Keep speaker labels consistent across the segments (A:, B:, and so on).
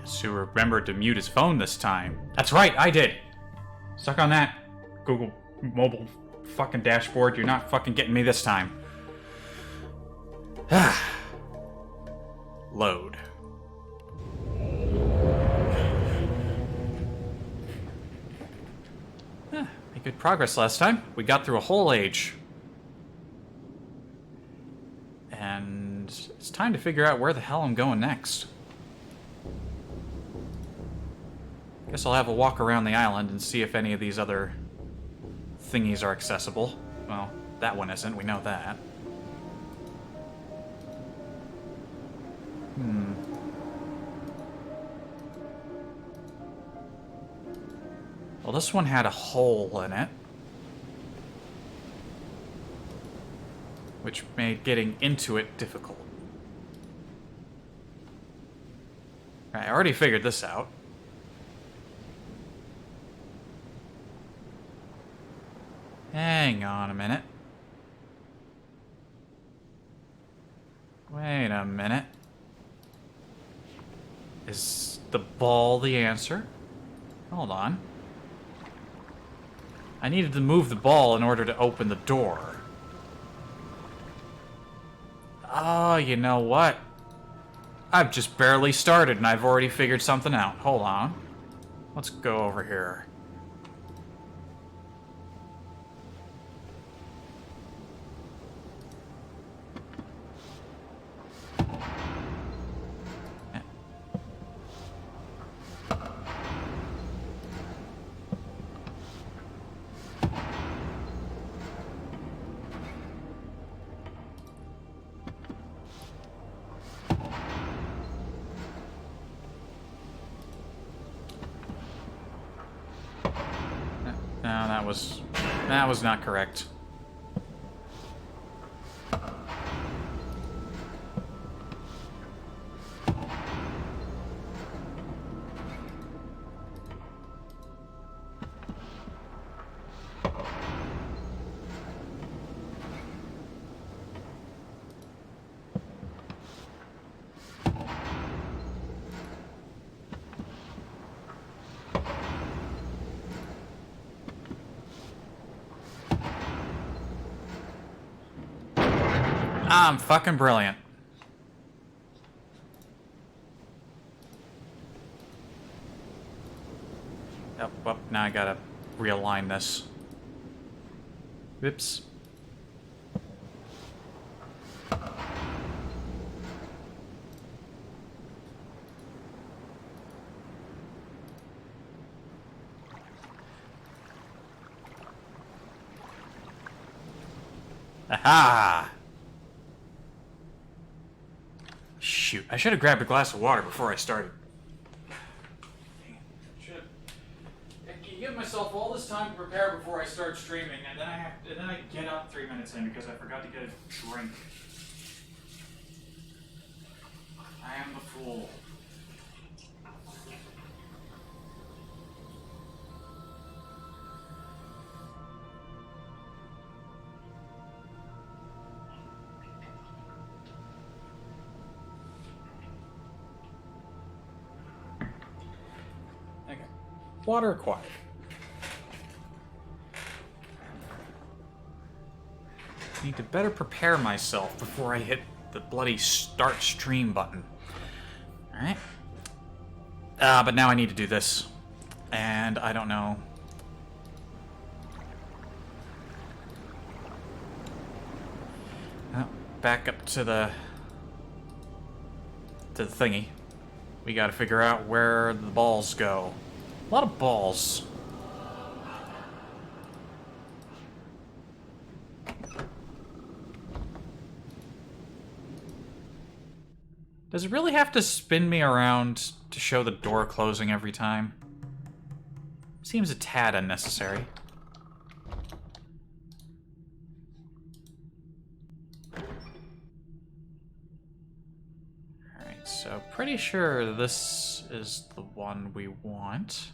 A: Guess who remembered to mute his phone this time? That's right, I did! Suck on that, Google mobile fucking dashboard. You're not fucking getting me this time. Load. Made good progress last time. We got through a whole age. And it's time to figure out where the hell I'm going next. Guess I'll have a walk around the island and see if any of these other thingies are accessible. Well, that one isn't, we know that. Well, this one had a hole in it, which made getting into it difficult. I already figured this out. Hang on a minute. Wait a minute. Is the ball the answer? Hold on. I needed to move the ball in order to open the door. Oh, you know what? I've just barely started and I've already figured something out. Hold on. Let's go over here. No, that was not correct. I'm fucking brilliant. Oh, well, now I gotta realign this. Whoops. Aha! Shoot, I should have grabbed a glass of water before I started. I give myself all this time to prepare before I start streaming, and then I get up 3 minutes in because I forgot to get a drink. I am the fool. Okay. Water acquired. Need to better prepare myself before I hit the bloody start stream button. Alright. But now I need to do this. And I don't know. Well, back up to the thingy. We gotta figure out where the balls go. A lot of balls. Does it really have to spin me around to show the door closing every time? Seems a tad unnecessary. Alright, so pretty sure this is the one we want.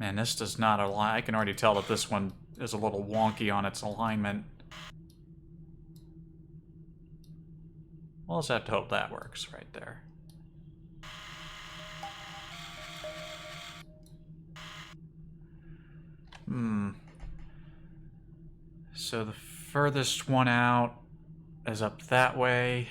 A: Man, this does not align. I can already tell that this one is a little wonky on its alignment. We'll just have to hope that works right there. So the furthest one out is up that way.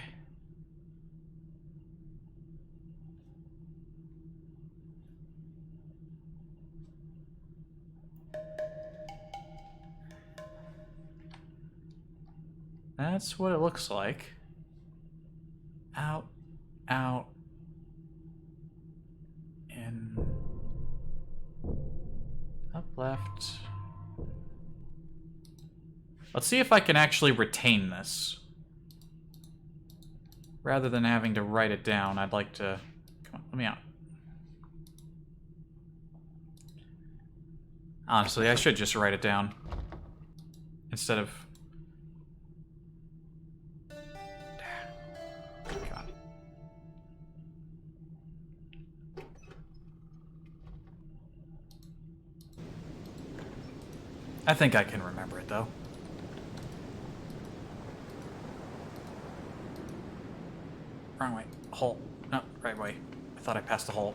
A: That's what it looks like. Out, out, in, up, left. Let's see if I can actually retain this. Rather than having to write it down, I'd like to... Come on, let me out. Honestly, I should just write it down. Instead of... God. I think I can remember it, though. Wrong way. Hole. No, right way. I thought I passed the hole.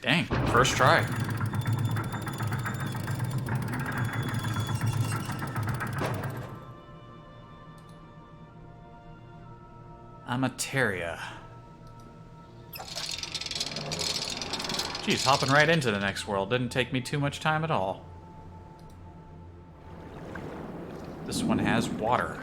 A: Dang, first try. Materia. Geez, hopping right into the next world didn't take me too much time at all. This one has water.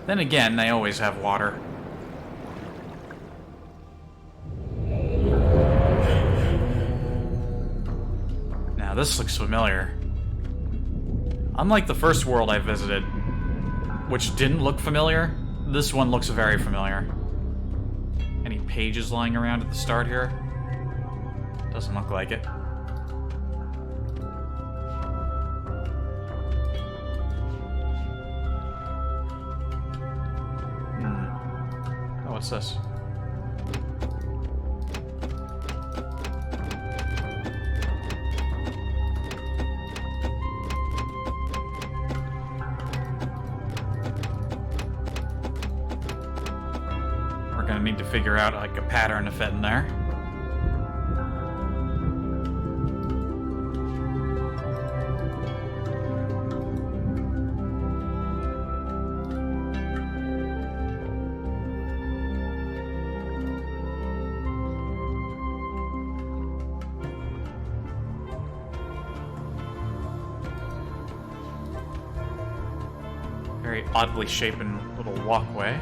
A: Then again, they always have water. Now, this looks familiar. Unlike the first world I visited, which didn't look familiar, this one looks very familiar. Any pages lying around at the start here? Doesn't look like it. Oh, what's this? Need to figure out like a pattern to fit in there. Very oddly shapen little walkway.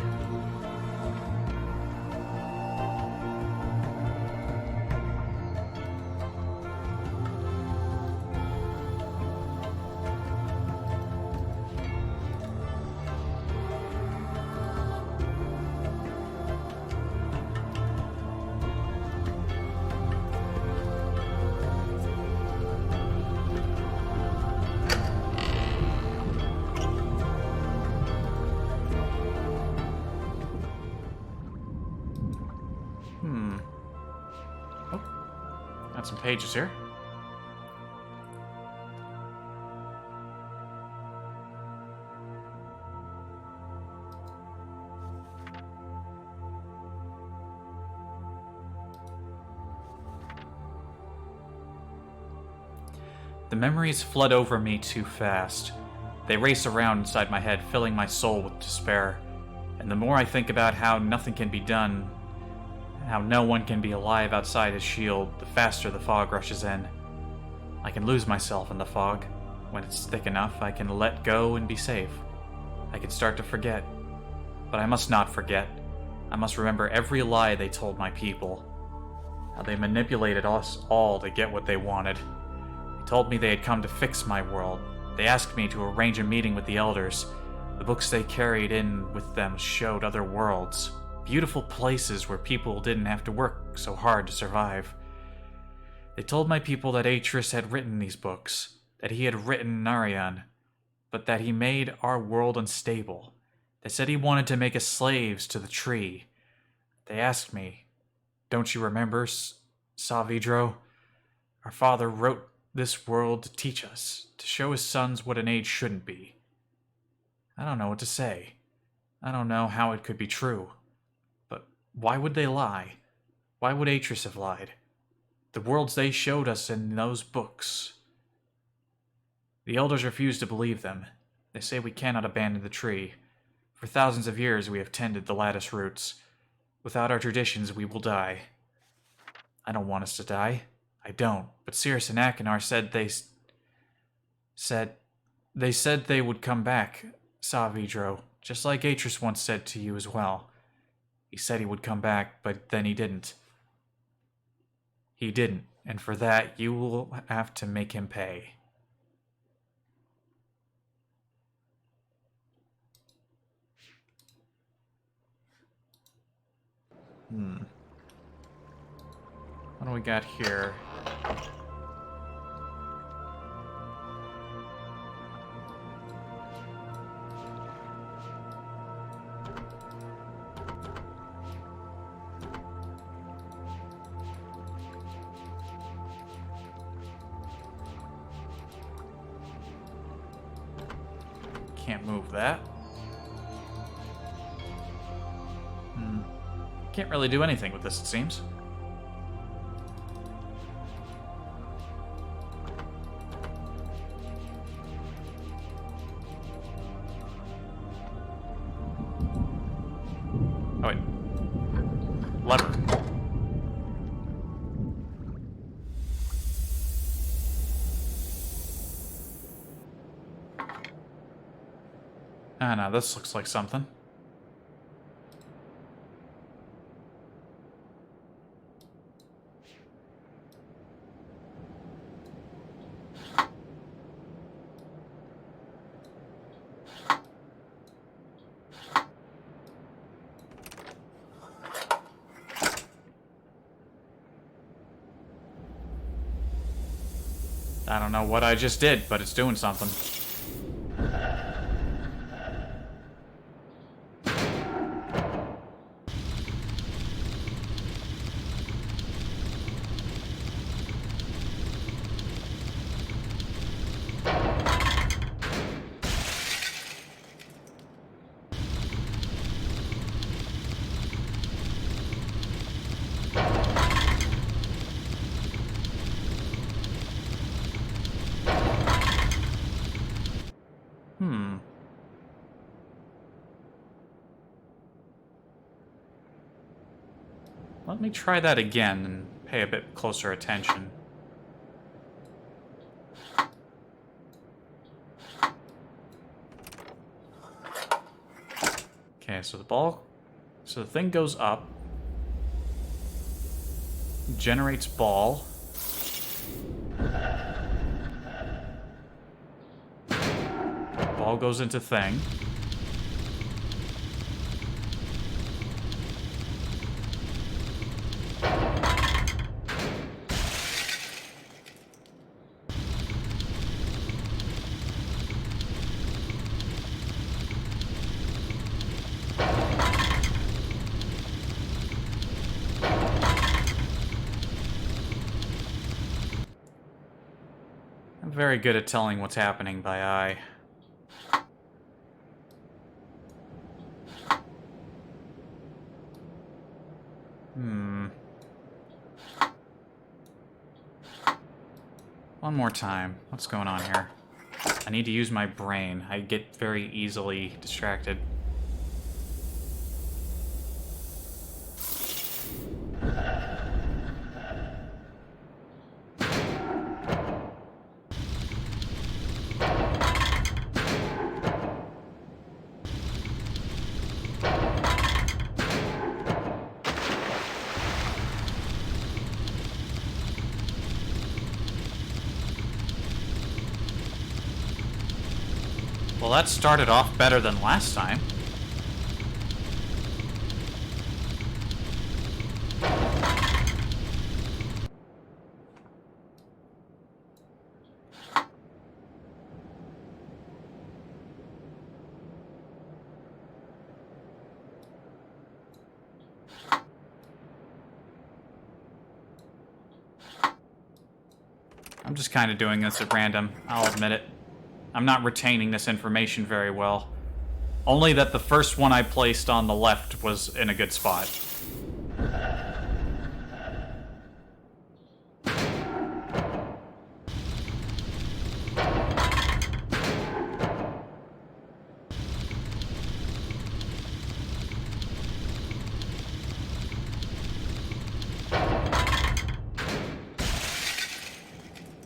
A: Got some pages here. The memories flood over me too fast. They race around inside my head, filling my soul with despair. And the more I think about how nothing can be done, how no one can be alive outside his shield, the faster the fog rushes in. I can lose myself in the fog. When it's thick enough, I can let go and be safe. I can start to forget. But I must not forget. I must remember every lie they told my people. How they manipulated us all to get what they wanted. They told me they had come to fix my world. They asked me to arrange a meeting with the elders. The books they carried in with them showed other worlds, beautiful places where people didn't have to work so hard to survive. They told my people that Atris had written these books, that he had written Narayan, but that he made our world unstable. They said he wanted to make us slaves to the tree. They asked me, "Don't you remember, Savidro? Our father wrote this world to teach us, to show his sons what an age shouldn't be." I don't know what to say. I don't know how it could be true. But why would they lie? Why would Atris have lied? The worlds they showed us in those books. The elders refuse to believe them. They say we cannot abandon the tree. For thousands of years we have tended the lattice roots. Without our traditions we will die. I don't want us to die. I don't. But Cirrus and Akinar said they would come back, Savidro, just like Atris once said to you as well. He said he would come back, but then he didn't. He didn't, and for that you will have to make him pay. What do we got here? Can't move that. Can't really do anything with this, it seems. Oh, wait. Lever. Ah, no, this looks like something. I don't know what I just did, but it's doing something. Let me try that again and pay a bit closer attention. Okay, so the thing goes up, generates ball. Ball goes into thing. I'm very good at telling what's happening by eye. One more time. What's going on here? I need to use my brain. I get very easily distracted. Well, that started off better than last time. I'm just kind of doing this at random, I'll admit it. I'm not retaining this information very well. Only that the first one I placed on the left was in a good spot.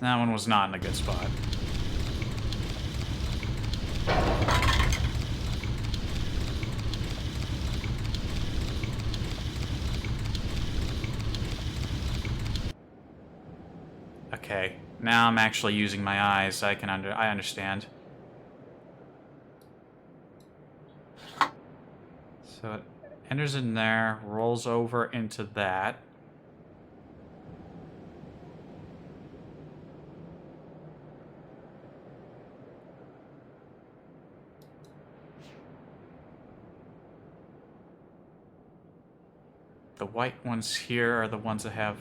A: That one was not in a good spot. Okay, now I'm actually using my eyes. I understand. So it enters in there, rolls over into that. The white ones here are the ones that have...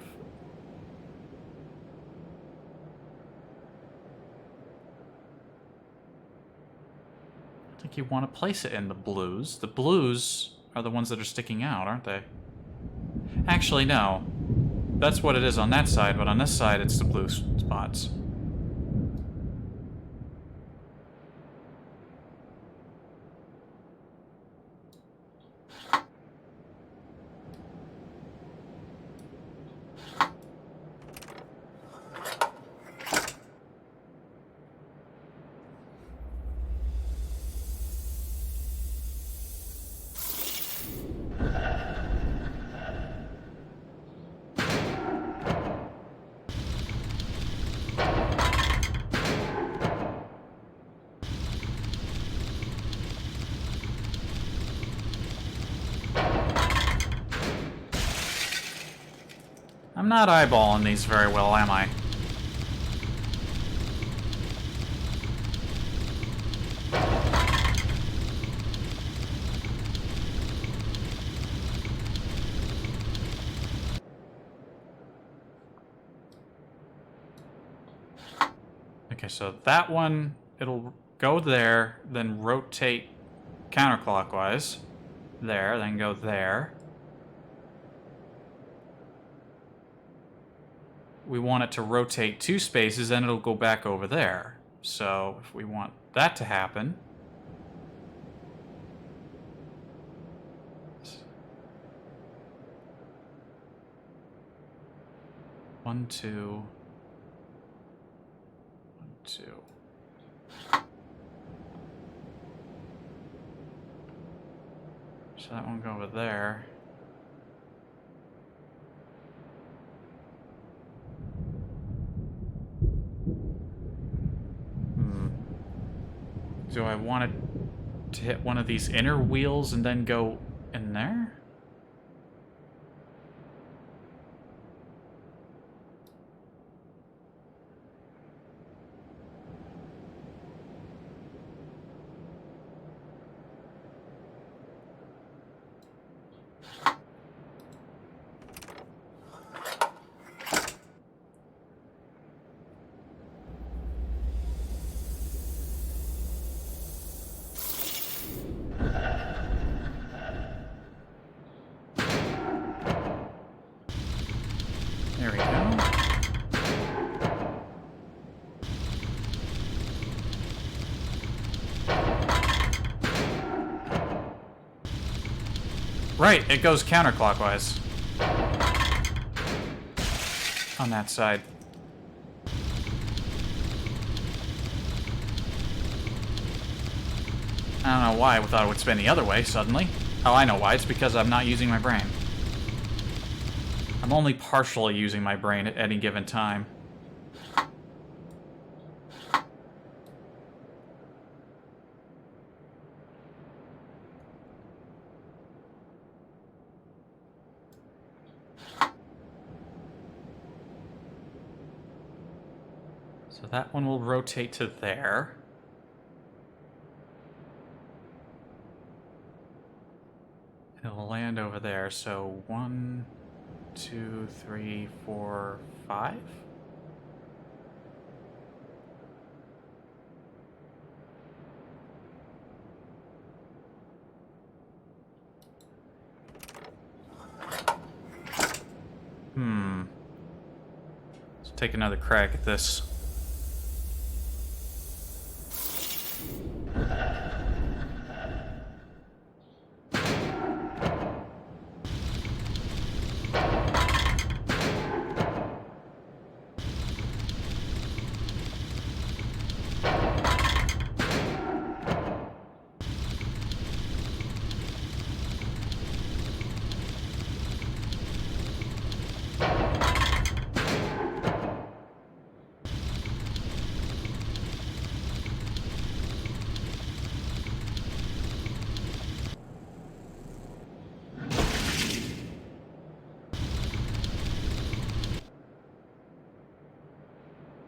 A: I think you want to place it in the blues. The blues are the ones that are sticking out, aren't they? Actually, no. That's what it is on that side, but on this side it's the blue spots. I'm not eyeballing these very well, am I? Okay, so that one, it'll go there, then rotate counterclockwise. There, then go there. We want it to rotate 2 spaces, then it'll go back over there. So if we want that to happen... One, two... 1, 2... So that one go over there. Do I want it to hit one of these inner wheels and then go in there? There we go. Right, it goes counterclockwise. On that side. I don't know why I thought it would spin the other way suddenly. Oh, I know why. It's because I'm not using my brain. I'm only partially using my brain at any given time. So that one will rotate to there. It'll land over there, so 1, 2, 3, 4, 5? Let's take another crack at this.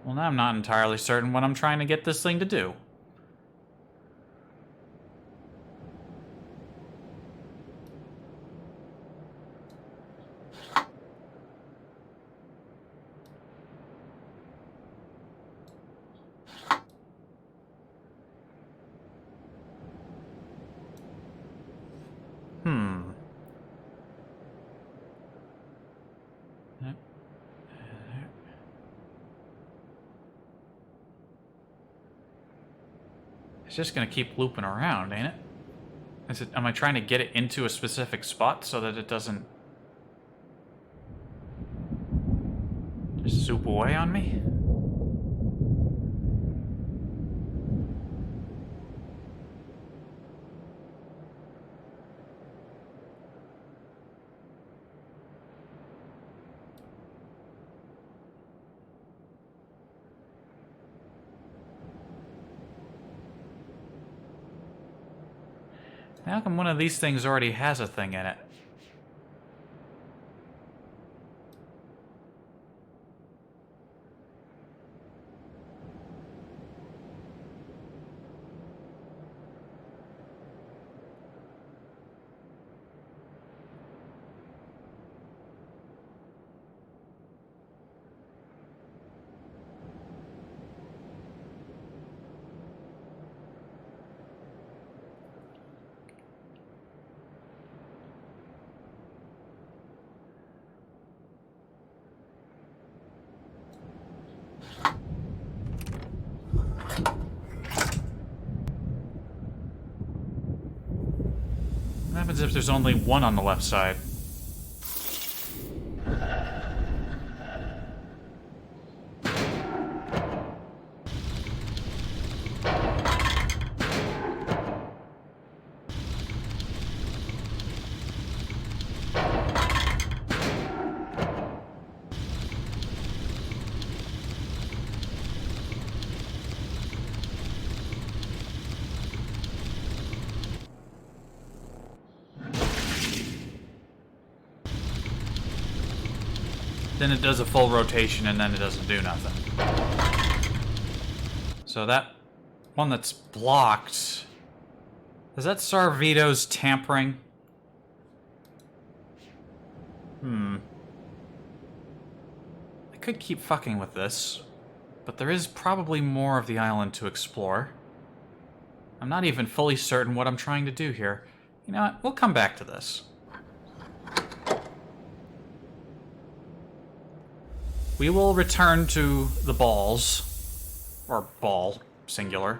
A: Well, now I'm not entirely certain what I'm trying to get this thing to do. It's just gonna keep looping around, ain't it? Am I trying to get it into a specific spot so that it doesn't just zoop away on me? How come one of these things already has a thing in it? What happens if there's only one on the left side? Then it does a full rotation and then it doesn't do nothing. So that one that's blocked... Is that Sarvito's tampering? I could keep fucking with this, but there is probably more of the island to explore. I'm not even fully certain what I'm trying to do here. You know what? We'll come back to this. We will return to the balls. Or ball, singular.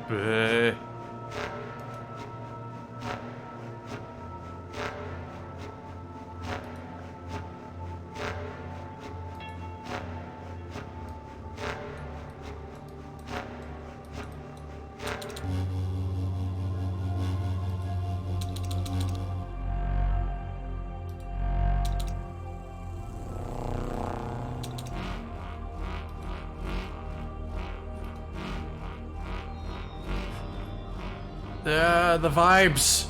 A: Bleh. The vibes.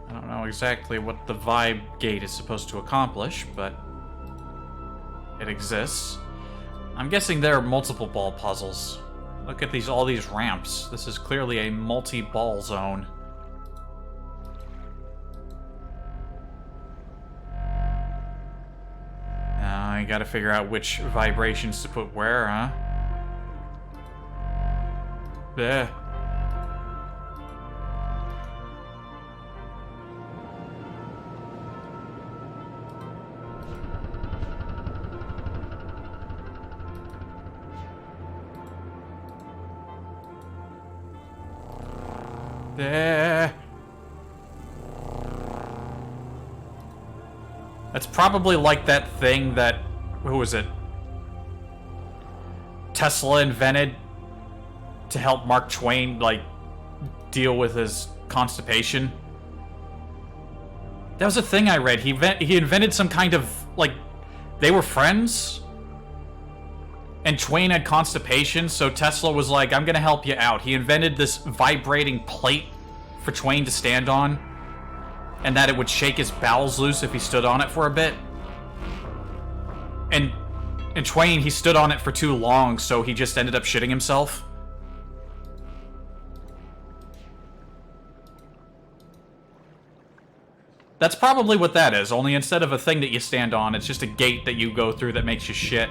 A: I don't know exactly what the vibe gate is supposed to accomplish, but it exists. I'm guessing there are multiple ball puzzles. Look at all these ramps. This is clearly a multi-ball zone. Now I gotta figure out which vibrations to put where, huh? Yeah. There. That's probably like that thing that, who was it? Tesla invented to help Mark Twain, like, deal with his constipation. That was a thing I read. He invented some kind of, like, they were friends, and Twain had constipation, so Tesla was like, I'm gonna help you out. He invented this vibrating plate for Twain to stand on, and that it would shake his bowels loose if he stood on it for a bit. And Twain, he stood on it for too long, so he just ended up shitting himself. That's probably what that is, only instead of a thing that you stand on, it's just a gate that you go through that makes you shit.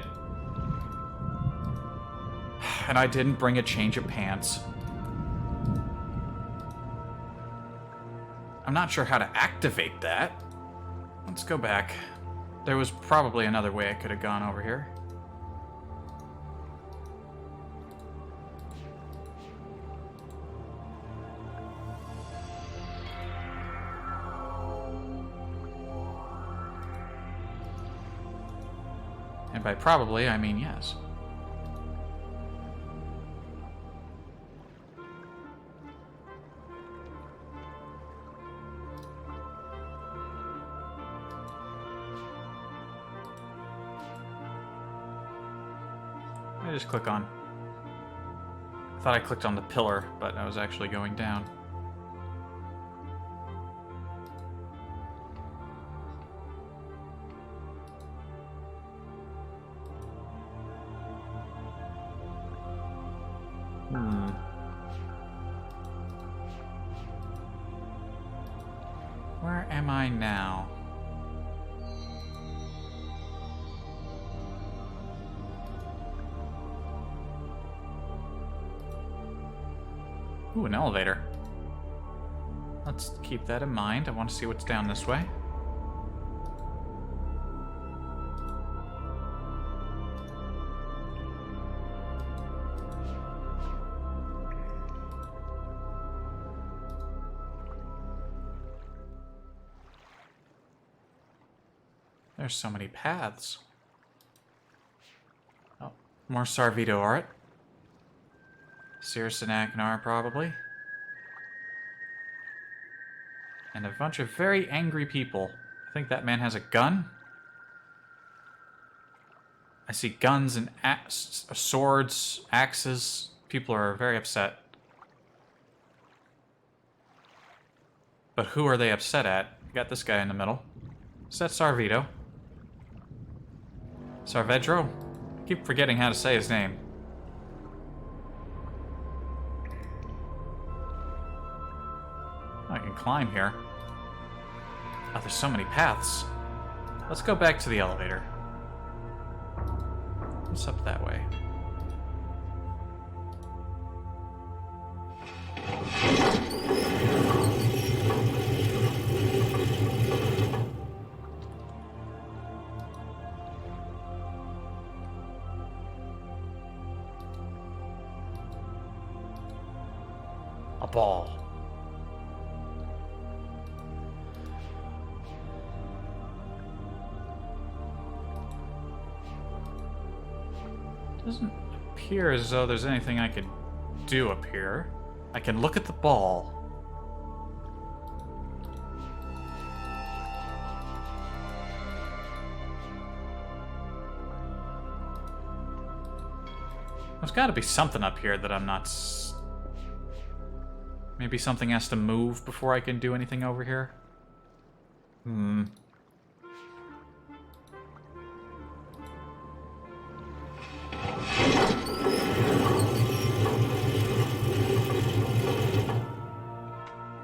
A: And I didn't bring a change of pants. I'm not sure how to activate that. Let's go back. There was probably another way I could have gone over here. And by probably, I mean yes. I just click on. I thought I clicked on the pillar, but I was actually going down. Where am I now? Ooh, an elevator. Let's keep that in mind. I want to see what's down this way. There's so many paths. Oh, more Sarvito art. Circe and Aknar, probably. And a bunch of very angry people. I think that man has a gun. I see guns and swords, axes. People are very upset. But who are they upset at? You got this guy in the middle. Is that Sarvito? Sarvedro? I keep forgetting how to say his name. I can climb here. Oh, there's so many paths. Let's go back to the elevator. What's up that way? A ball. Doesn't appear as though there's anything I could do up here. I can look at the ball. There's got to be something up here that I'm not... Maybe something has to move before I can do anything over here?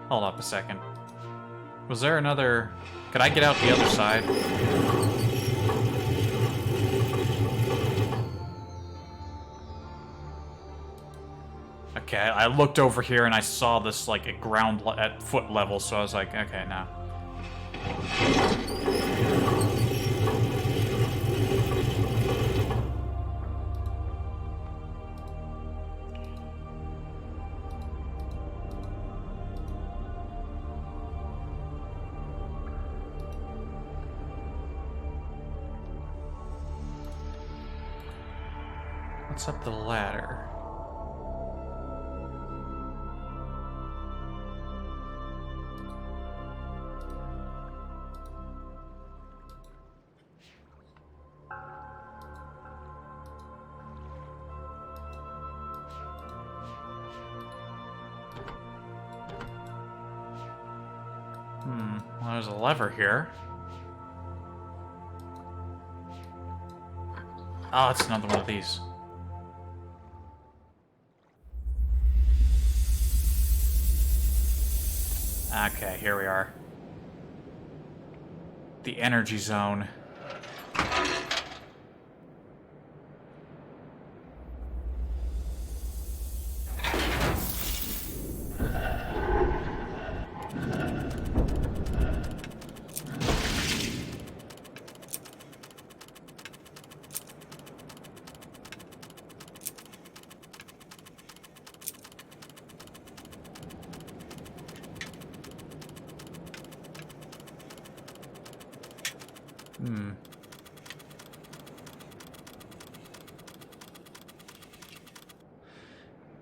A: Hold up a second. Was there another... Could I get out the other side? Okay, I looked over here and I saw this like at foot level, so I was like, okay, now. What's up the ladder? Well, there's a lever here. Oh, it's another one of these. Okay, here we are. The energy zone.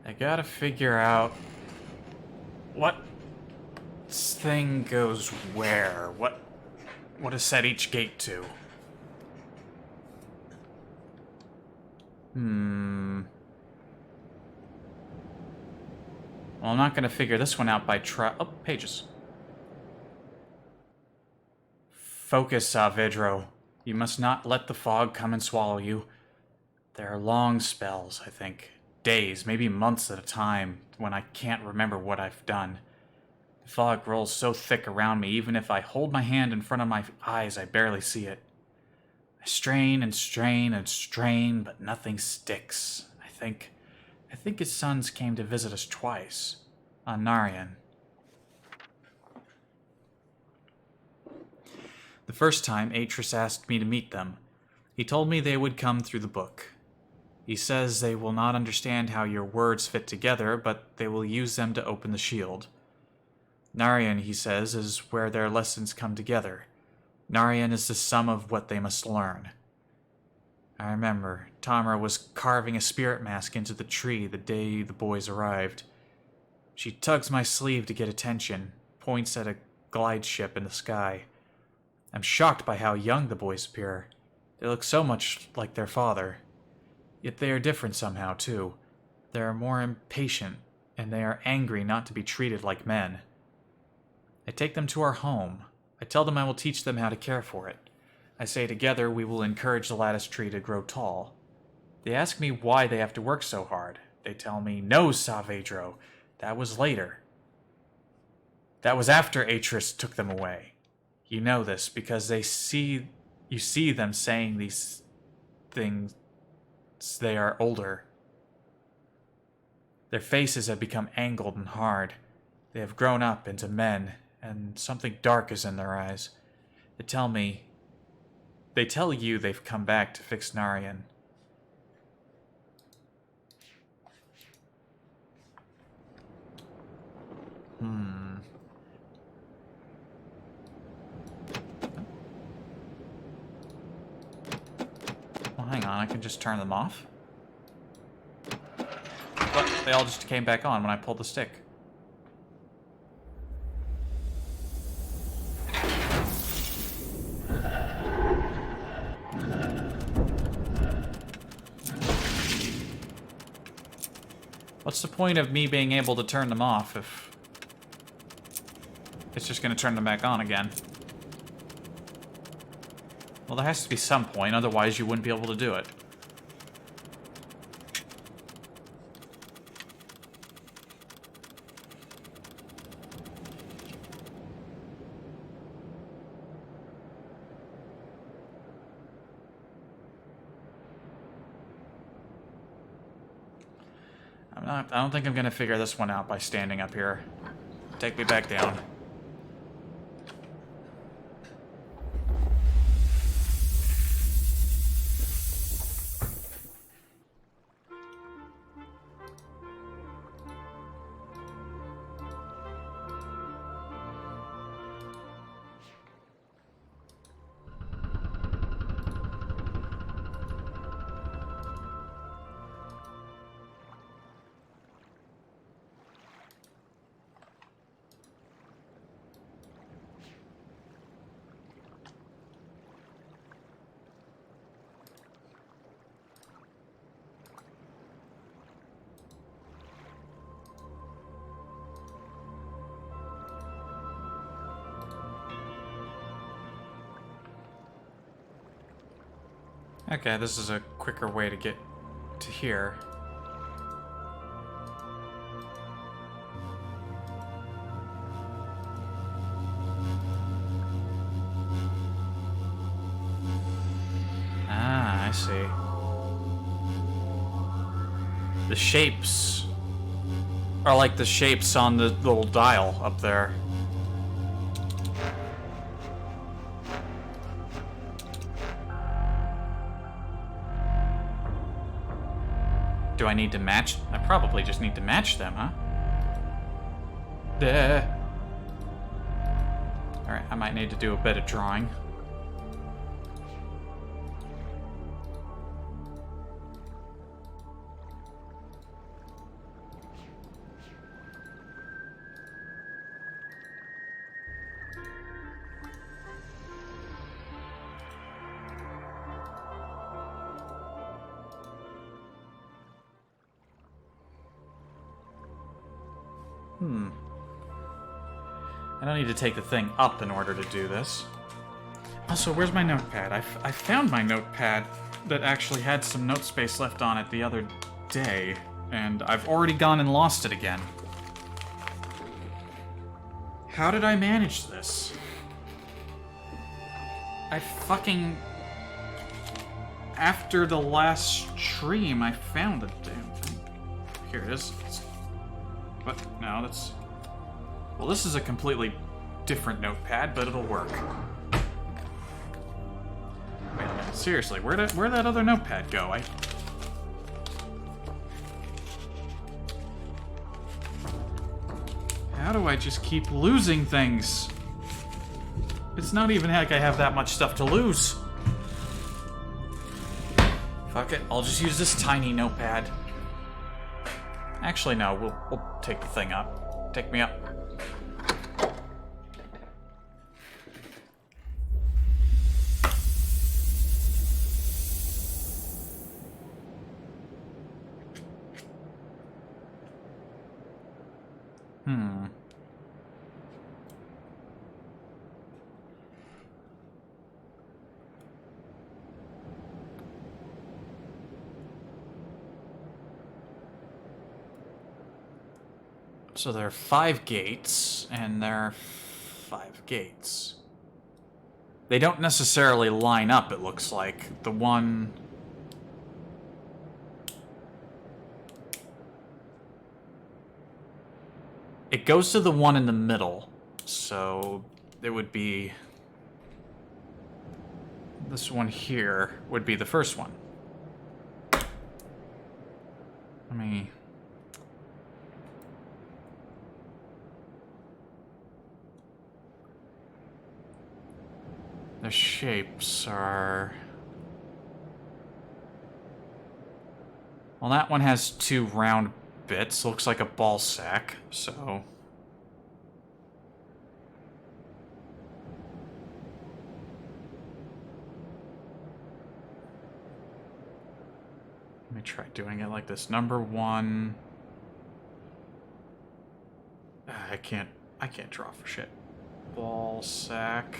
A: I gotta figure out what thing goes where. What to set each gate to? Well, I'm not gonna figure this one out by Oh, pages. Focus, Vidro. You must not let the fog come and swallow you. There are long spells, I think. Days, maybe months at a time, when I can't remember what I've done. The fog rolls so thick around me, even if I hold my hand in front of my eyes, I barely see it. I strain and strain and strain, but nothing sticks. I think his sons came to visit us twice, on Narian. The first time, Atris asked me to meet them. He told me they would come through the book. He says they will not understand how your words fit together, but they will use them to open the shield. Narian, he says, is where their lessons come together. Narian is the sum of what they must learn. I remember, Tamara was carving a spirit mask into the tree the day the boys arrived. She tugs my sleeve to get attention, points at a glide ship in the sky. I'm shocked by how young the boys appear. They look so much like their father. Yet they are different somehow, too. They are more impatient, and they are angry not to be treated like men. I take them to our home. I tell them I will teach them how to care for it. I say together we will encourage the lattice tree to grow tall. They ask me why they have to work so hard. They tell me, no, Saavedro, that was later. That was after Atris took them away. You know this because you see them saying these things. They are older. Their faces have become angled and hard. They have grown up into men, and something dark is in their eyes. They tell you they've come back to fix Narian. Well, hang on, I can just turn them off. But they all just came back on when I pulled the stick. What's the point of me being able to turn them off if it's just going to turn them back on again? Well, there has to be some point, otherwise you wouldn't be able to do it. I don't think I'm gonna figure this one out by standing up here. Take me back down. Okay, this is a quicker way to get to here. Ah, I see. The shapes are like the shapes on the little dial up there. Do I need to match? I probably just need to match them, huh? Alright, I might need to do a bit of drawing. I don't need to take the thing up in order to do this. Also, where's my notepad? I found my notepad that actually had some note space left on it the other day, and I've already gone and lost it again. How did I manage this? I fucking... After the last stream, I found the damn thing. Here it is. What? No, that's... Well, this is a completely different notepad, but it'll work. Wait a minute, seriously, where'd that other notepad go? How do I just keep losing things? It's not even like I have that much stuff to lose. Fuck it, I'll just use this tiny notepad. Actually, no, we'll take the thing up. Take me up. So there are 5 gates, and there are 5 gates. They don't necessarily line up, it looks like. The one... It goes to the one in the middle, so it would be... This one here would be the first one. Let me... The shapes are... Well, that one has 2 round bits. Looks like a ball sack, so... Let me try doing it like this. Number 1... I can't draw for shit. Ball sack.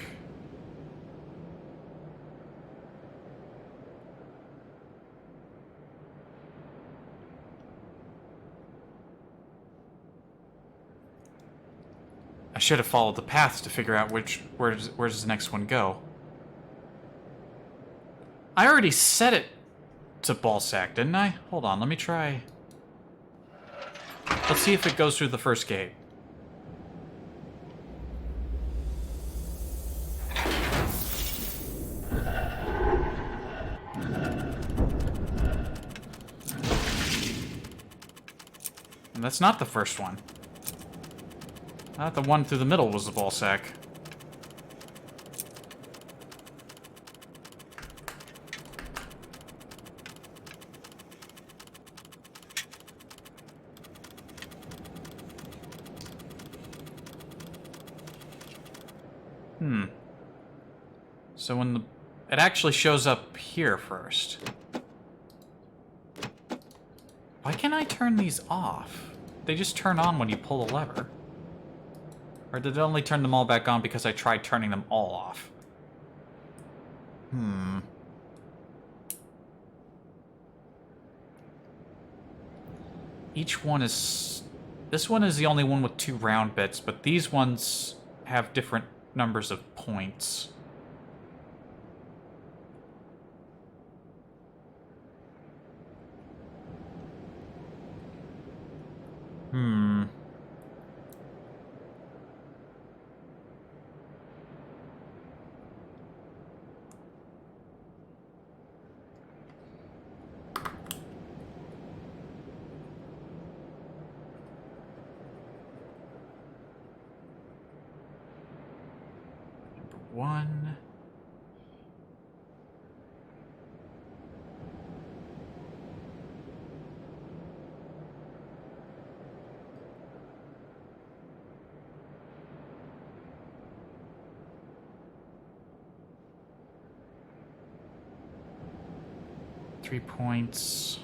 A: I should have followed the paths to figure out where does the next one go. I already set it to ball sack, didn't I? Hold on, let me try. Let's see if it goes through the first gate. And that's not the first one. I thought the one through the middle was the ball sack. So when it actually shows up here first. Why can't I turn these off? They just turn on when you pull the lever. Or did it only turn them all back on because I tried turning them all off? Each one is... This one is the only one with 2 round bits, but these ones have different numbers of points. One. Three points.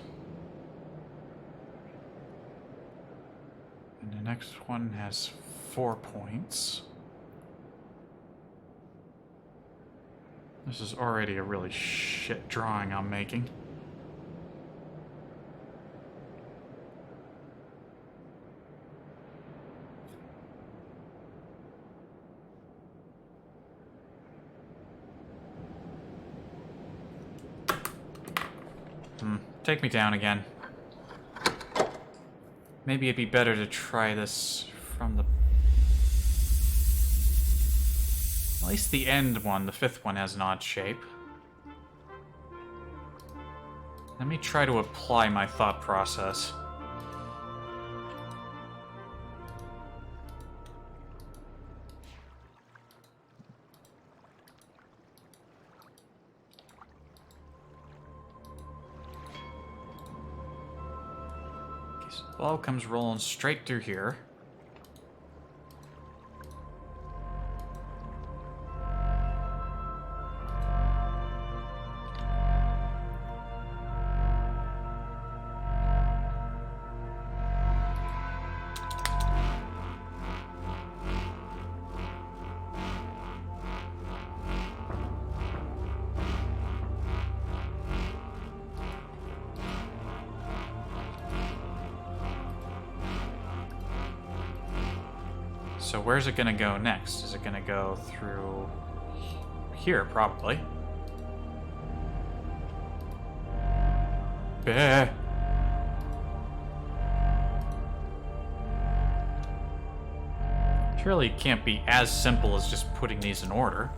A: And the next one has 4 points. This is already a really shit drawing I'm making. Take me down again. Maybe it'd be better to try this from the... At least the end one, the 5th one, has an odd shape. Let me try to apply my thought process. Okay, so the ball comes rolling straight through here. So where's it gonna go next? Is it gonna go through here, probably? Bah. Surely it can't be as simple as just putting these in order.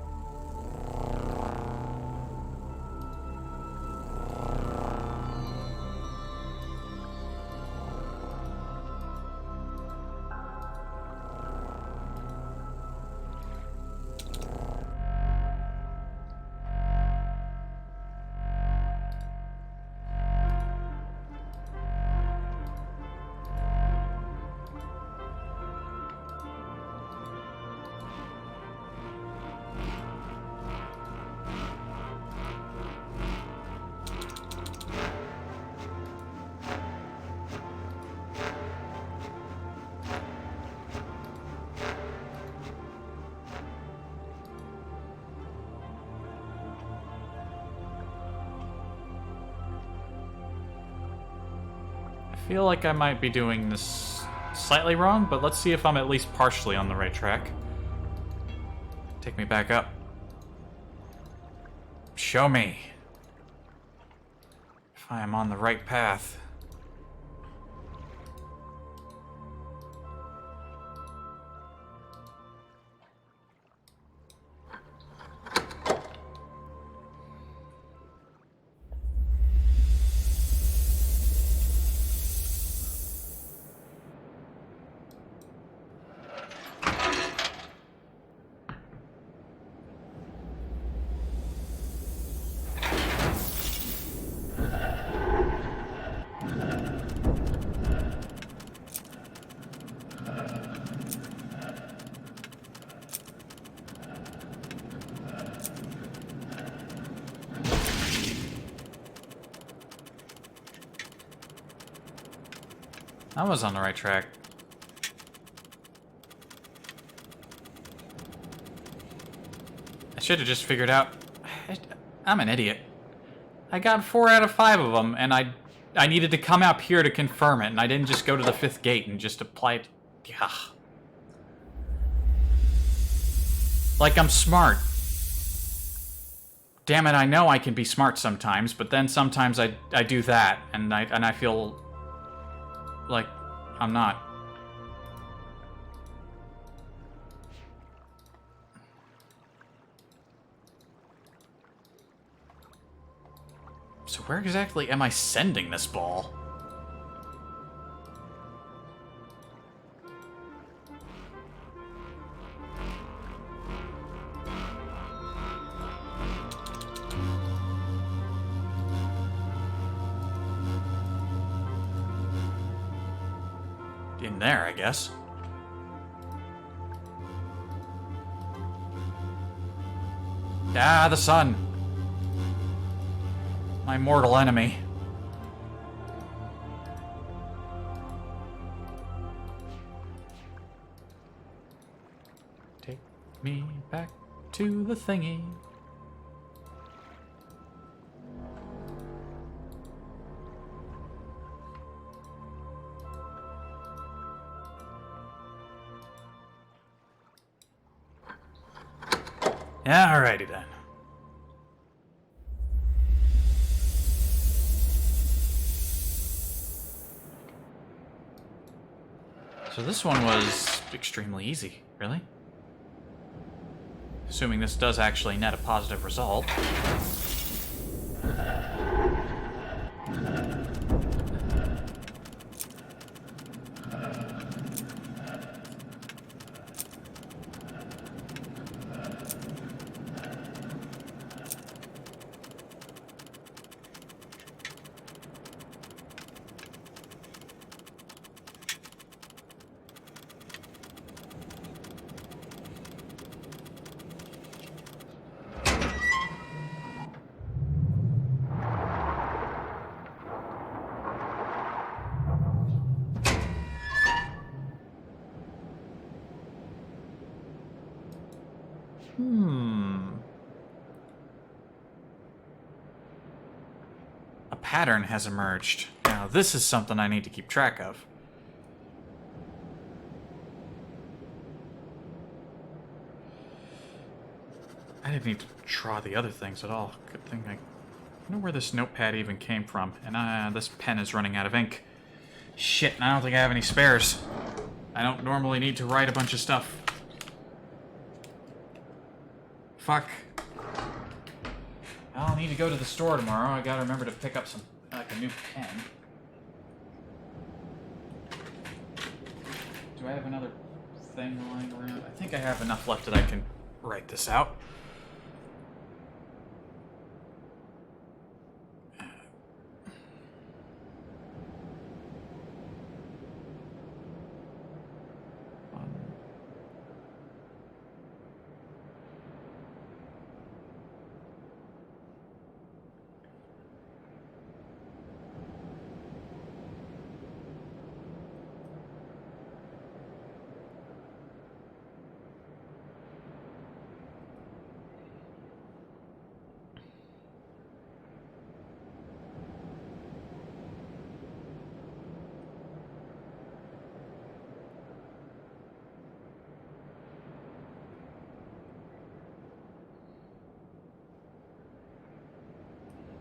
A: feel like I might be doing this slightly wrong, but let's see if I'm at least partially on the right track. Take me back up. Show me if I am on the right path. I was on the right track. I should have just figured out... I'm an idiot. I got 4 out of 5 of them, and I needed to come up here to confirm it, and I didn't just go to the 5th gate and just apply it. Yeah. Like I'm smart. Damn it, I know I can be smart sometimes, but then sometimes I do that, and I feel like I'm not. So where exactly am I sending this ball? In there, I guess. Ah, the sun. My mortal enemy. Take me back to the thingy. Yeah, alrighty then. So this one was extremely easy, really. Assuming this does actually net a positive result. A pattern has emerged. Now, this is something I need to keep track of. I didn't need to draw the other things at all. Good thing I know where this notepad even came from. And this pen is running out of ink. Shit, and I don't think I have any spares. I don't normally need to write a bunch of stuff. Fuck. I'll need to go to the store tomorrow. I gotta remember to pick up some, like, a new pen. Do I have another thing lying around? I think I have enough left that I can write this out.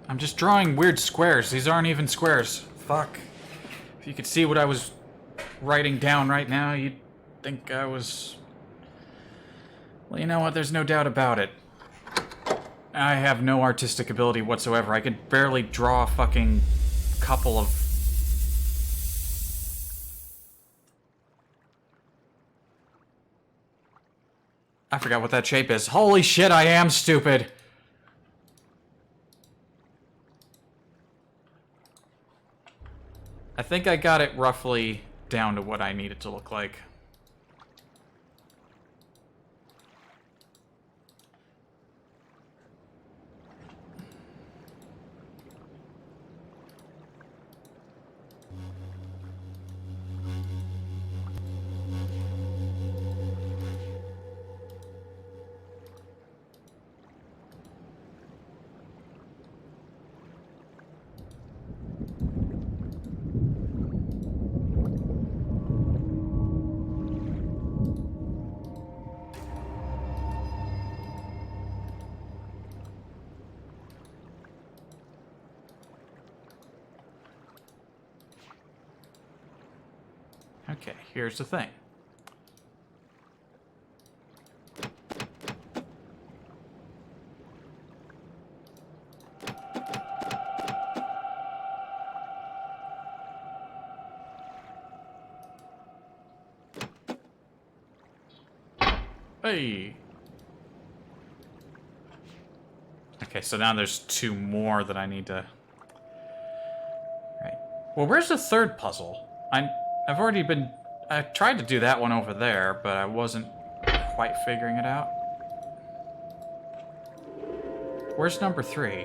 A: I'm just drawing weird squares. These aren't even squares. Fuck. If you could see what I was writing down right now, you'd think I was... Well, you know what? There's no doubt about it. I have no artistic ability whatsoever. I could barely draw a fucking couple of... I forgot what that shape is. Holy shit, I am stupid! I think I got it roughly down to what I need it to look like. Okay, here's the thing. Hey! Okay, so now there's two more that I need to... Right. Well, where's the third puzzle? I've already been... I tried to do that one over there, but I wasn't quite figuring it out. Where's number 3?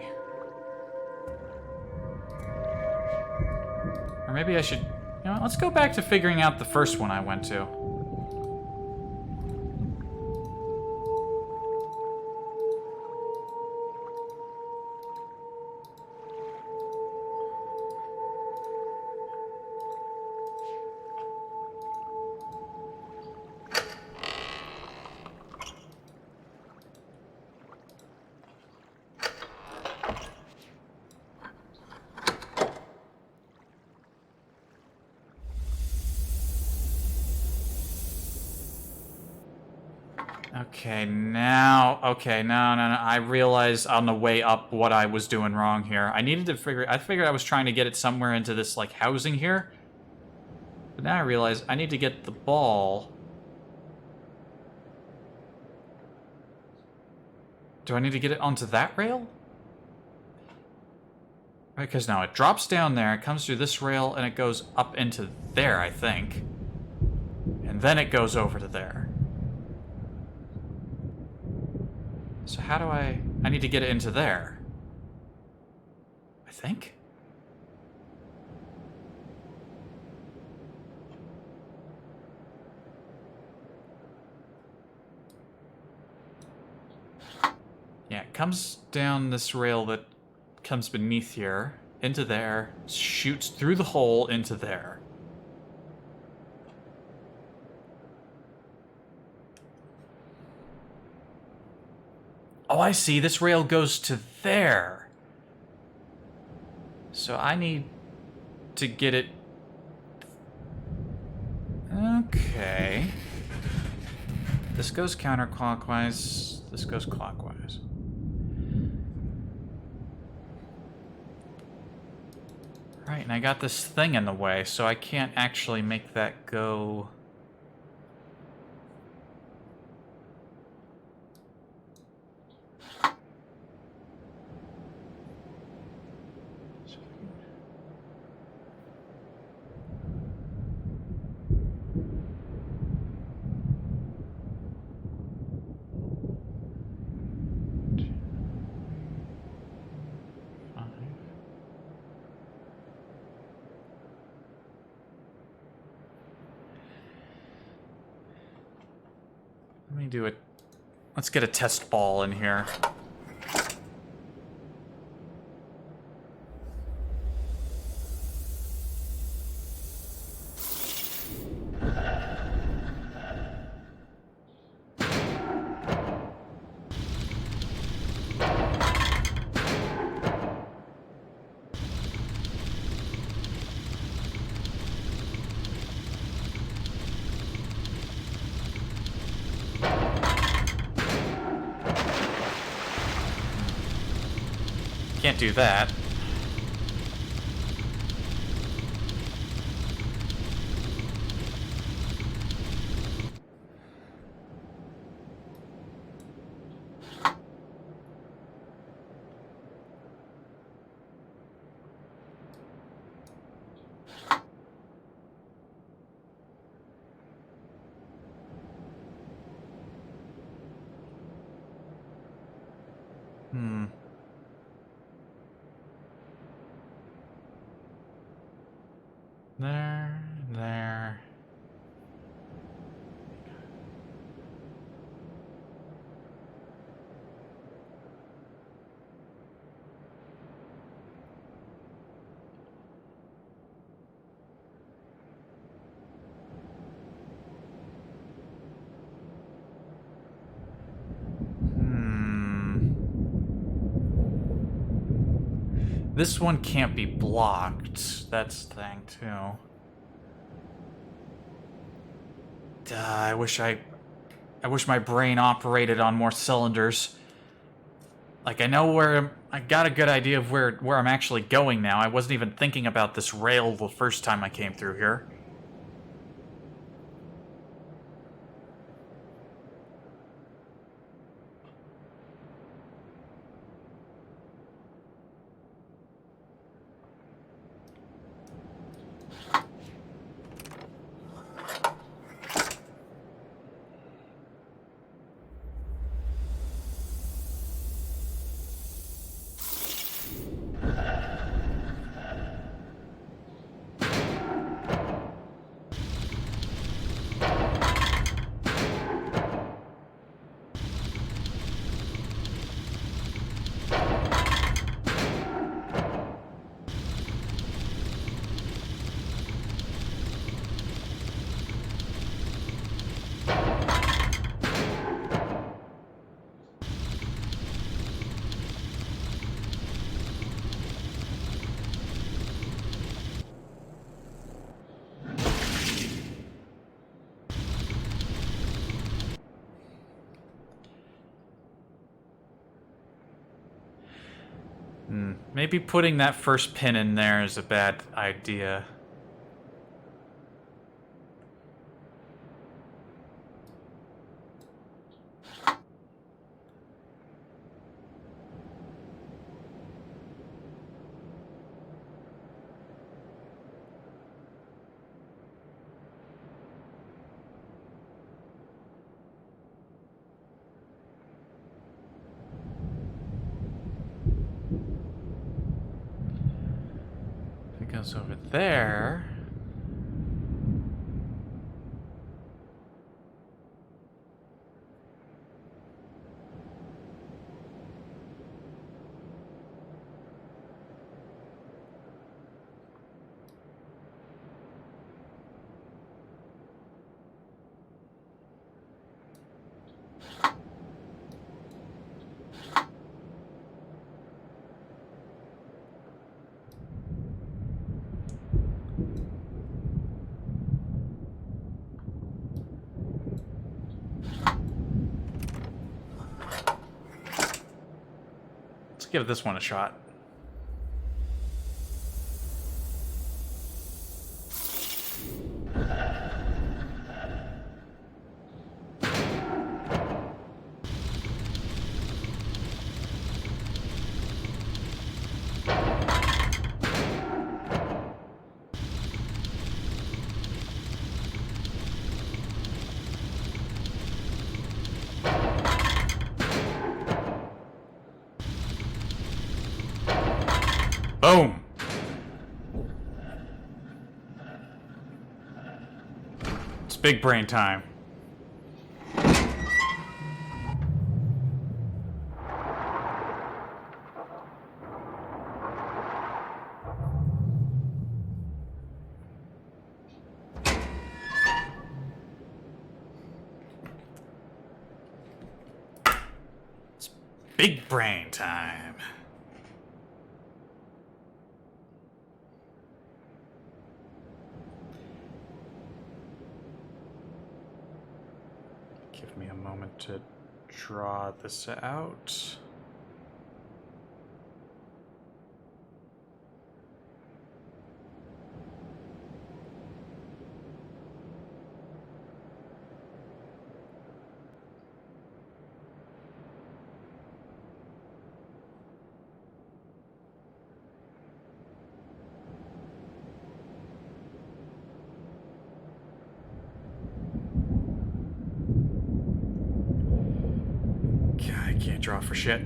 A: Or maybe I should... You know what, let's go back to figuring out the first one I went to. Okay, no. I realized on the way up what I was doing wrong here. I figured I was trying to get it somewhere into this, like, housing here. But now I realize I need to get the ball. Do I need to get it onto that rail? Right, because now it drops down there, it comes through this rail, and it goes up into there, I think. And then it goes over to there. So how do I need to get it into there. I think. Yeah, it comes down this rail that comes beneath here, into there, shoots through the hole into there. Oh, I see. This rail goes to there. So I need to get it... Okay. This goes counterclockwise. This goes clockwise. Right, and I got this thing in the way, so I can't actually make that go... Let me do it. Let's get a test ball in here. Can't do that. There. This one can't be blocked. That's the thing, too. I wish my brain operated on more cylinders. Like, I know where... I got a good idea of where I'm actually going now. I wasn't even thinking about this rail the first time I came through here. Maybe putting that first pin in there is a bad idea. If it goes over there... give this one a shot. Boom! It's big brain time. It's big brain time. Give me a moment to draw this out. can't draw for shit,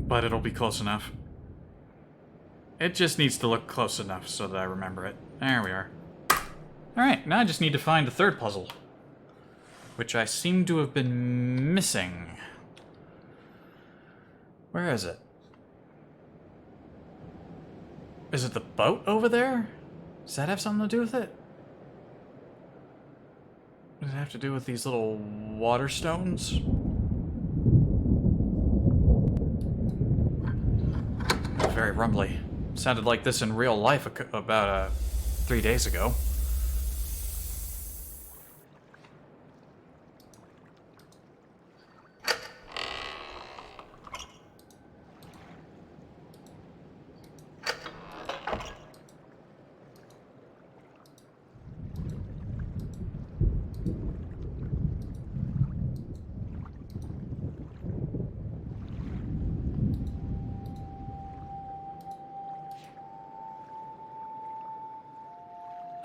A: but it'll be close enough. It just needs to look close enough so that I remember it. There we are. Alright, now I just need to find the third puzzle, which I seem to have been missing. Where is it? Is it the boat over there? Does that have something to do with it? Does it have to do with these little water stones? Very rumbly. Sounded like this in real life about 3 days ago.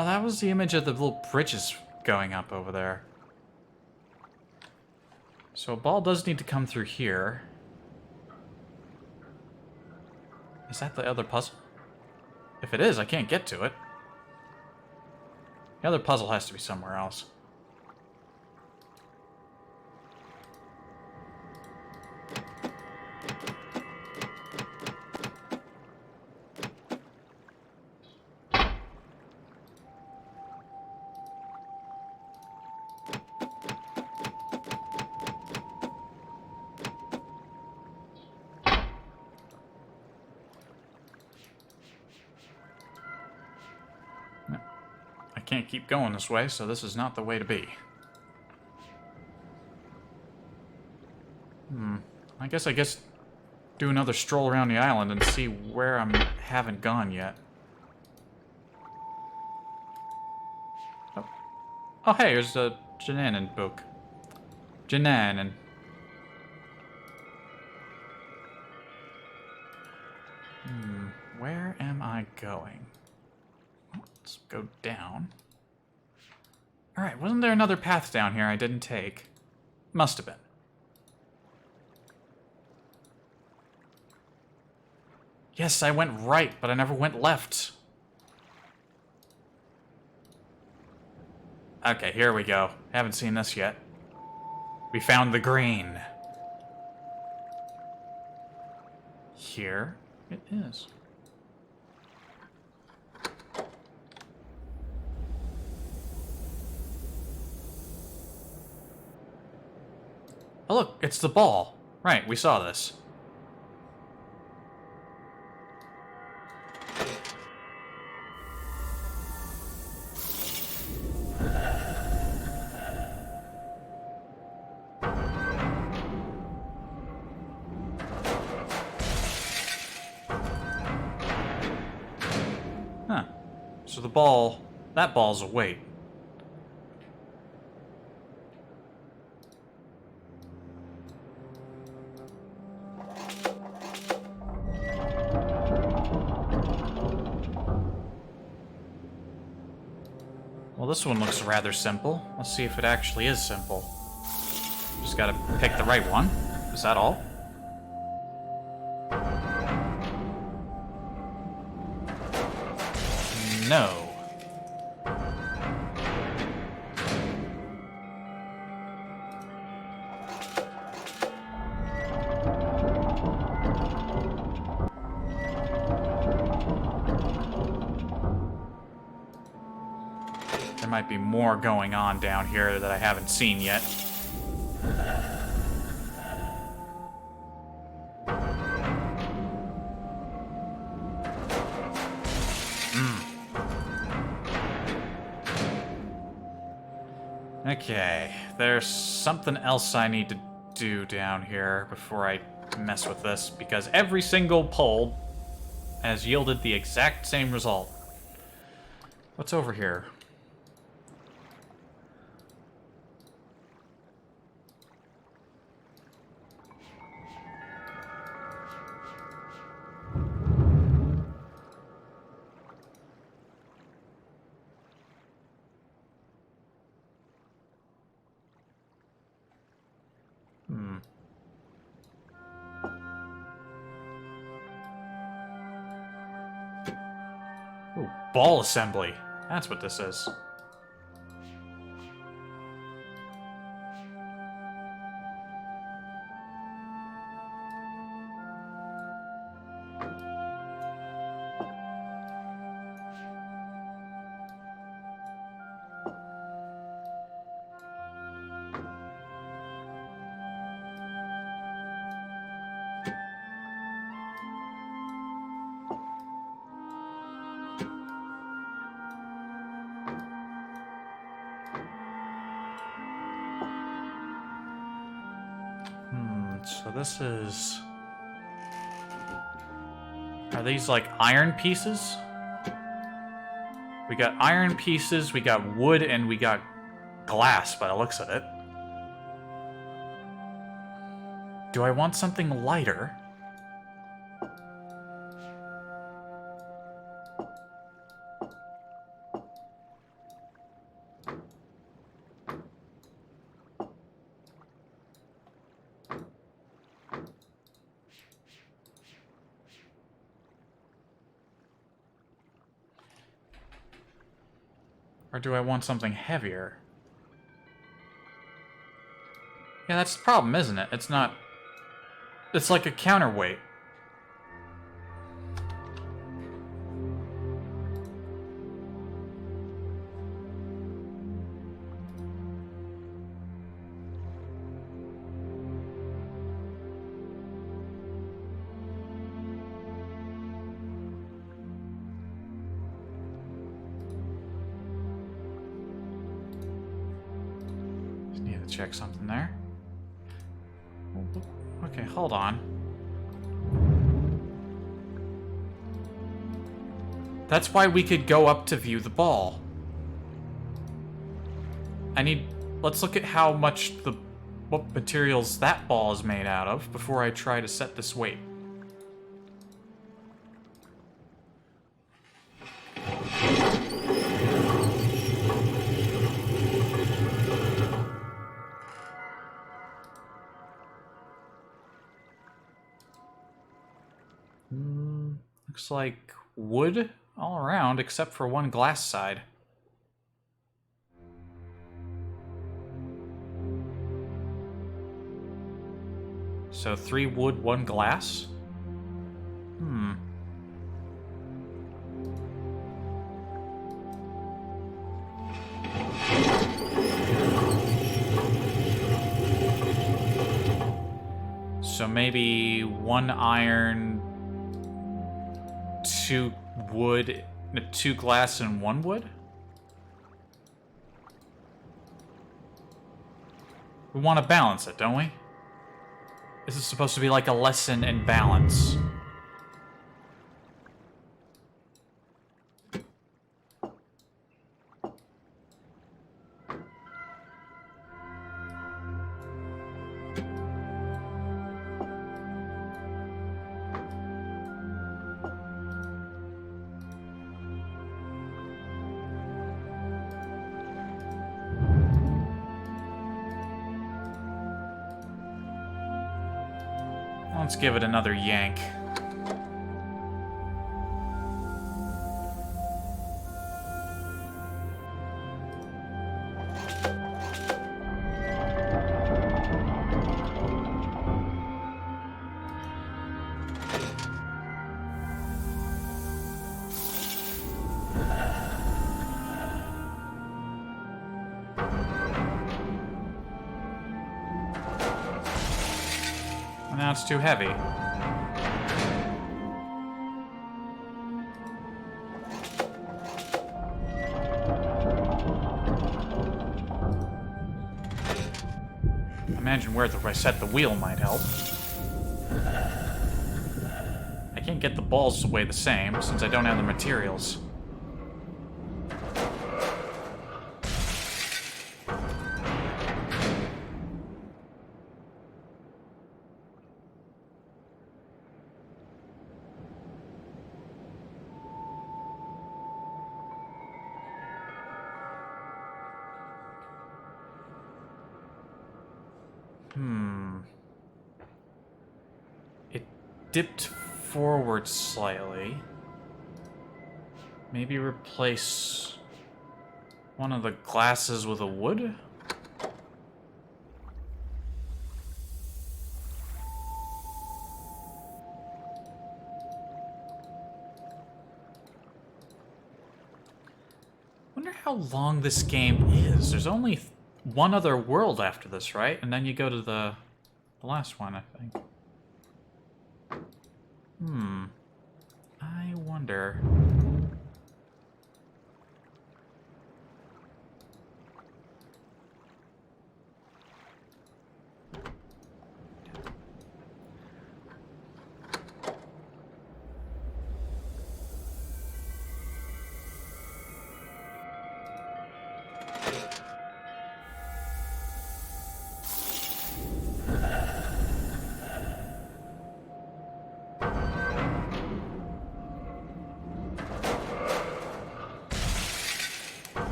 A: Oh, that was the image of the little bridges going up over there. So a ball does need to come through here. Is that the other puzzle? If it is, I can't get to it. The other puzzle has to be somewhere else. Can't keep going this way, so this is not the way to be. I guess do another stroll around the island and see where I haven't gone yet. Oh hey, there's a Jananan book. Jananan. Where am I going? Let's go down. Alright, wasn't there another path down here I didn't take? Must have been. Yes, I went right, but I never went left. Okay, here we go. Haven't seen this yet. We found the green. Here it is. Oh look, it's the ball. Right, we saw this. Huh. So the ball, that ball's a weight. Well, this one looks rather simple. Let's see if it actually is simple. Just gotta pick the right one. Is that all? No. There might be more going on down here that I haven't seen yet. Okay, there's something else I need to do down here before I mess with this, because every single pull has yielded the exact same result. What's over here? Ball assembly. That's what this is. So this is... Are these like iron pieces? We got iron pieces, we got wood, and we got glass by the looks of it. Do I want something lighter? Or do I want something heavier? Yeah, that's the problem, isn't it? It's not... It's like a counterweight. Just need to check something there. Okay, hold on. That's why we could go up to view the ball. Let's look at how much what materials that ball is made out of before I try to set this weight. Looks like wood all around, except for one glass side. So 3 wood, 1 glass? So maybe 1 iron, 2 wood, 2 glass, and 1 wood? We want to balance it, don't we? This is supposed to be like a lesson in balance. Let's give it another yank. Now it's too heavy. Imagine where if I set the wheel might help. I can't get the balls to weigh the same since I don't have the materials. It dipped forward slightly. Maybe replace one of the glasses with a wood? Wonder how long this game is. There's only one other world after this, right? And then you go to the last one, I think. I wonder.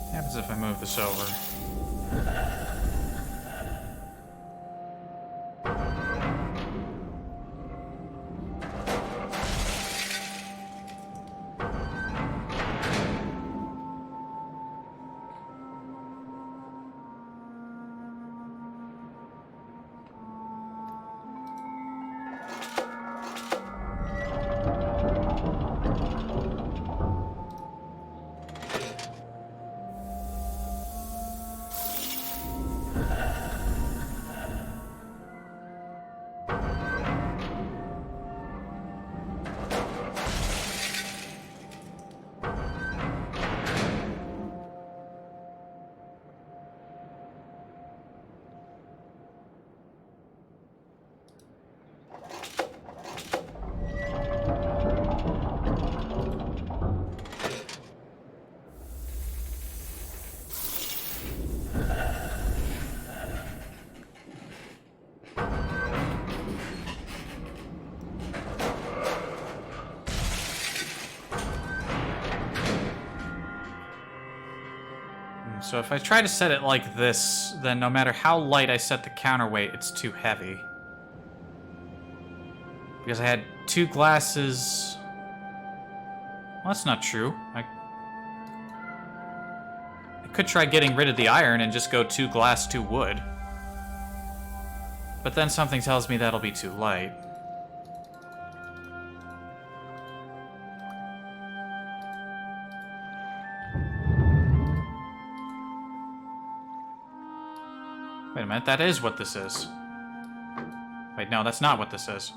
A: What happens if I move this over? So if I try to set it like this, then no matter how light I set the counterweight, it's too heavy. Because I had 2 glasses... Well, that's not true. I could try getting rid of the iron and just go 2 glass, 2 wood. But then something tells me that'll be too light. Wait a minute, that is what this is. Wait, no, that's not what this is.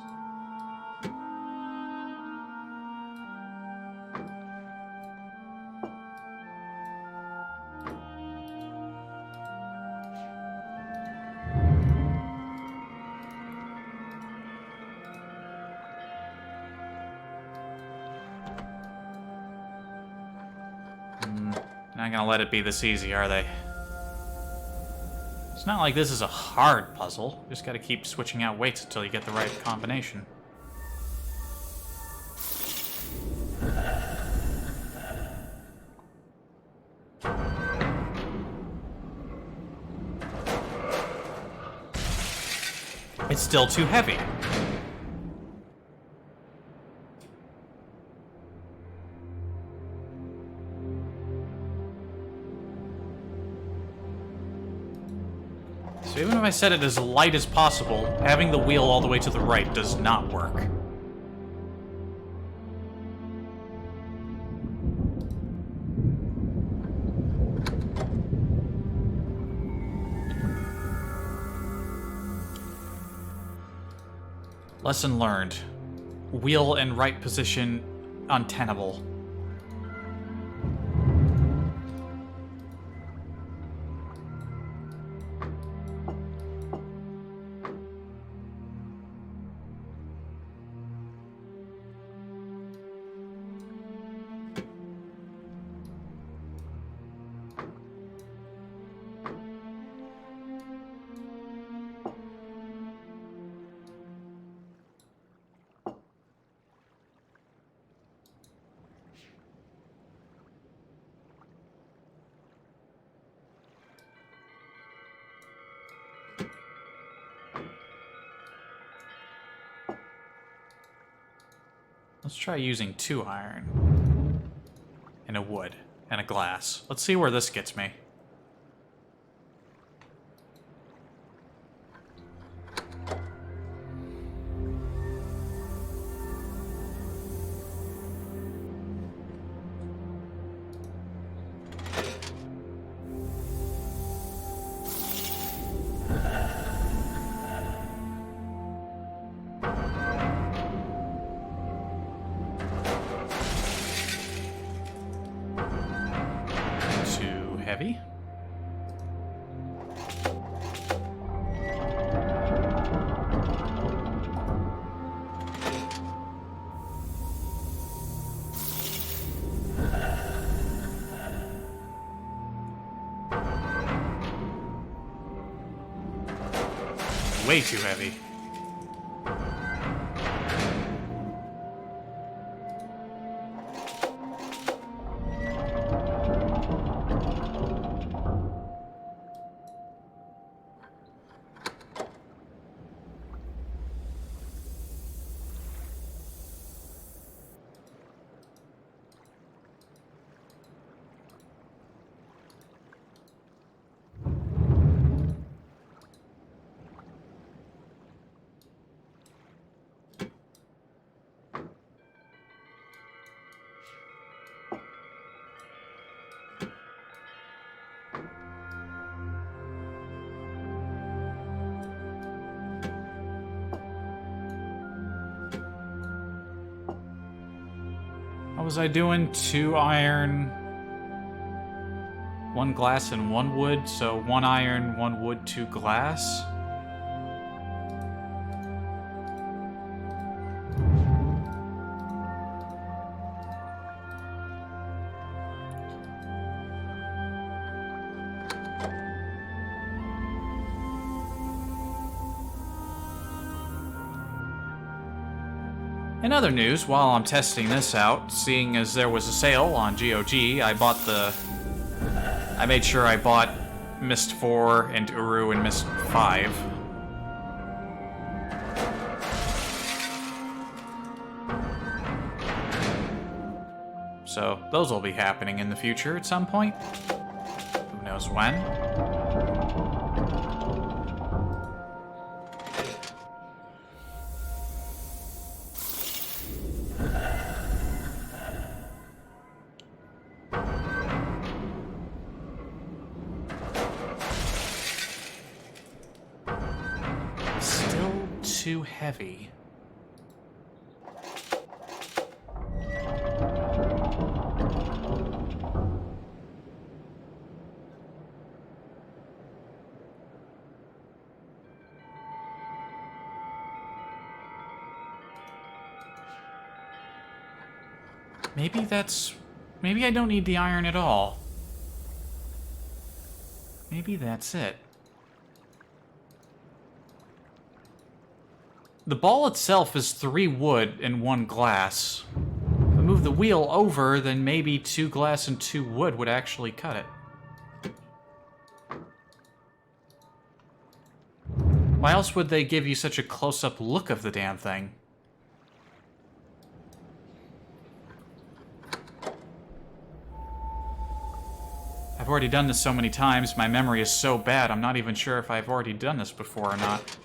A: Not gonna let it be this easy, are they? It's not like this is a hard puzzle. You just gotta keep switching out weights until you get the right combination. It's still too heavy. So even if I set it as light as possible, having the wheel all the way to the right does not work. Lesson learned. Wheel in right position untenable. Let's try using 2 iron. And a wood. And a glass. Let's see where this gets me. Heavy. Way too heavy. What was I doing? 2 iron, 1 glass, and 1 wood. So 1 iron, 1 wood, 2 glass. In other news, while I'm testing this out, seeing as there was a sale on GOG, I made sure I bought Myst 4 and Uru and Myst 5. So, those will be happening in the future at some point. Who knows when? Too heavy. Maybe I don't need the iron at all. Maybe that's it. The ball itself is 3 wood and 1 glass. If I move the wheel over, then maybe 2 glass and 2 wood would actually cut it. Why else would they give you such a close-up look of the damn thing? I've already done this so many times, my memory is so bad, I'm not even sure if I've already done this before or not.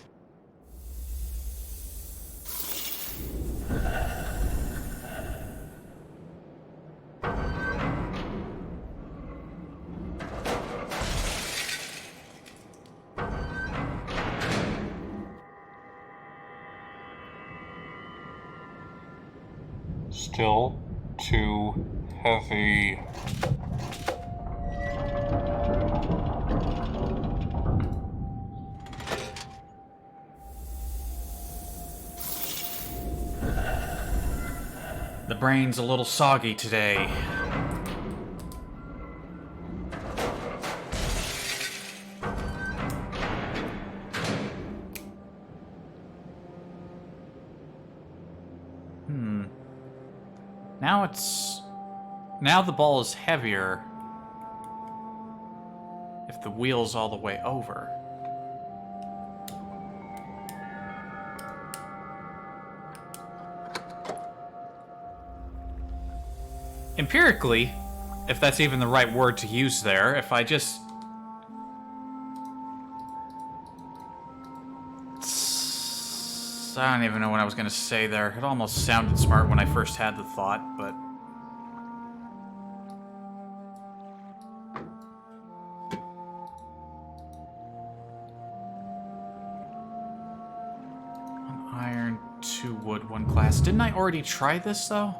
B: Still too heavy.
A: The brain's a little soggy today. Now the ball is heavier if the wheel's all the way over. empirically, if that's even the right word to use there, if I just... I don't even know what I was going to say there. It almost sounded smart when I first had the thought, but... One iron, 2 wood, 1 glass. Didn't I already try this, though?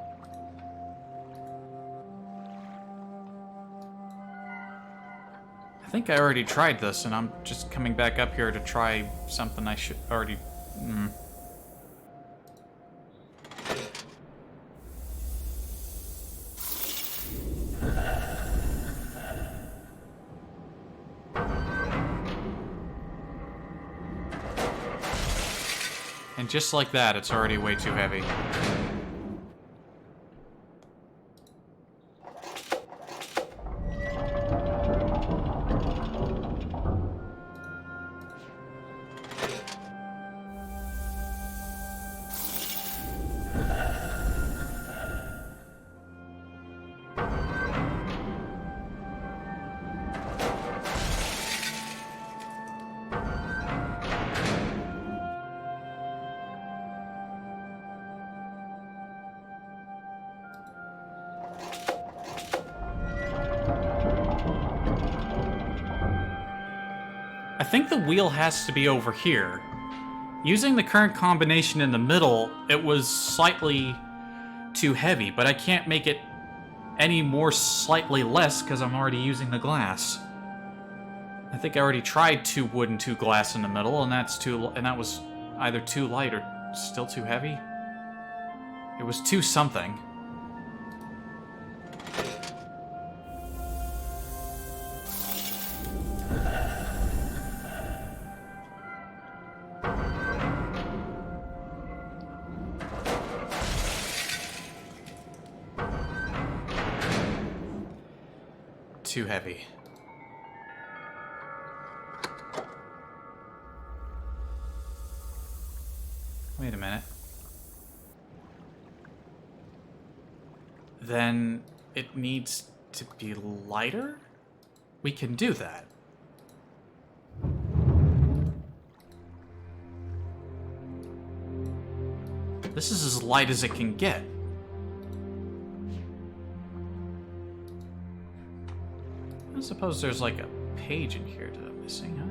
A: I think I already tried this, and I'm just coming back up here to try something I should already... And just like that, it's already way too heavy. I think the wheel has to be over here. Using the current combination in the middle, it was slightly too heavy, but I can't make it any more slightly less because I'm already using the glass. I think I already tried 2 wood and 2 glass in the middle, and that was either too light or still too heavy. It was 2 something. Too heavy. Wait a minute. Then it needs to be lighter? We can do that. This is as light as it can get. I suppose there's like a page in here that I'm missing, huh?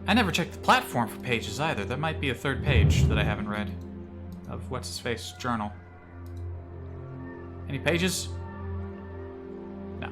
A: I never checked the platform for pages either. There might be a 3rd page that I haven't read of What's-His-Face journal. Any pages? No.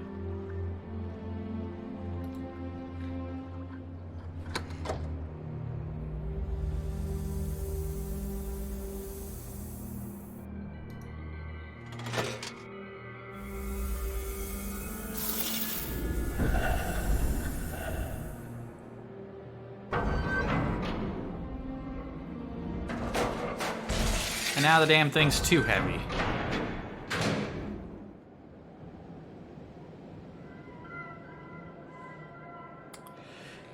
A: And now the damn thing's too heavy.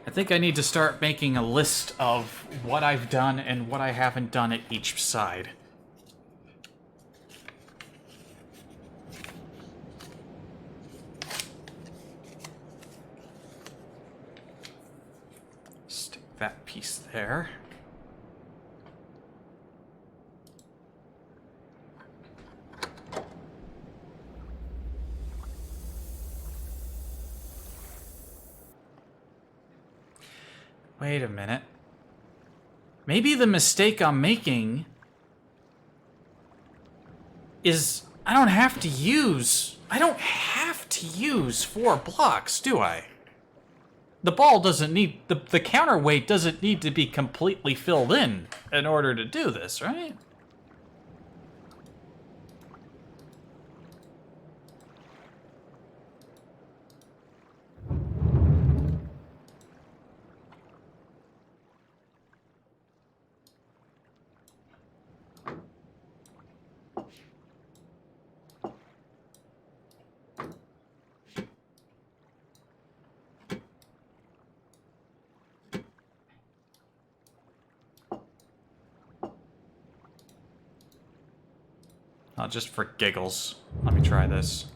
A: I think I need to start making a list of what I've done and what I haven't done at each side. Stick that piece there. Wait a minute. Maybe the mistake I'm making is I don't have to use 4 blocks, do I? The ball doesn't need... The counterweight doesn't need to be completely filled in order to do this, right? Just for giggles. Let me try this.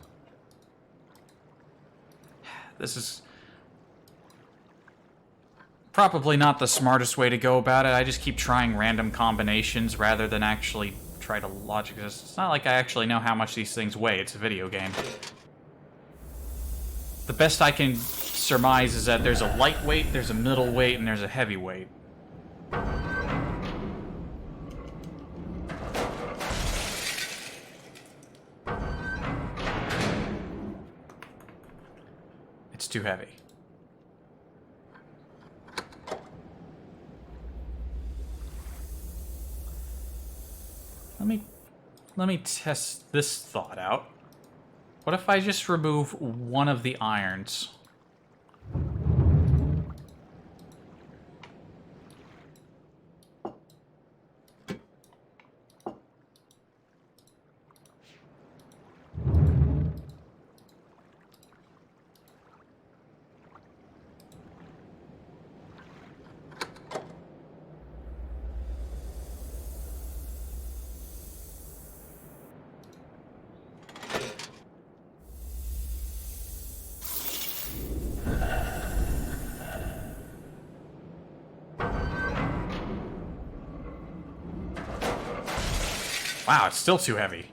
A: This is probably not the smartest way to go about it. I just keep trying random combinations rather than actually try to logic this. It's not like I actually know how much these things weigh. It's a video game. The best I can surmise is that there's a lightweight, there's a middleweight, and there's a heavyweight. It's too heavy. Let me test this thought out. What if I just remove one of the irons? Wow, it's still too heavy.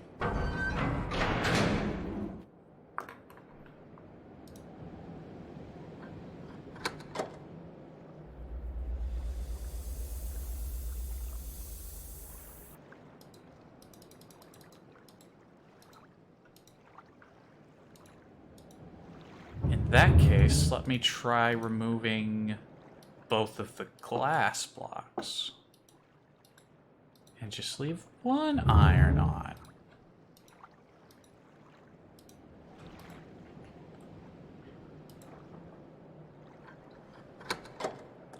A: In that case, let me try removing both of the glass blocks. And just leave one iron on.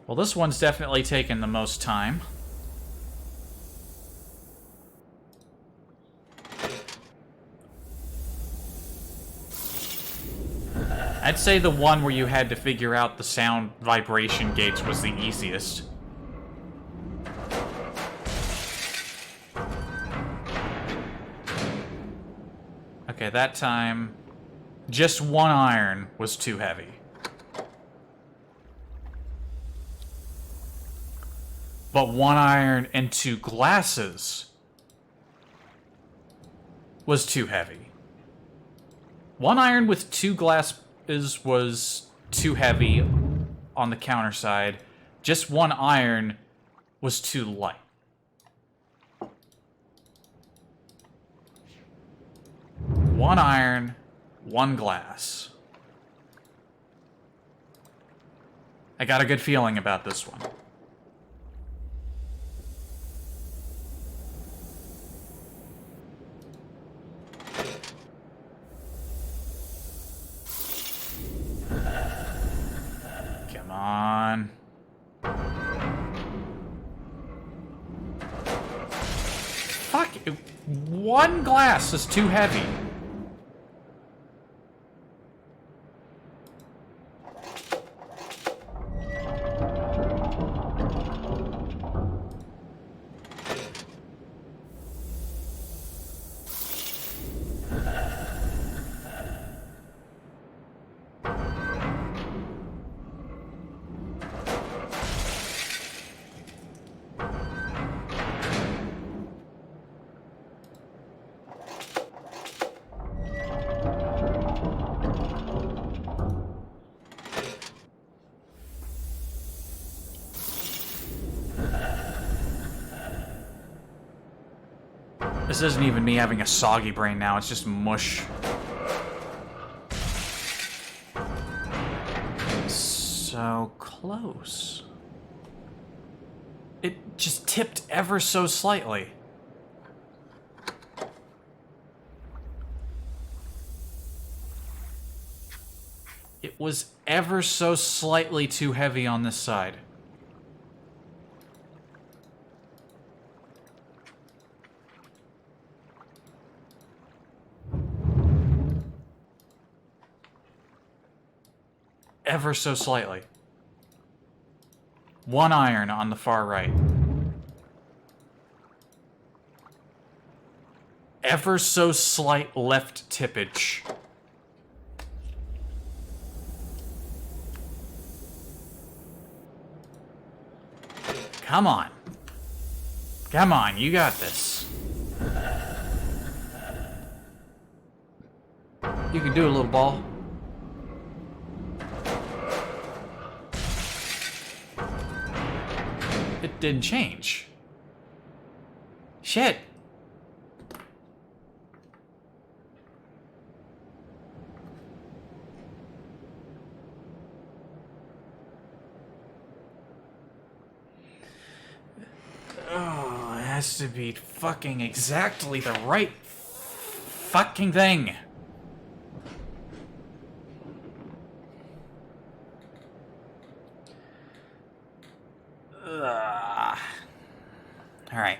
A: Well, this one's definitely taken the most time. I'd say the one where you had to figure out the sound vibration gates was the easiest. Okay, that time, just one iron was too heavy. But one iron and two glasses was too heavy. One iron with two glasses was too heavy on the counter side. Just one iron was too light. One iron, one glass. I got a good feeling about this one. Come on. Fuck, one glass is too heavy. This isn't even me having a soggy brain now, it's just mush. So close. It just tipped ever so slightly. It was ever so slightly too heavy on this side. Ever so slightly. One iron on the far right. ever so slight left tippage. Come on. Come on, you got this. You can do it, little ball. It didn't change. Shit. Oh, it has to be fucking exactly the right fucking thing. All right.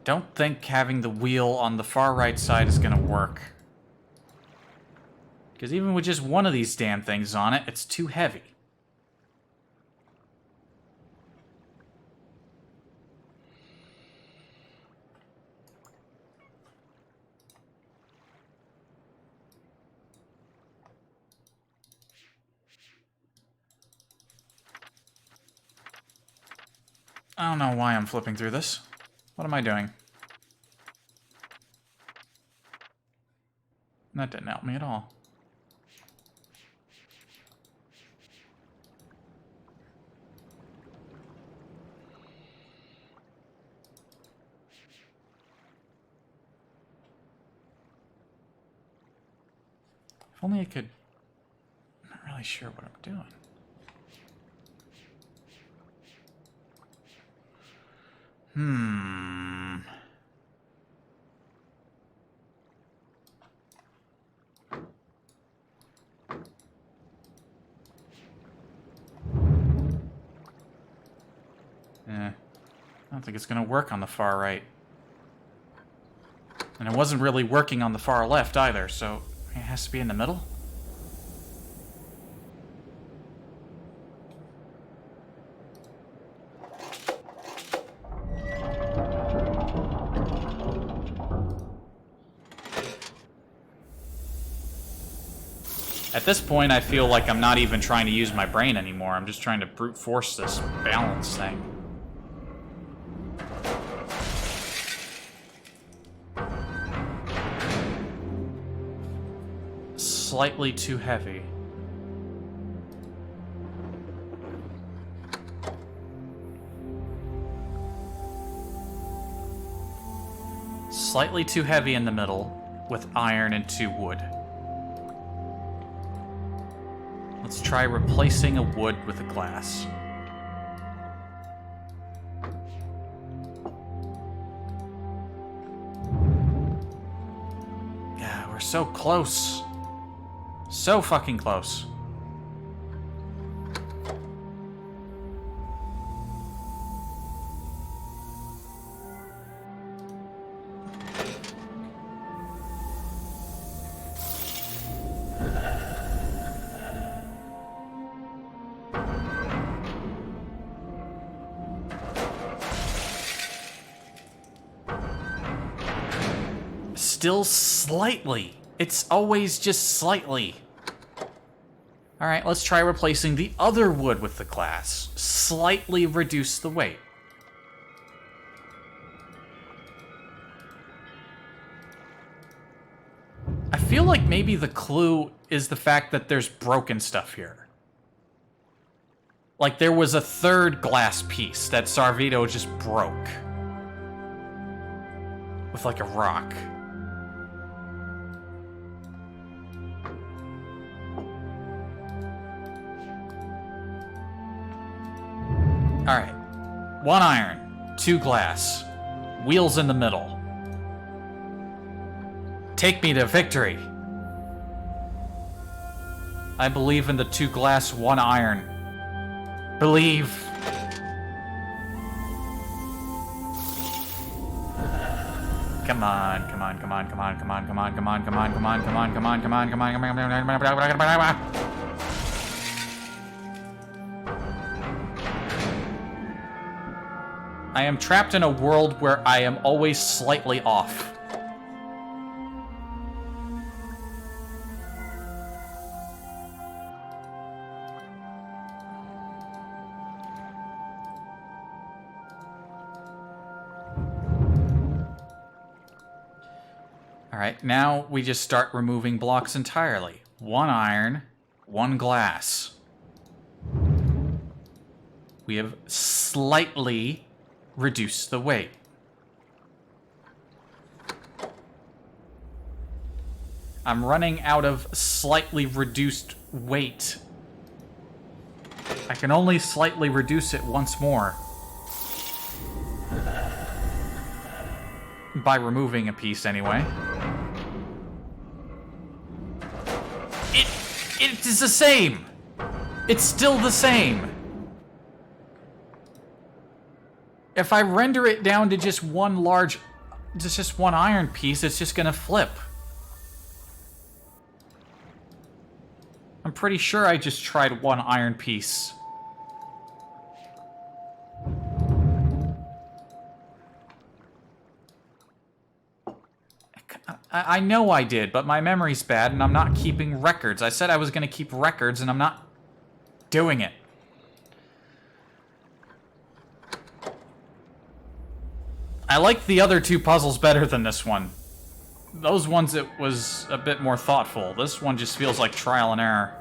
A: Don't think having the wheel on the far right side is gonna work. Because even with just one of these damn things on it, it's too heavy. I don't know why I'm flipping through this. What am I doing? That didn't help me at all. If only I could... I'm not really sure what I'm doing. I don't think it's gonna work on the far right. And it wasn't really working on the far left either, so it has to be in the middle? At this point, I feel like I'm not even trying to use my brain anymore. I'm just trying to brute force this balance thing. Slightly too heavy. Slightly too heavy in the middle, with iron and 2 wood. Let's try replacing a wood with a glass. Yeah, we're so close. So fucking close. Still slightly. It's always just slightly. Alright, let's try replacing the other wood with the glass. Slightly reduce the weight. I feel like maybe the clue is the fact that there's broken stuff here. Like there was a third glass piece that Sarvito just broke. With like a rock. Alright. 1 iron, 2 glass. Wheels in the middle. Take me to victory. I believe in the 2 glass, 1 iron. Believe. Come on, come on, come on, come on, come on, come on, come on, come on, come on, come on, come on, come on, come on, come on, come on. I am trapped in a world where I am always slightly off. Alright, now we just start removing blocks entirely. 1 iron, 1 glass. We have slightly reduced the weight. I'm running out of slightly reduced weight. I can only slightly reduce it once more. By removing a piece, anyway. It is the same! It's still the same! If I render it down to just one iron piece, it's just gonna flip. I'm pretty sure I just tried 1 iron piece. I know I did, but my memory's bad and I'm not keeping records. I said I was gonna keep records and I'm not doing it. I like the other 2 puzzles better than this one. Those ones, it was a bit more thoughtful. This one just feels like trial and error.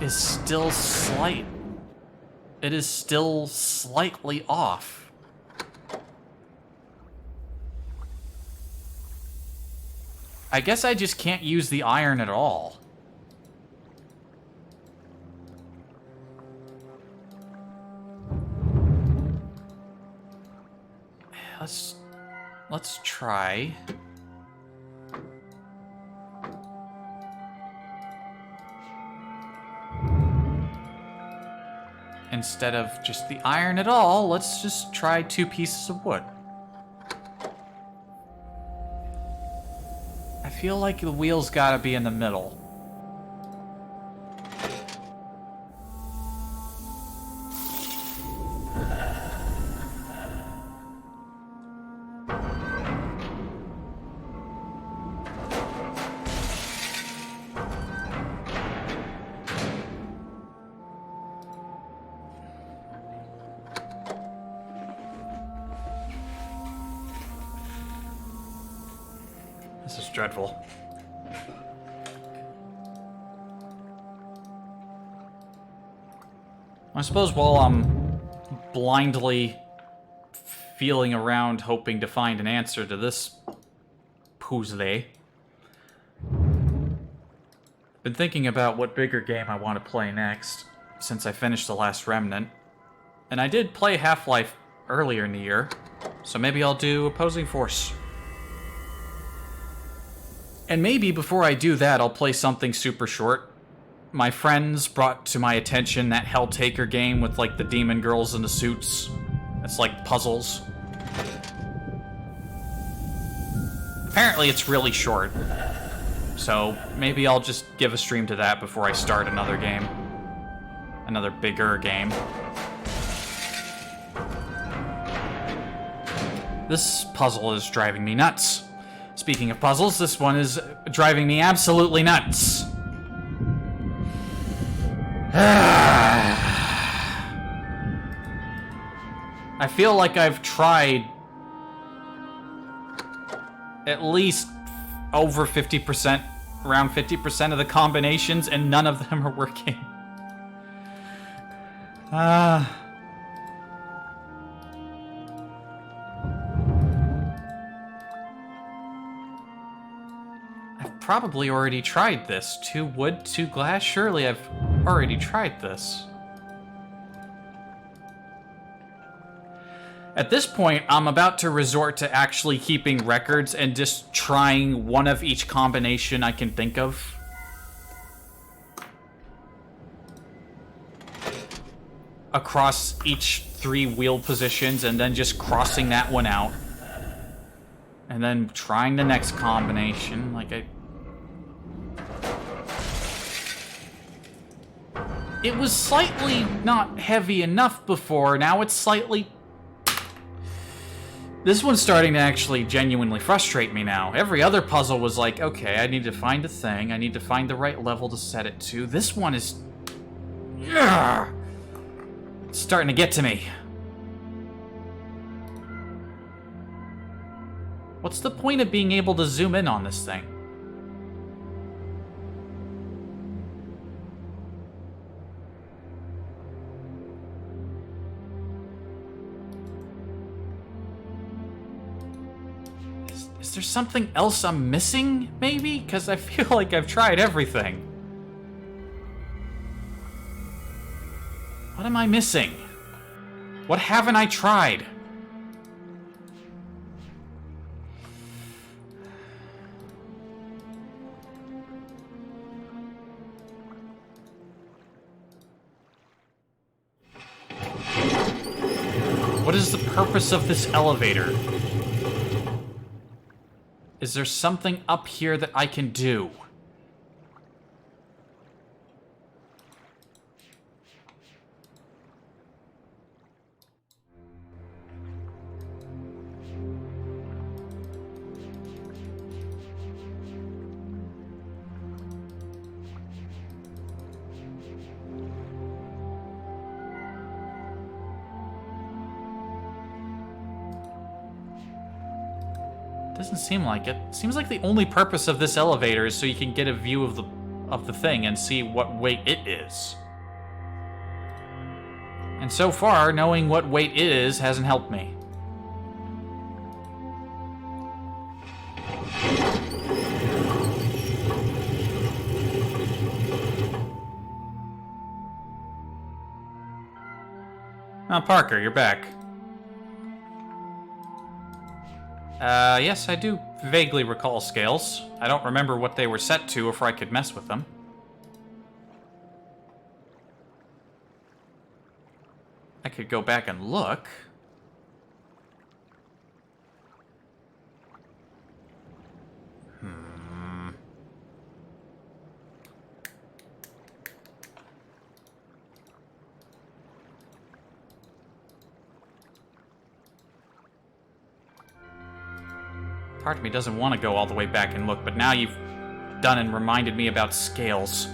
A: Is still slight. It is still slightly off. I guess I just can't use the iron at all. Let's try. Instead of just the iron at all, let's just try 2 pieces of wood. I feel like the wheel's gotta be in the middle. This is dreadful. I suppose while I'm blindly feeling around hoping to find an answer to this puzzle, been thinking about what bigger game I want to play next, since I finished The Last Remnant. And I did play Half-Life earlier in the year, so maybe I'll do Opposing Force. And maybe before I do that, I'll play something super short. My friends brought to my attention that Helltaker game with, like, the demon girls in the suits. It's like puzzles. Apparently it's really short. So maybe I'll just give a stream to that before I start another game. Another bigger game. This puzzle is driving me nuts. Speaking of puzzles, this one is driving me absolutely nuts. I feel like I've tried at least over 50%, around 50% of the combinations, and none of them are working. Probably already tried this. 2 wood, 2 glass. Surely I've already tried this. At this point, I'm about to resort to actually keeping records and just trying one of each combination I can think of. Across each 3 wheel positions, and then just crossing that one out. And then trying the next combination, It was slightly not heavy enough before, now it's slightly... This one's starting to actually genuinely frustrate me now. Every other puzzle was like, okay, I need to find a thing, I need to find the right level to set it to. This one is... Ugh! It's starting to get to me. What's the point of being able to zoom in on this thing? Is there something else I'm missing, maybe? Because I feel like I've tried everything. What am I missing? What haven't I tried? What is the purpose of this elevator? Is there something up here that I can do? Doesn't seem like it. Seems like the only purpose of this elevator is so you can get a view of the thing and see what weight it is. And so far, knowing what weight it is hasn't helped me. Oh, Parker, you're back. Yes, I do vaguely recall scales. I don't remember what they were set to or if I could mess with them. I could go back and look. Part of me doesn't want to go all the way back and look, but now you've done and reminded me about scales.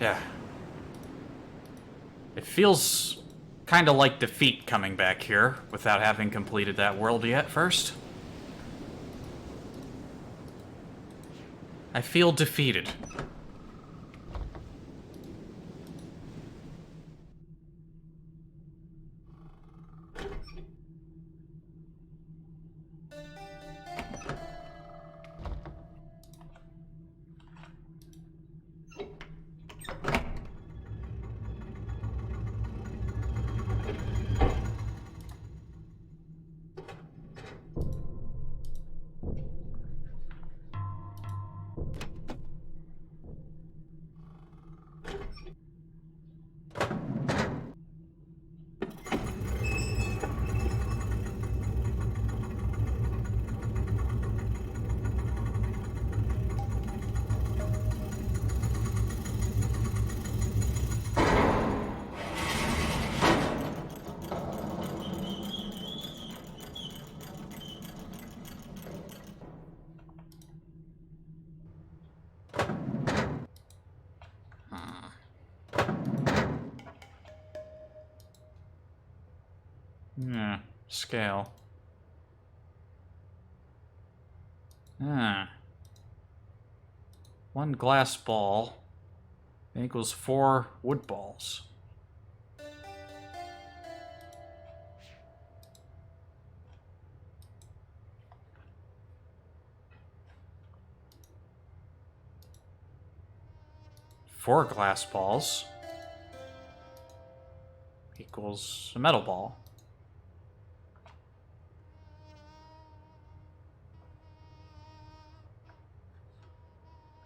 A: Yeah. It feels kind of like defeat coming back here without having completed that world yet first. I feel defeated. Yeah, scale. Ah. One glass ball equals 4 wood balls. Four glass balls equals a metal ball.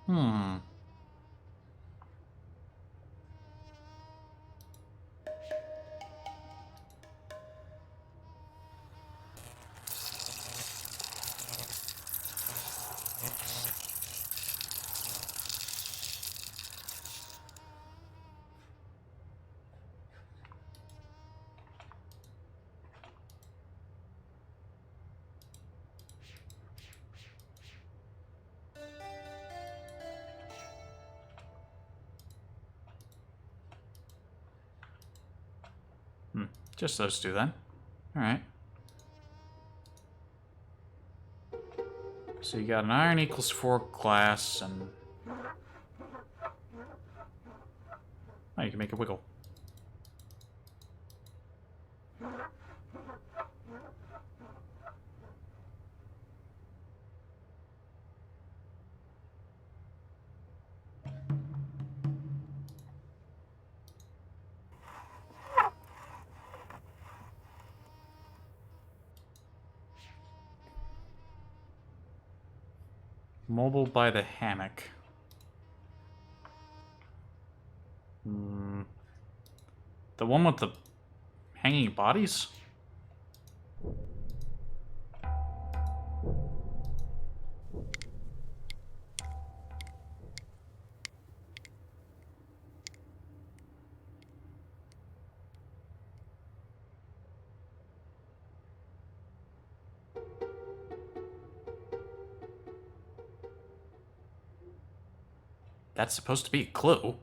A: Hmm. Just those two then. Alright. So you got an iron equals 4 glass, and... Oh, you can make it wiggle. Mobile by the hammock. The one with the hanging bodies? That's supposed to be a clue.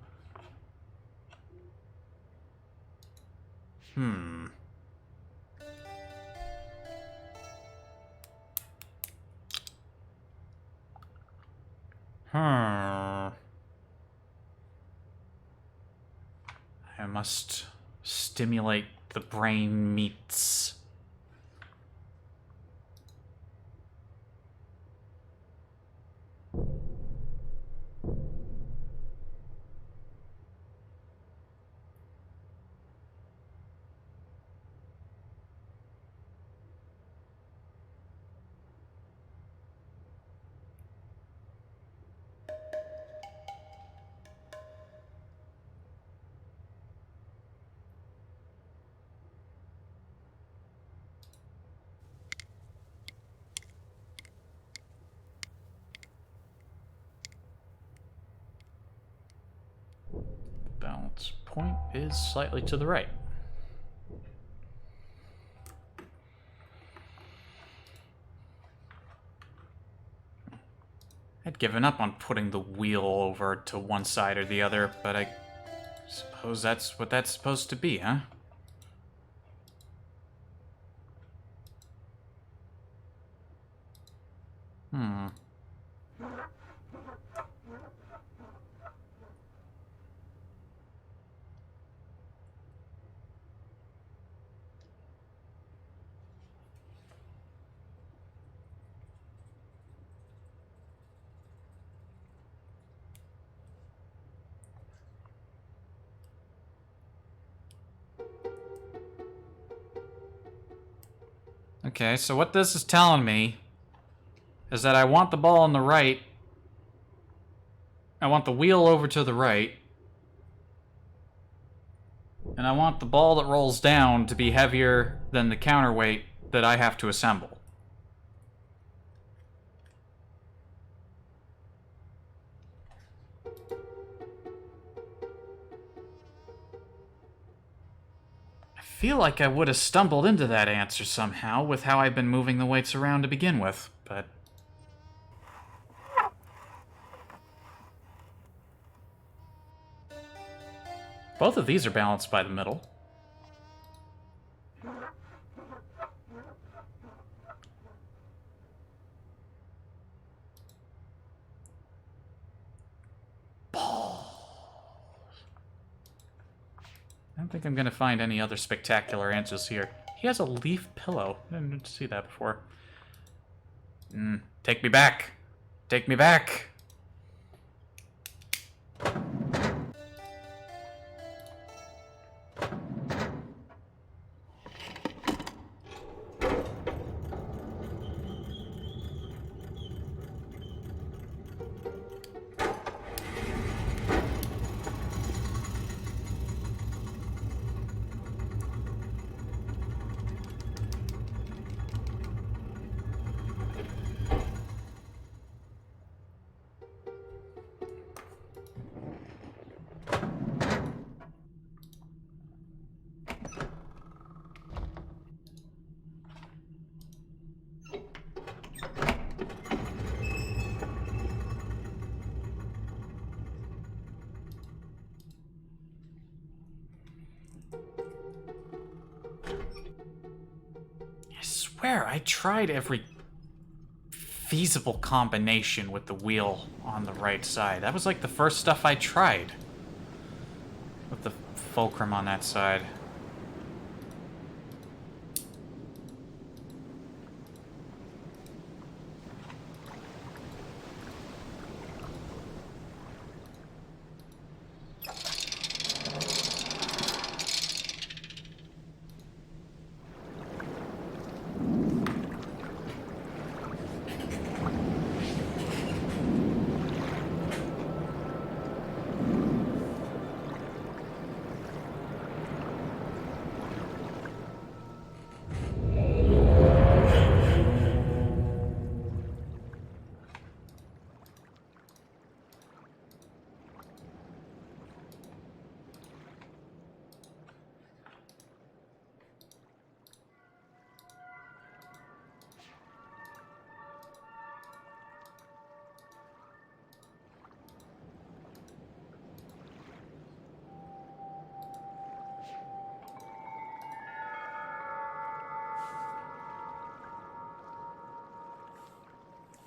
A: I must stimulate the brain meats. Balance point is slightly to the right. I'd given up on putting the wheel over to one side or the other, but I suppose that's what that's supposed to be, huh? Okay, so what this is telling me is that I want the ball on the right. I want the wheel over to the right. And I want the ball that rolls down to be heavier than the counterweight that I have to assemble. I feel like I would have stumbled into that answer somehow with how I've been moving the weights around to begin with, but... Both of these are balanced by the middle. don't think I'm gonna find any other spectacular answers here. He has a leaf pillow. I didn't see that before. Take me back. Take me back. I swear, I tried every feasible combination with the wheel on the right side. That was like the first stuff I tried. With the fulcrum on that side.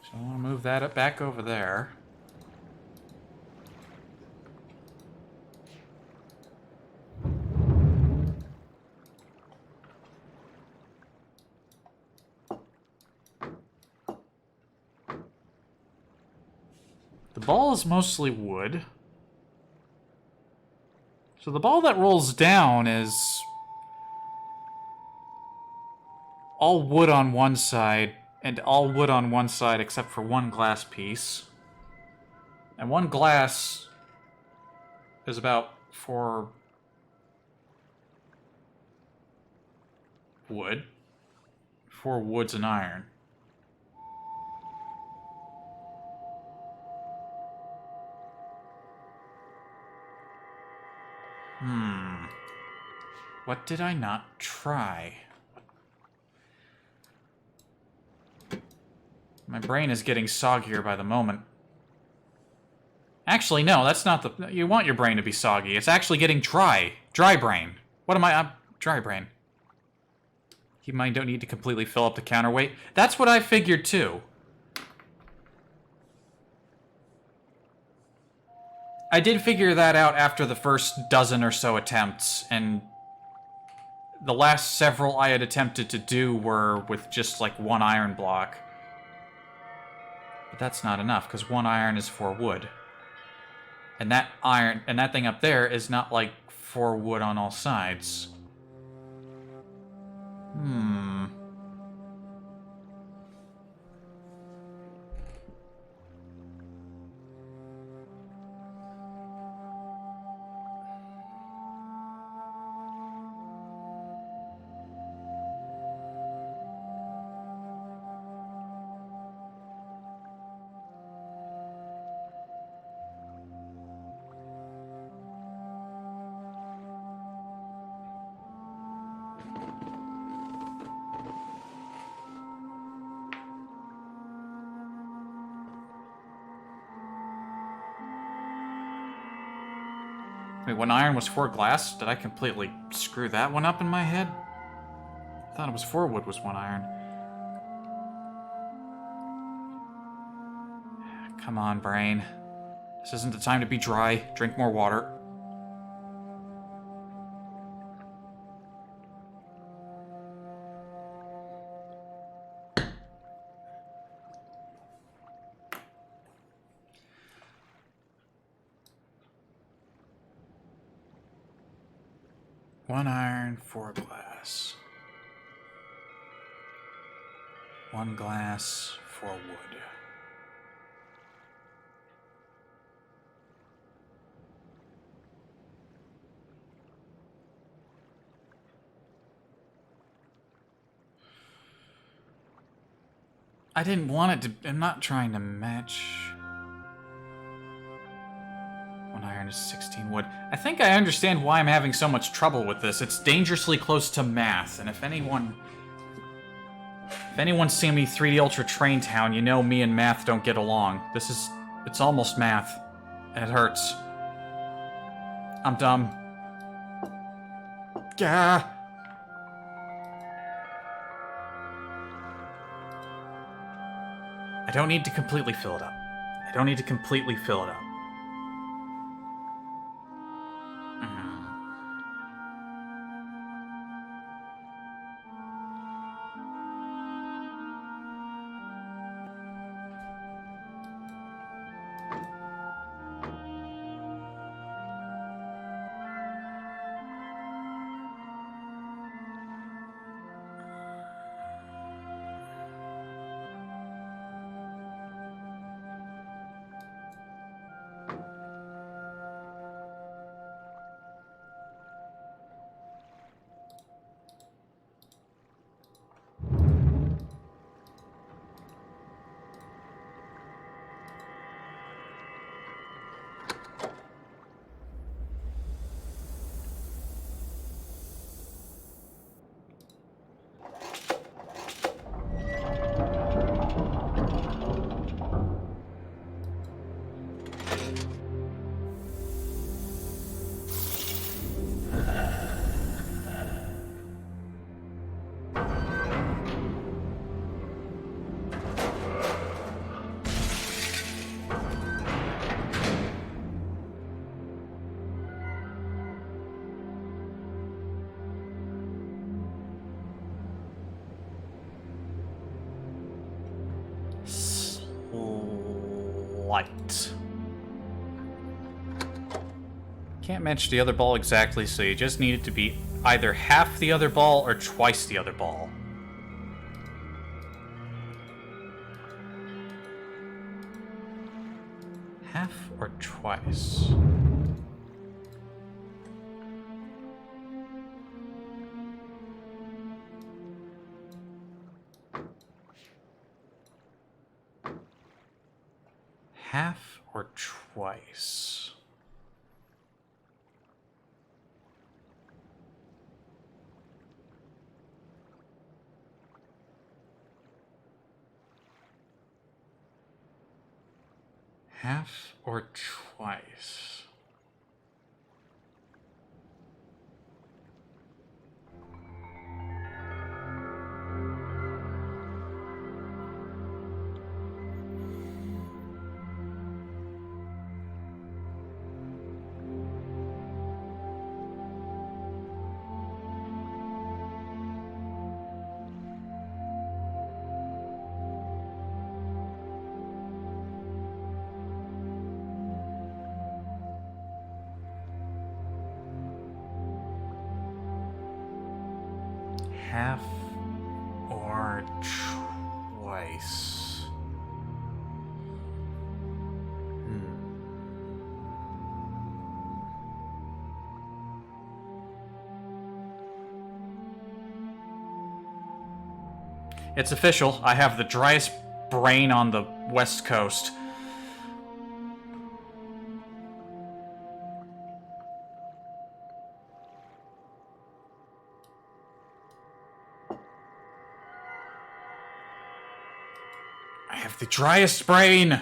A: So I want to move that up back over there. The ball is mostly wood. So the ball that rolls down is all wood on one side, and all wood on one side except for one glass piece. And one glass is about 4 wood. 4 woods and iron. What did I not try? My brain is getting soggier by the moment. Actually, no, that's not the... You want your brain to be soggy. It's actually getting dry. Dry brain. What am I... dry brain. You might don't need to completely fill up the counterweight. That's what I figured, too. I did figure that out after the first dozen or so attempts, and the last several I had attempted to do were with just, like, 1 iron block. But that's not enough, because 1 iron is 4 wood. And that iron, and that thing up there is not, like, 4 wood on all sides. Wait, 1 iron was 4 glass? Did I completely screw that one up in my head? I thought it was 4 wood was 1 iron. Come on, brain. This isn't the time to be dry. Drink more water. 1 iron, 4 glass. 1 glass, 4 wood. I didn't want it to... I'm not trying to match... 1 iron is 16 wood. I think I understand why I'm having so much trouble with this. It's dangerously close to math, and if anyone's seen me 3D Ultra Train Town, you know me and math don't get along. It's almost math, and it hurts. I'm dumb. Gah! I don't need to completely fill it up. I don't need to completely fill it up. Light. Can't match the other ball exactly, so you just need it to be either half the other ball or twice the other ball. Half or twice? Half or twice? Half or twice? Half or twice? It's official. I have the driest brain on the West Coast. I have the driest brain!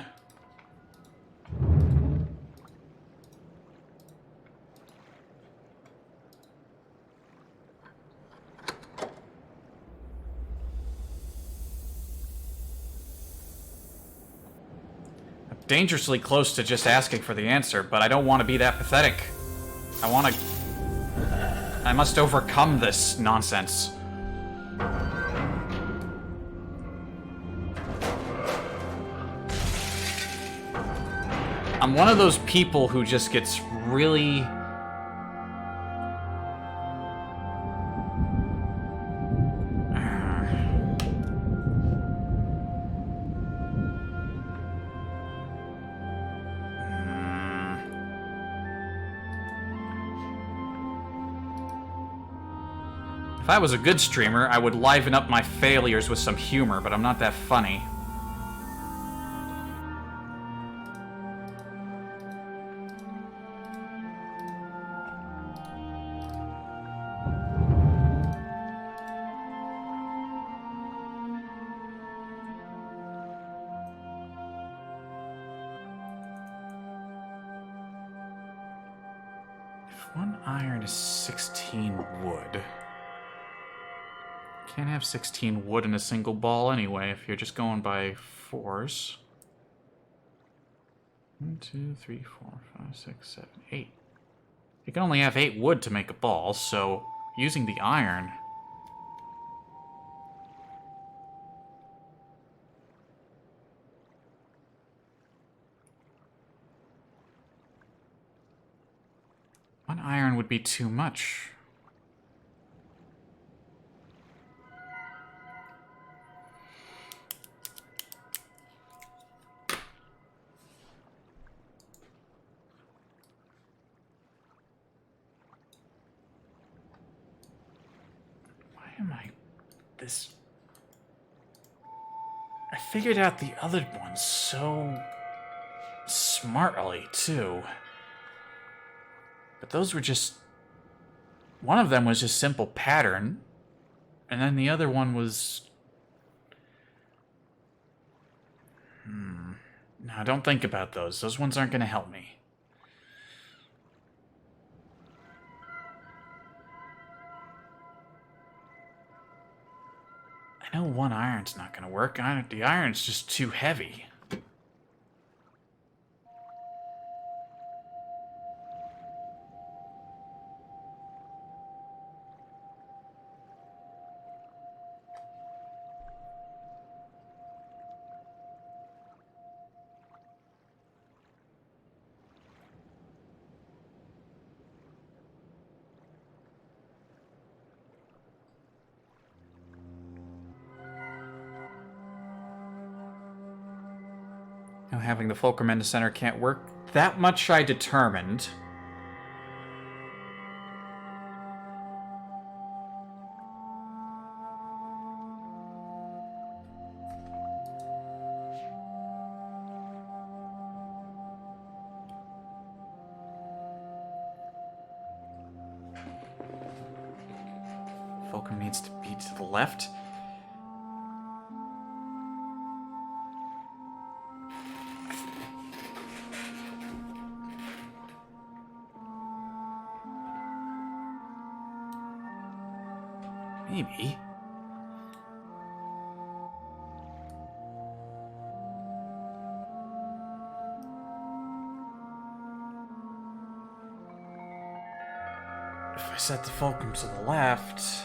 A: I'm dangerously close to just asking for the answer, but I don't want to be that pathetic. I must overcome this nonsense. I'm one of those people who just gets really I was a good streamer, I would liven up my failures with some humor, but I'm not that funny. If 1 iron is 16 wood... Can't have 16 wood in a single ball anyway, if you're just going by 4s. 1, 2, 3, 4, 5, 6, 7, 8. You can only have 8 wood to make a ball, so using the iron... One iron would be too much. This... I figured out the other one so... smartly, too. But those were just... One of them was just simple pattern, and then the other one was... No, don't think about those. Those ones aren't going to help me. I know 1 iron's not going to work. The iron's just too heavy. Now having the Fulcrum in the center can't work. That much I determined. Fulcrum needs to be to the left. Maybe. If I set the fulcrum to the left...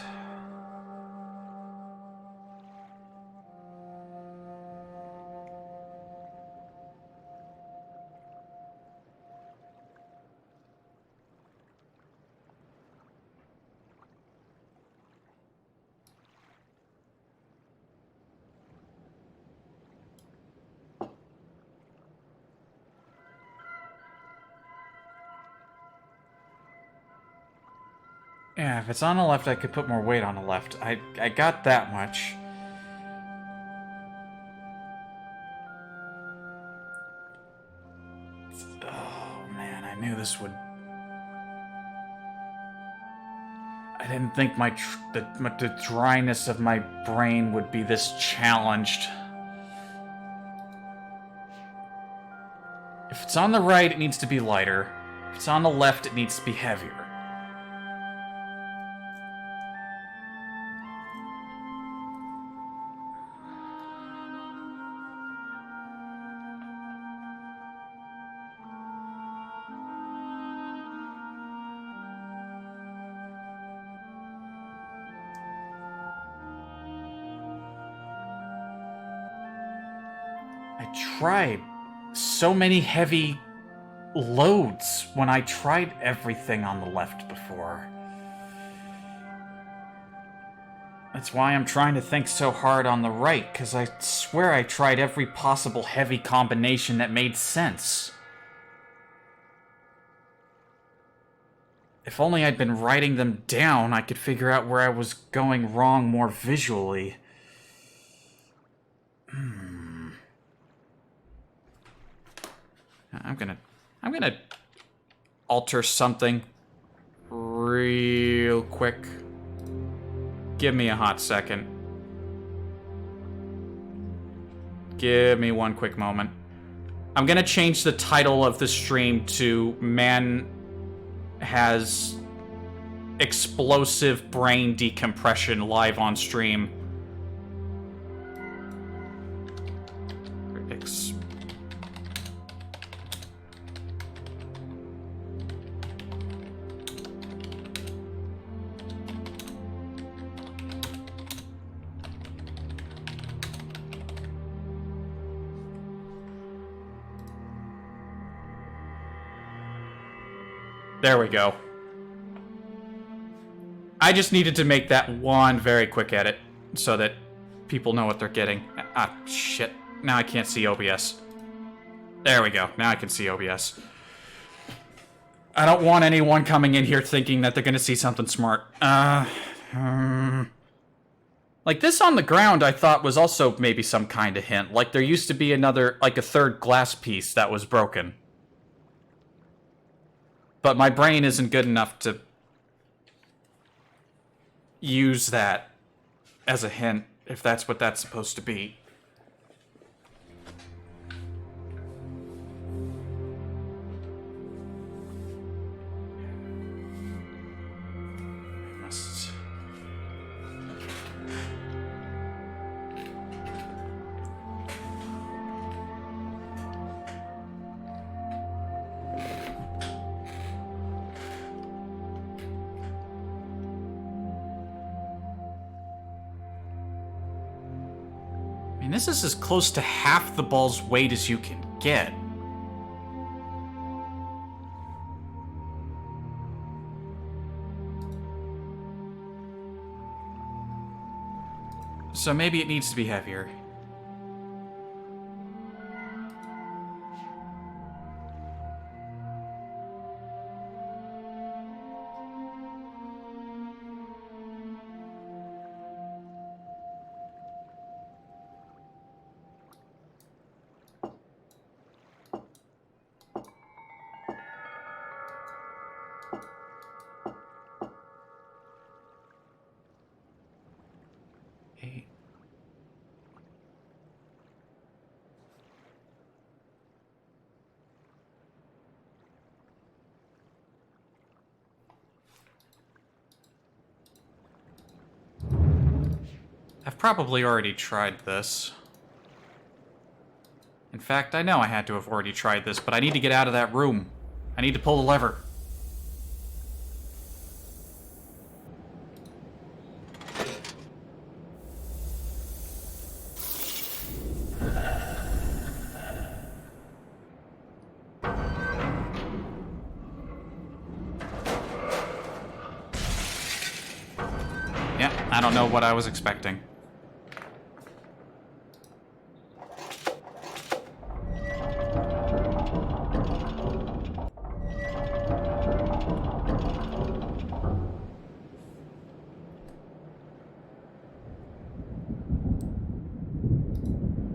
A: Yeah, if it's on the left, I could put more weight on the left. I got that much. Oh, man, I knew this would... I didn't think the dryness of my brain would be this challenged. If it's on the right, it needs to be lighter. If it's on the left, it needs to be heavier. Tried so many heavy loads when I tried everything on the left before. That's why I'm trying to think so hard on the right, because I swear I tried every possible heavy combination that made sense. If only I'd been writing them down, I could figure out where I was going wrong more visually. I'm gonna alter something real quick. Give me a hot second. Give me one quick moment. I'm gonna change the title of the stream to Man Has Explosive Brain Decompression live on stream. There we go. I just needed to make that one very quick edit so that people know what they're getting. Ah, shit. Now I can't see OBS. There we go. Now I can see OBS. I don't want anyone coming in here thinking that they're going to see something smart. Like, this on the ground I thought was also maybe some kind of hint. Like, there used to be another, like a third glass piece that was broken. But my brain isn't good enough to use that as a hint, if that's what that's supposed to be. Must... I mean, this is as close to half the ball's weight as you can get. So maybe it needs to be heavier. I've probably already tried this. In fact, I know I had to have already tried this, but I need to get out of that room. I need to pull the lever. Yeah, I don't know what I was expecting.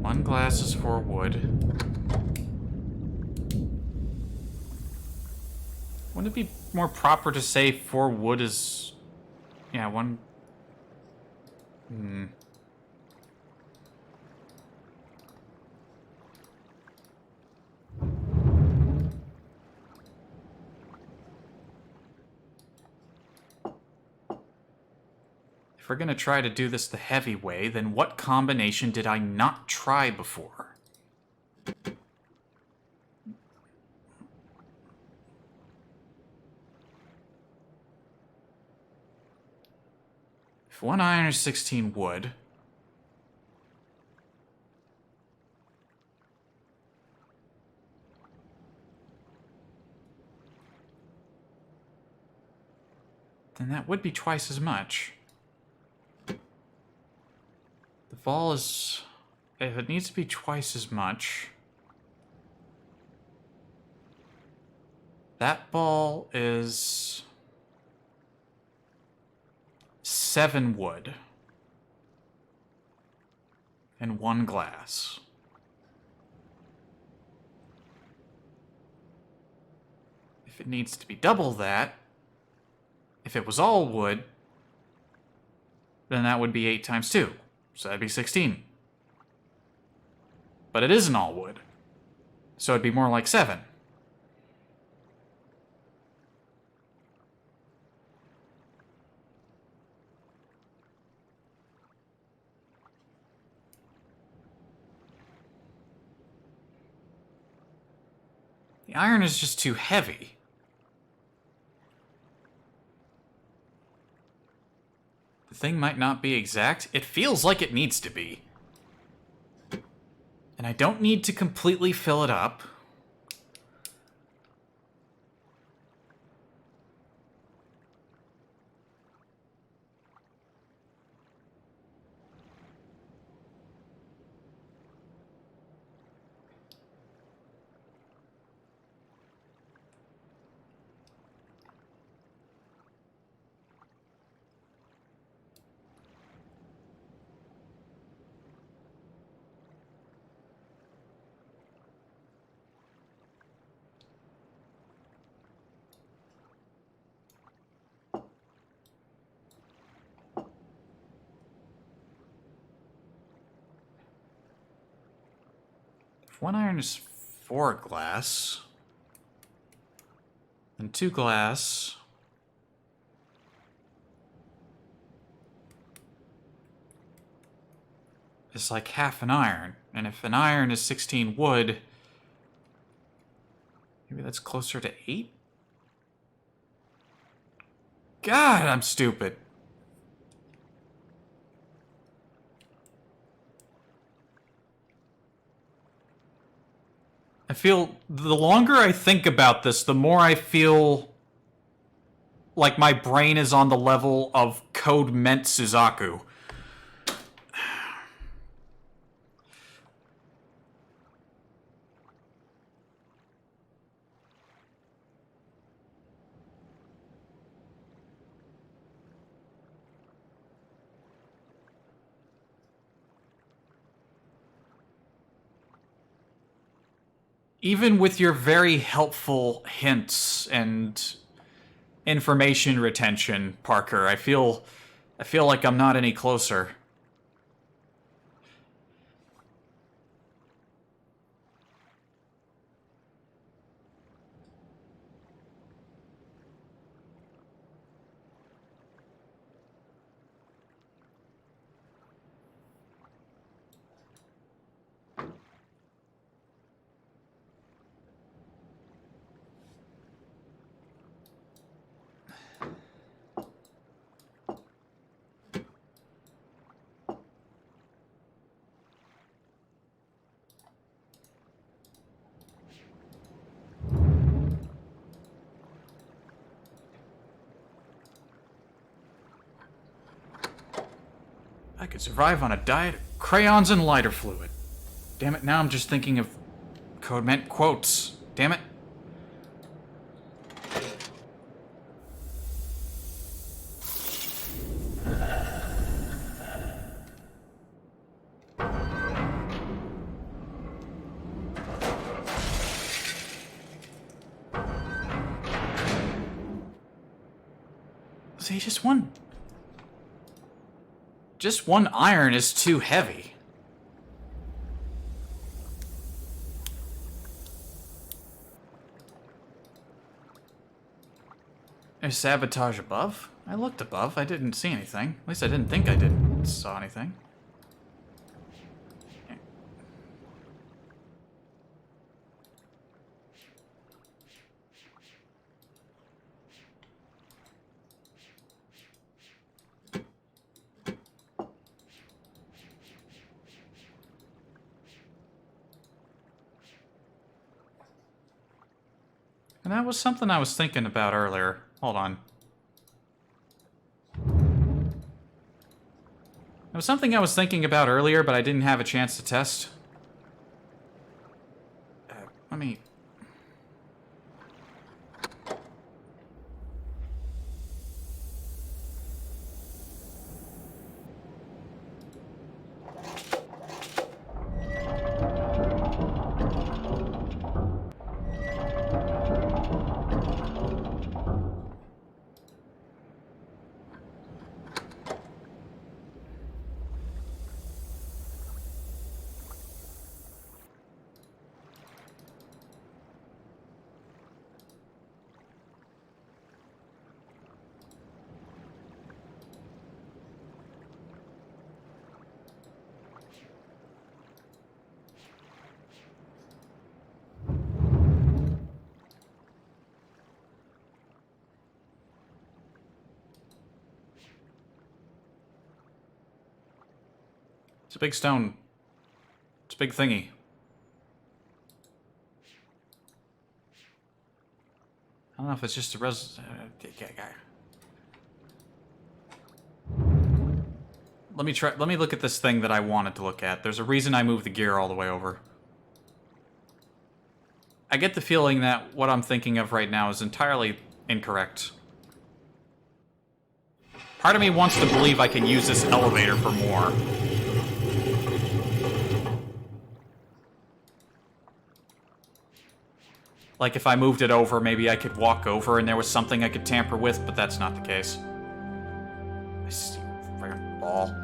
A: One glass is for wood. Wouldn't it be more proper to say 4 wood is... Yeah, one... If we're gonna try to do this the heavy way, then what combination did I not try before? If 1 iron is 16 wood... then that would be twice as much. The ball is... if it needs to be twice as much... that ball is... 7 wood. And 1 glass. If it needs to be double that, if it was all wood, then that would be 8 times 2. So that'd be 16. But it isn't all wood. So it'd be more like 7. The iron is just too heavy. The thing might not be exact. It feels like it needs to be. And I don't need to completely fill it up. If 1 iron is 4 glass, then 2 glass is like half an iron. And if an iron is 16 wood, maybe that's closer to 8? God, I'm stupid. I feel, the longer I think about this, the more I feel like my brain is on the level of Code Meant Suzaku. Even with your very helpful hints and information retention, Parker, I feel like I'm not any closer. I could survive on a diet of crayons and lighter fluid. Damn it, now I'm just thinking of Code Meant quotes. Damn it. See, just one iron is too heavy. There's sabotage above? I looked above. I didn't see anything. At least I didn't think I saw anything. And that was something I was thinking about earlier. Hold on. It was something I was thinking about earlier, but I didn't have a chance to test. Let me... It's a big stone. It's a big thingy. I don't know if it's just a Let me try. Let me look at this thing that I wanted to look at. There's a reason I moved the gear all the way over. I get the feeling that what I'm thinking of right now is entirely incorrect. Part of me wants to believe I can use this elevator for more. Like if I moved it over, maybe I could walk over and there was something I could tamper with, but that's not the case. I see a friggin' ball.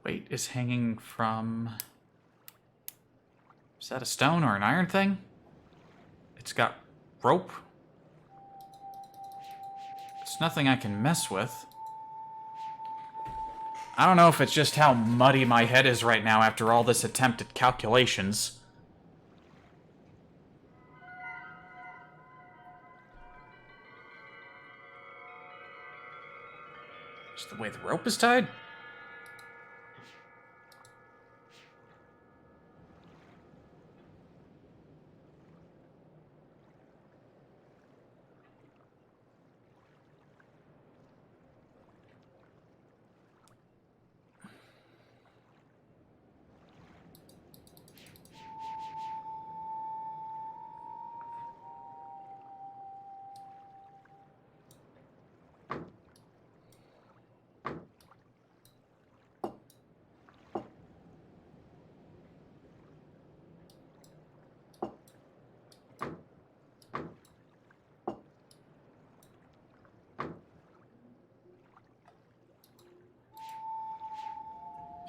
A: Weight is hanging from... Is that a stone or an iron thing? It's got rope. It's nothing I can mess with. I don't know if it's just how muddy my head is right now after all this attempt at calculations. Just the way the rope is tied?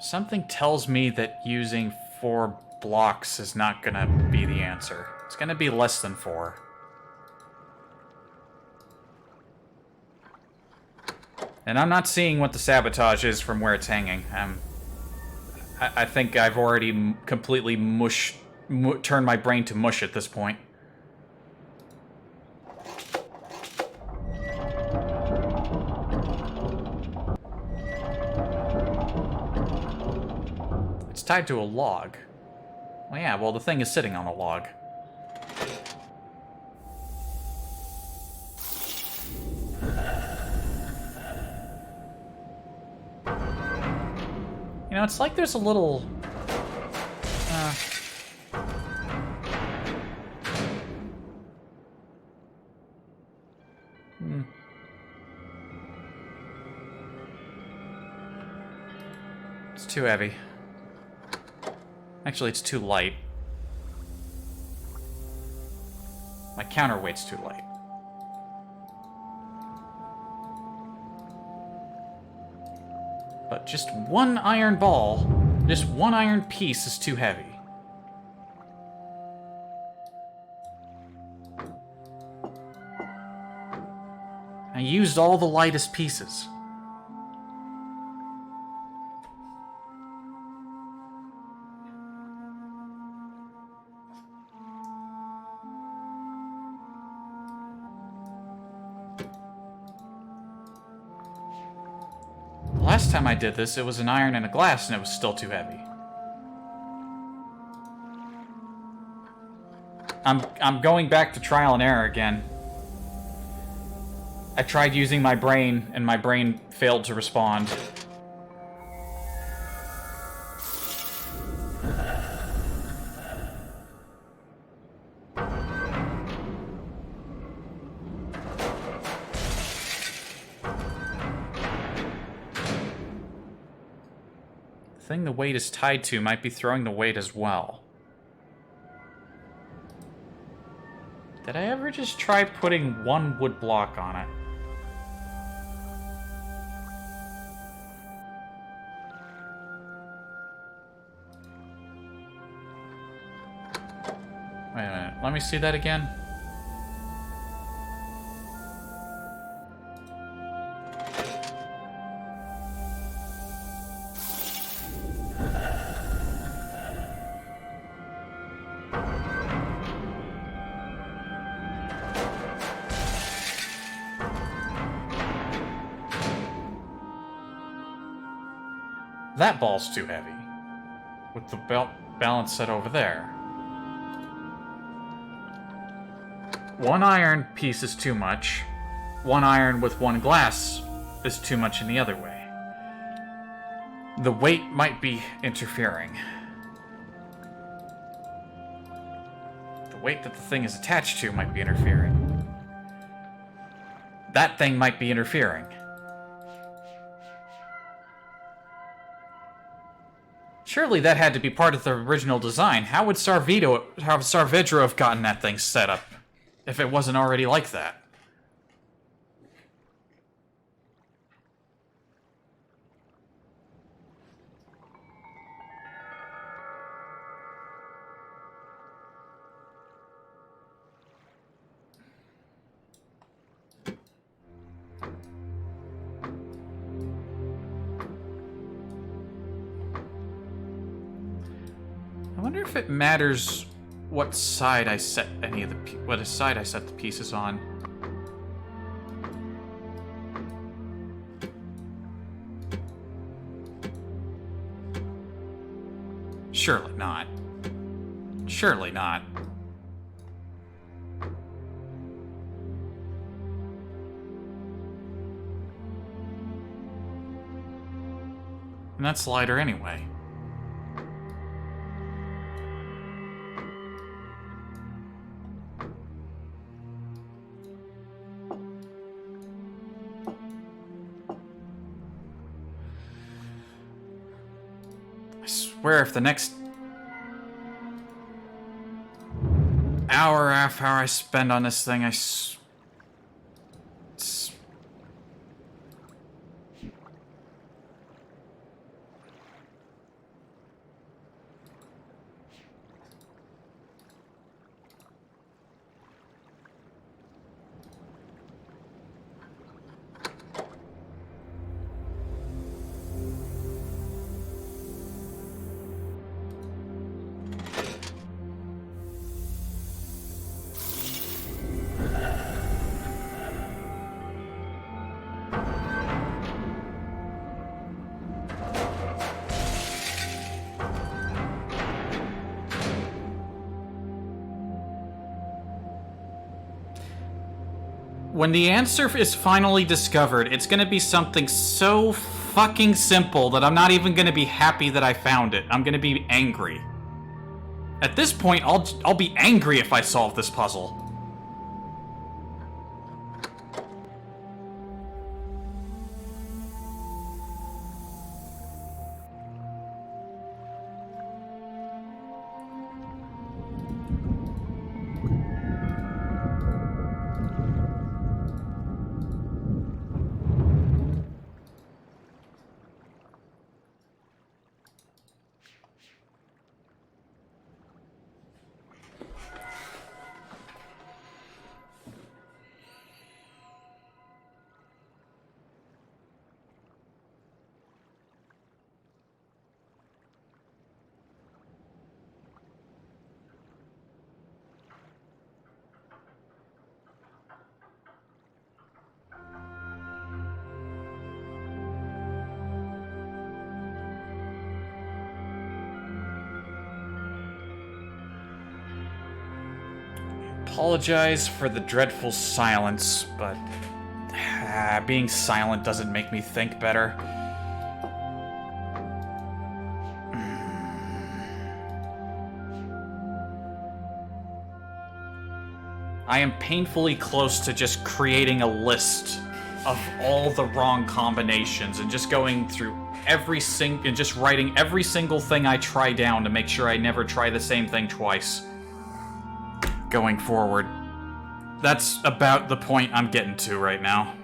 A: Something tells me that using 4 blocks is not gonna be the answer. It's gonna be less than 4. And I'm not seeing what the sabotage is from where it's hanging. I think I've already completely turned my brain to mush at this point. It's tied to a log. Well, yeah, well, the thing is sitting on a log. You know, it's like there's a little... It's too heavy. Actually, it's too light. My counterweight's too light. But just one iron ball, just one iron piece is too heavy. I used all the lightest pieces. Last time I did this, it was an iron and a glass, and it was still too heavy. I'm going back to trial and error again. I tried using my brain, and my brain failed to respond. thing the weight is tied to might be throwing the weight as well. Did I ever just try putting one wood block on it? Wait a minute, let me see that again. That ball's too heavy. With the balance set over there. One iron piece is too much. One iron with one glass is too much in the other way. The weight might be interfering. The weight that the thing is attached to might be interfering. That thing might be interfering. Surely that had to be part of the original design. How would Sarvedra have gotten that thing set up if it wasn't already like that? I wonder if it matters what side I set what side I set the pieces on. Surely not. Surely not. And that's lighter anyway. Where if the next hour, half hour I spend on this thing, when the answer is finally discovered, it's gonna be something so fucking simple that I'm not even gonna be happy that I found it. I'm gonna be angry. At this point, I'll be angry if I solve this puzzle. Apologize for the dreadful silence, but being silent doesn't make me think better. I am painfully close to just creating a list of all the wrong combinations and just going through and just writing every single thing I try down to make sure I never try the same thing twice. Going forward. That's about the point I'm getting to right now.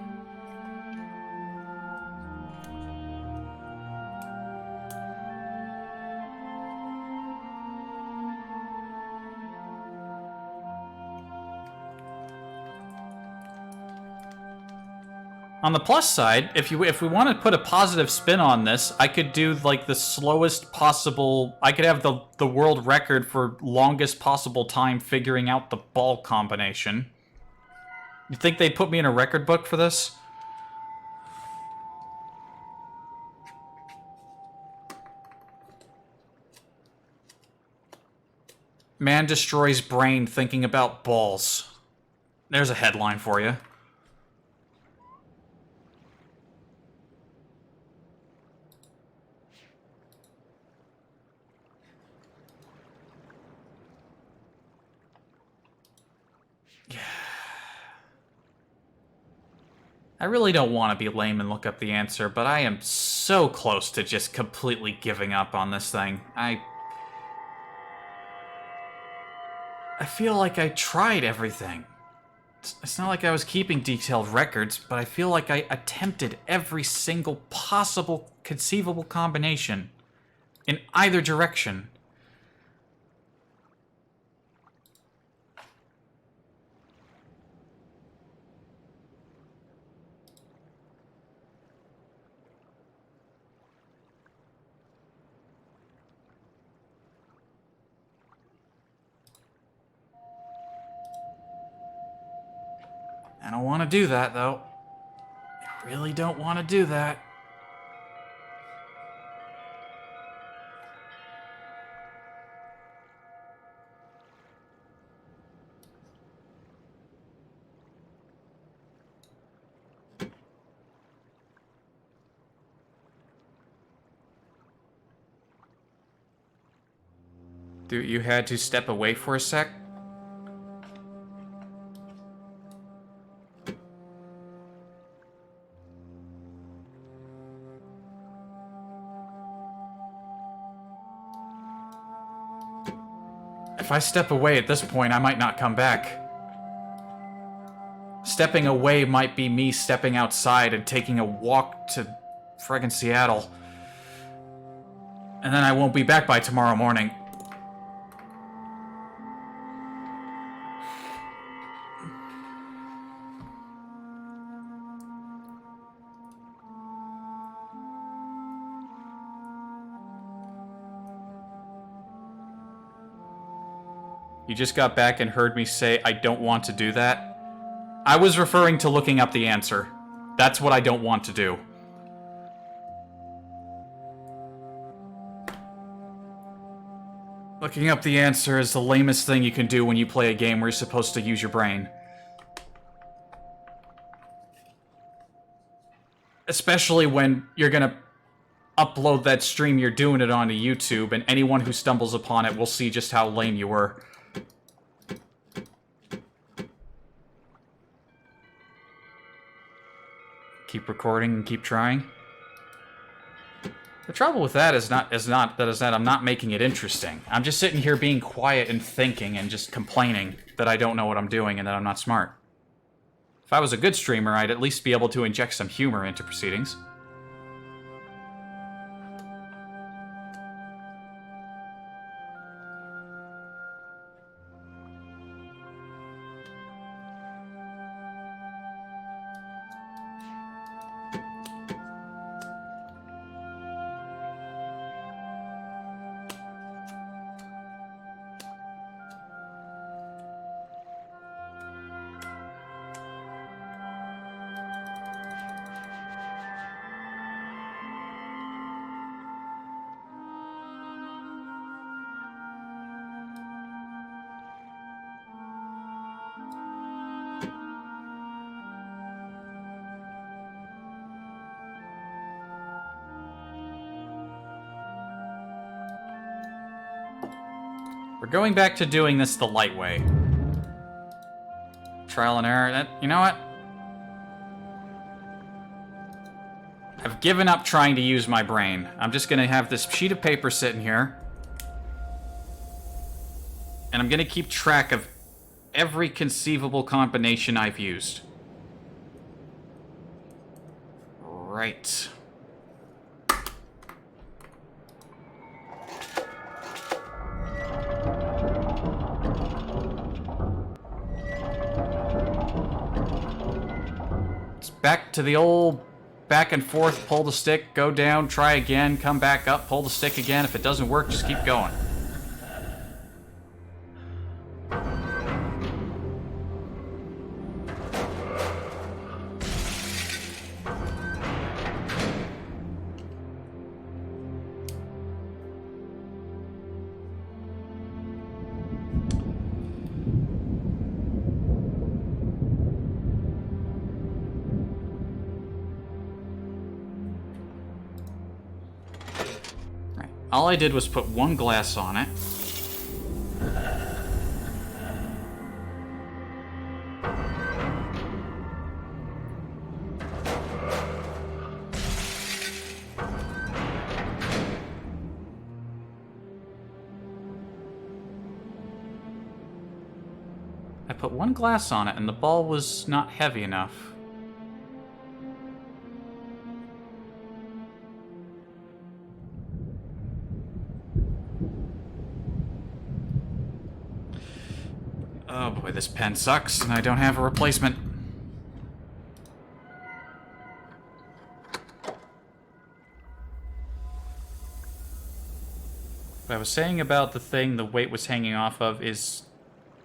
A: On the plus side, if we want to put a positive spin on this, I could do like the slowest possible. I could have the world record for longest possible time figuring out the ball combination. You think they'd put me in a record book for this? Man destroys brain thinking about balls. There's a headline for you. I really don't want to be lame and look up the answer, but I am so close to just completely giving up on this thing. I feel like I tried everything. It's not like I was keeping detailed records, but I feel like I attempted every single possible conceivable combination in either direction. I don't want to do that, though. I really don't want to do that. Dude, you had to step away for a sec? If I step away at this point, I might not come back. Stepping away might be me stepping outside and taking a walk to friggin' Seattle. And then I won't be back by tomorrow morning. You just got back and heard me say I don't want to do that? I was referring to looking up the answer. That's what I don't want to do. Looking up the answer is the lamest thing you can do when you play a game where you're supposed to use your brain. Especially when you're gonna upload that stream you're doing it onto YouTube, and anyone who stumbles upon it will see just how lame you were. Keep recording and keep trying. The trouble with that is that I'm not making it interesting. I'm just sitting here being quiet and thinking and just complaining that I don't know what I'm doing and that I'm not smart. If I was a good streamer, I'd at least be able to inject some humor into proceedings. We're going back to doing this the light way. Trial and error. You know what? I've given up trying to use my brain. I'm just gonna have this sheet of paper sitting here. And I'm gonna keep track of every conceivable combination I've used. Right. It's back to the old back and forth, pull the stick, go down, try again, come back up, pull the stick again. If it doesn't work, just keep going. All I did was put one glass on it. I put one glass on it and the ball was not heavy enough. Oh boy, this pen sucks, and I don't have a replacement. What I was saying about the thing the weight was hanging off of is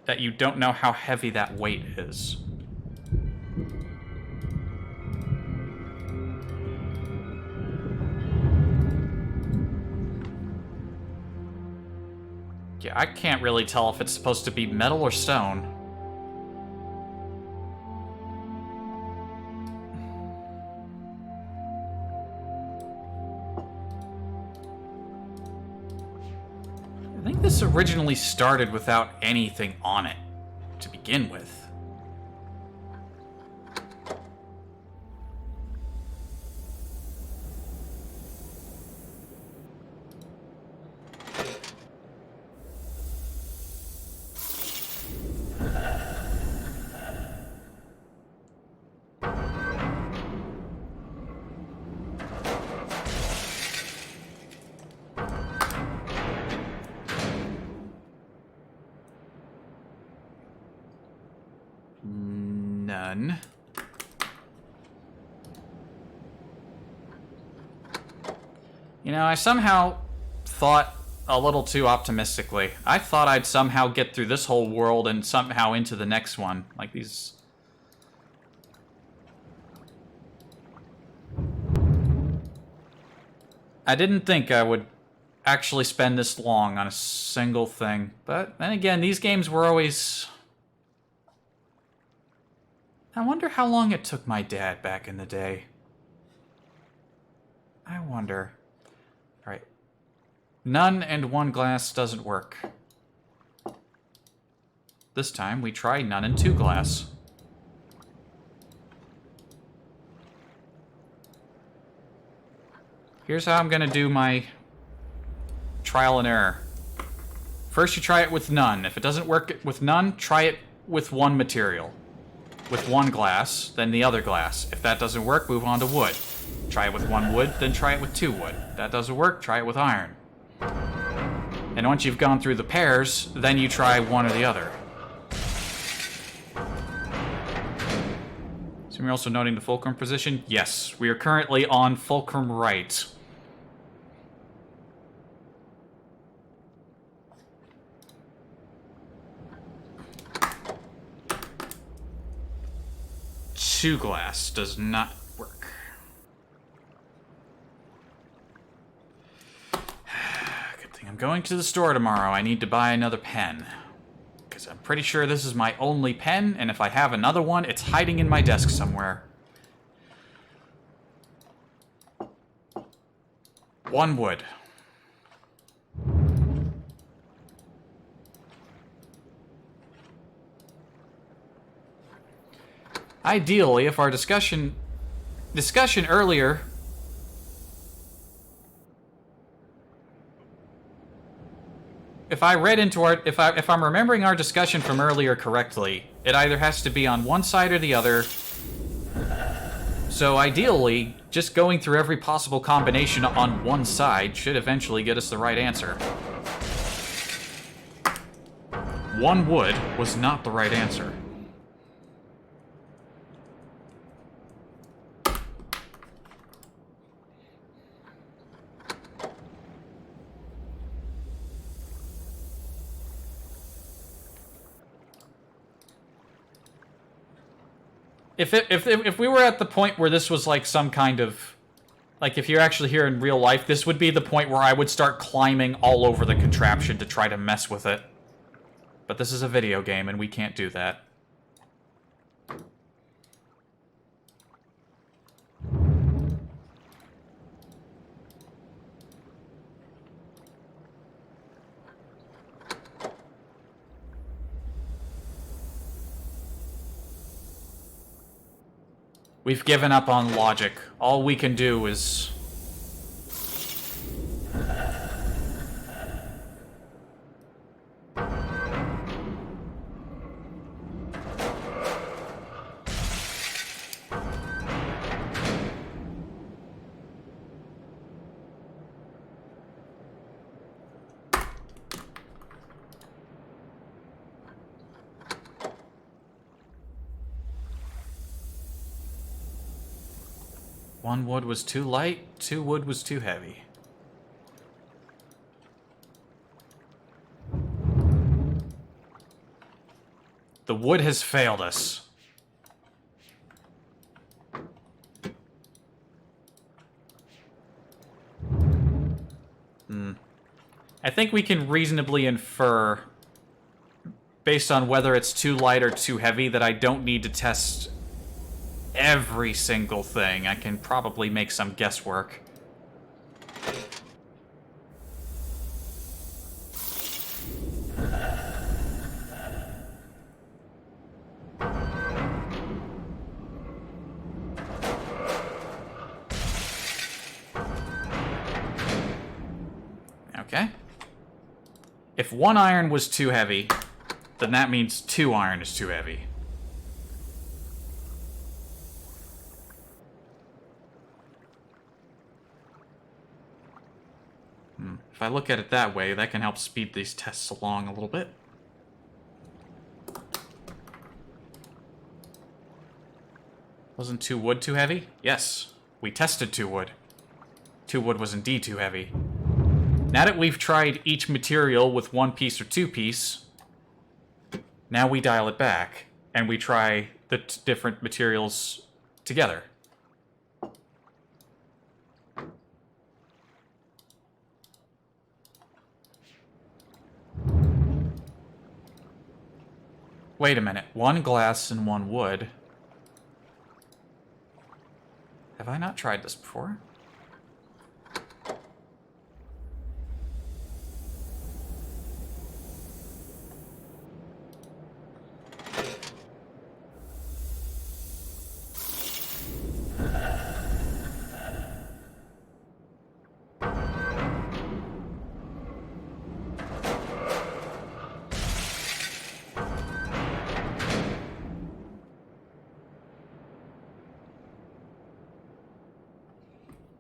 A: that you don't know how heavy that weight is. Yeah, I can't really tell if it's supposed to be metal or stone. I think this originally started without anything on it to begin with. None. You know, I somehow thought a little too optimistically. I thought I'd somehow get through this whole world and somehow into the next one. Like these... I didn't think I would actually spend this long on a single thing. But then again, these games were always... I wonder how long it took my dad back in the day. I wonder. Alright. None and one glass doesn't work. This time we try none and two glass. Here's how I'm gonna do my trial and error. First you try it with none. If it doesn't work with none, try it with one material. With one glass, then the other glass. If that doesn't work, move on to wood. Try it with one wood, then try it with two wood. If that doesn't work, try it with iron. And once you've gone through the pairs, then you try one or the other. So we're also noting the fulcrum position? Yes, we are currently on fulcrum right. Two glass does not work. Good thing I'm going to the store tomorrow. I need to buy another pen. Because I'm pretty sure this is my only pen, and if I have another one, it's hiding in my desk somewhere. One wood. Ideally, if our discussion earlier if I read into our if I'm remembering our discussion from earlier correctly, it either has to be on one side or the other. So ideally, just going through every possible combination on one side should eventually get us the right answer. One wood was not the right answer. If we were at the point where this was like some kind of... Like, if you're actually here in real life, this would be the point where I would start climbing all over the contraption to try to mess with it. But this is a video game, and we can't do that. We've given up on logic. All we can do is... One wood was too light, two wood was too heavy. The wood has failed us. I think we can reasonably infer, based on whether it's too light or too heavy, that I don't need to test every single thing. I can probably make some guesswork. Okay. If one iron was too heavy, then that means two iron is too heavy. If I look at it that way, that can help speed these tests along a little bit. Wasn't two wood too heavy? Yes, we tested two wood. Two wood was indeed too heavy. Now that we've tried each material with one piece or two piece, now we dial it back, and we try the different materials together. Wait a minute, one glass and one wood. Have I not tried this before?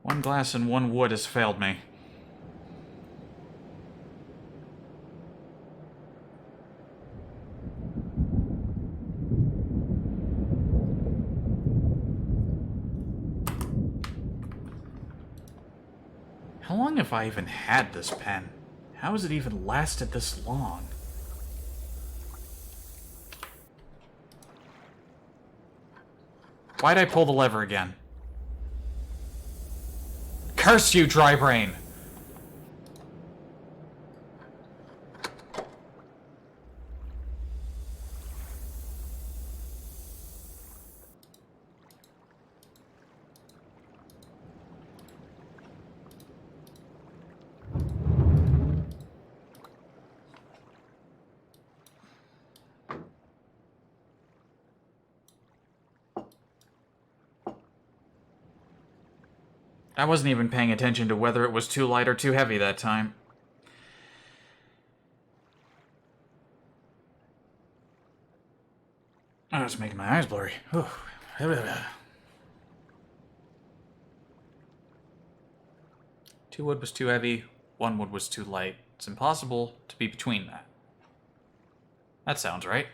A: One glass and one wood has failed me. How long have I even had this pen? How has it even lasted this long? Why'd I pull the lever again? Curse you, dry brain! I wasn't even paying attention to whether it was too light or too heavy that time. it's making my eyes blurry. Whew. 2 wood was too heavy, 1 wood was too light. It's impossible to be between that. That sounds right.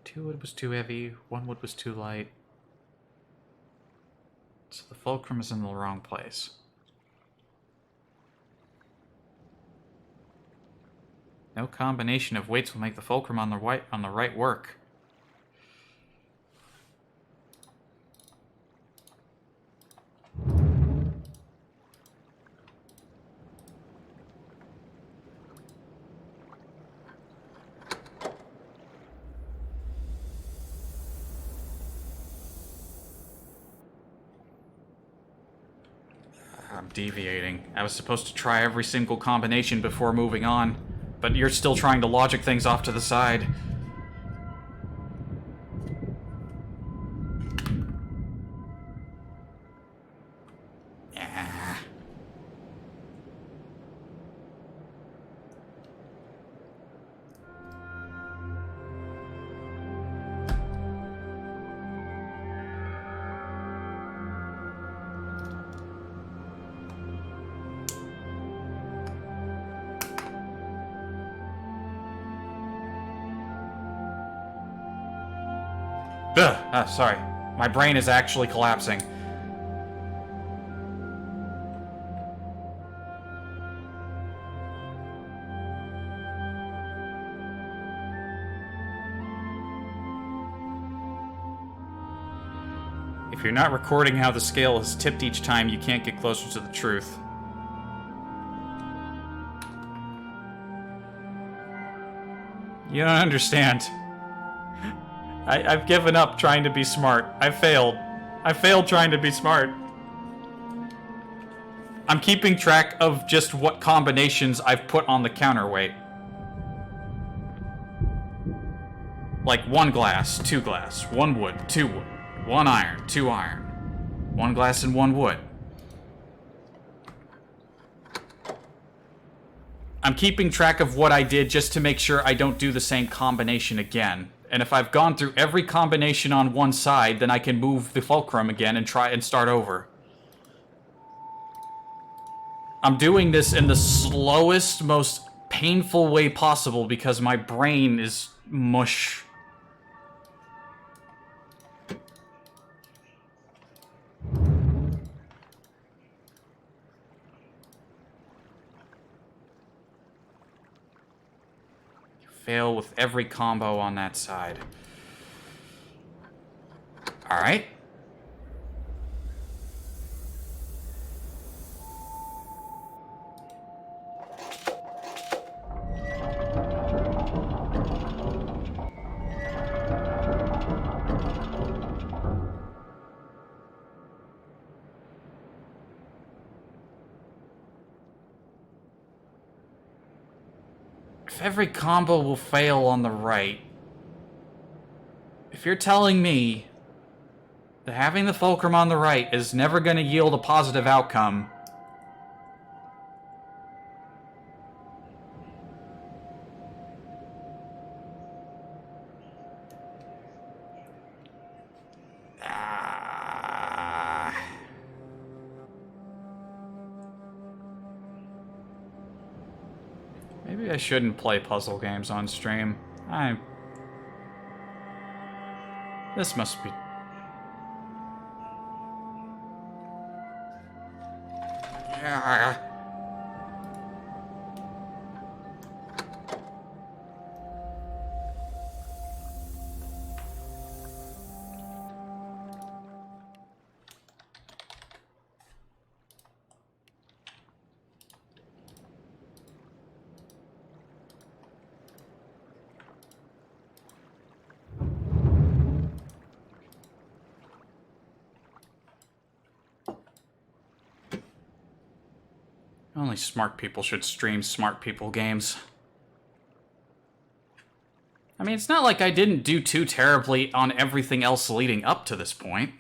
A: Two wood was too heavy, 1 wood was too light. So the fulcrum is in the wrong place. No combination of weights will make the fulcrum on the right work. I'm deviating. I was supposed to try every single combination before moving on, but you're still trying to logic things off to the side. Yeah. Sorry. My brain is actually collapsing. If you're not recording how the scale is tipped each time, you can't get closer to the truth. You don't understand. I've given up trying to be smart. I failed. I failed trying to be smart. I'm keeping track of just what combinations I've put on the counterweight. Like 1 glass, 2 glass, 1 wood, 2 wood, 1 iron, 2 iron, 1 glass and 1 wood. I'm keeping track of what I did just to make sure I don't do the same combination again. And if I've gone through every combination on one side, then I can move the fulcrum again and try and start over. I'm doing this in the slowest, most painful way possible because my brain is mush. Fail with every combo on that side. Alright. If every combo will fail on the right, if you're telling me that having the fulcrum on the right is never going to yield a positive outcome, maybe I shouldn't play puzzle games on stream. This must be... Only smart people should stream smart people games. I mean, it's not like I didn't do too terribly on everything else leading up to this point.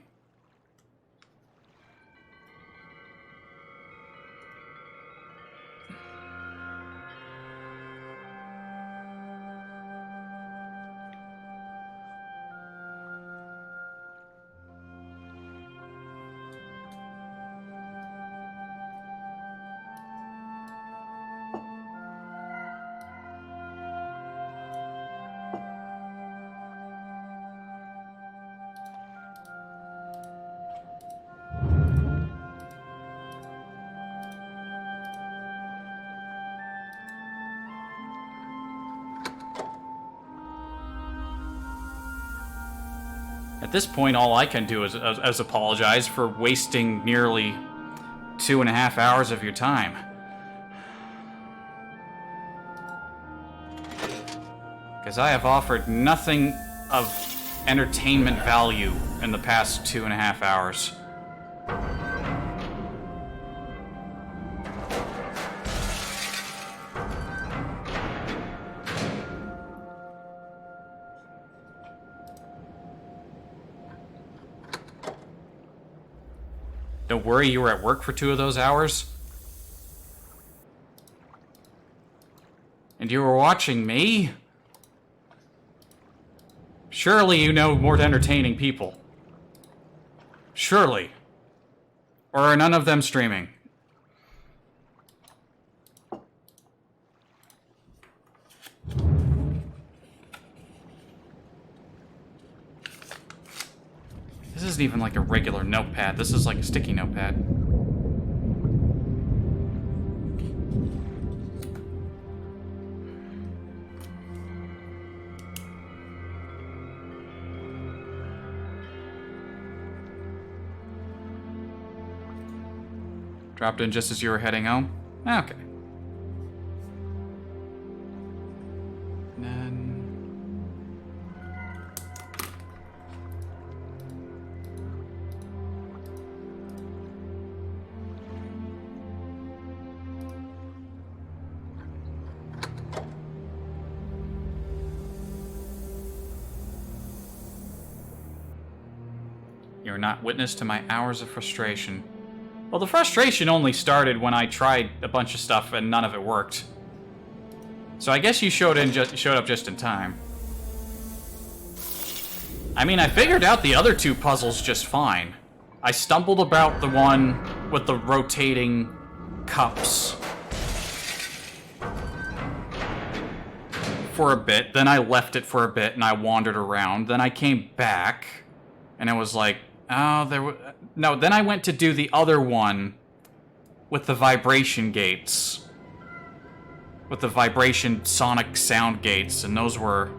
A: At this point, all I can do is apologize for wasting nearly 2.5 hours of your time. Because I have offered nothing of entertainment value in the past 2.5 hours. Don't worry, you were at work for 2 of those hours. And you were watching me? Surely you know more entertaining people. Surely. Or are none of them streaming? This isn't even like a regular notepad. This is like a sticky notepad. Dropped in just as you were heading home? Okay. And then... You're not witness to my hours of frustration. Well, the frustration only started when I tried a bunch of stuff and none of it worked. So I guess you showed up just in time. I mean, I figured out the other 2 puzzles just fine. I stumbled about the one with the rotating cups for a bit, then I left it for a bit and I wandered around, then I came back and it was like, oh, no, then I went to do the other one with the vibration gates. With the vibration sonic sound gates, and those were...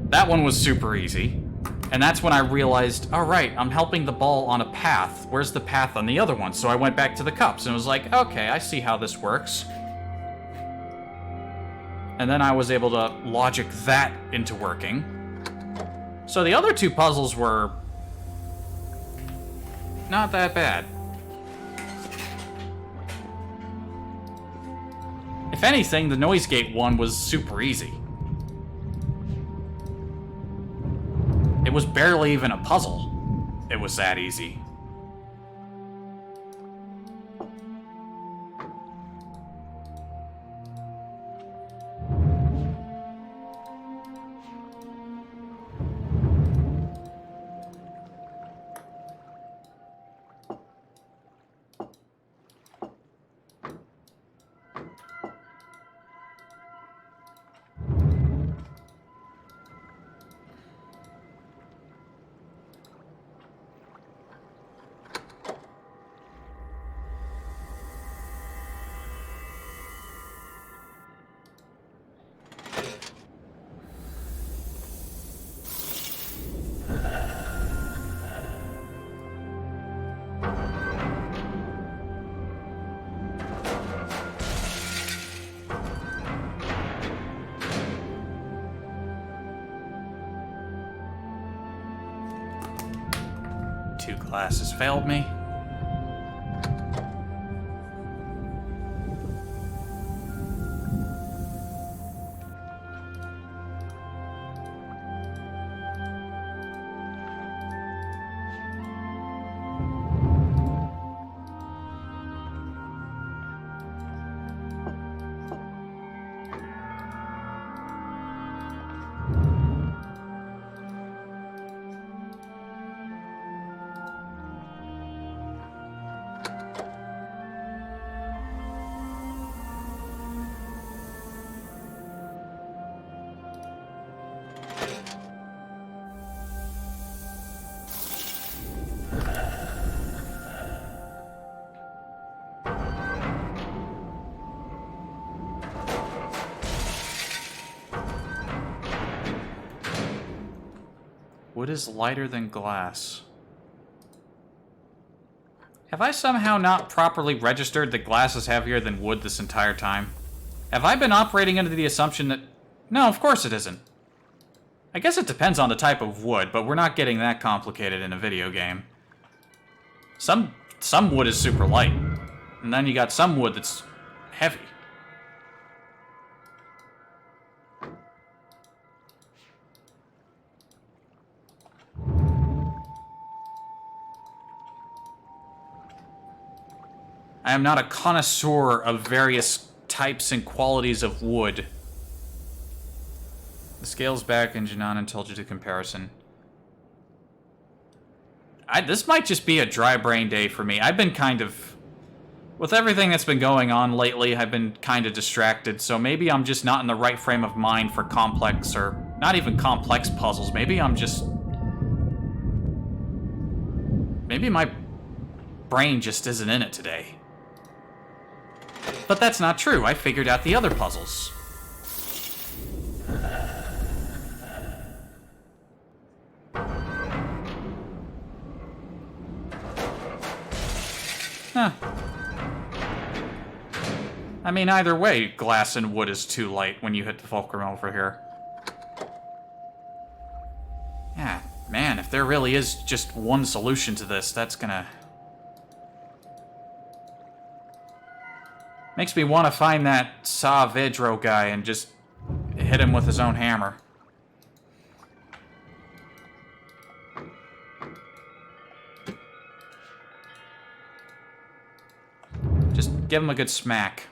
A: That one was super easy. And that's when I realized, all right, I'm helping the ball on a path. Where's the path on the other one? So I went back to the cups and was like, okay, I see how this works. And then I was able to logic that into working. So the other 2 puzzles were not that bad. If anything, the noise gate one was super easy. It was barely even a puzzle. It was that easy. glass has failed me. Wood is lighter than glass. Have I somehow not properly registered that glass is heavier than wood this entire time? Have I been operating under the assumption that... No, of course it isn't. I guess it depends on the type of wood, but we're not getting that complicated in a video game. Some wood is super light, and then you got some wood that's heavy. I am not a connoisseur of various types and qualities of wood. The scale's back and Janan told you to comparison. This might just be a dry brain day for me. I've been kind of... With everything that's been going on lately, I've been kind of distracted, so maybe I'm just not in the right frame of mind for complex, or not even complex puzzles. Maybe I'm just... Maybe my brain just isn't in it today. But that's not true. I figured out the other puzzles. Huh. I mean, either way, glass and wood is too light when you hit the fulcrum over here. Yeah, man, if there really is just one solution to this, that's gonna... Makes me want to find that Sa Vedro guy and just hit him with his own hammer. Just give him a good smack.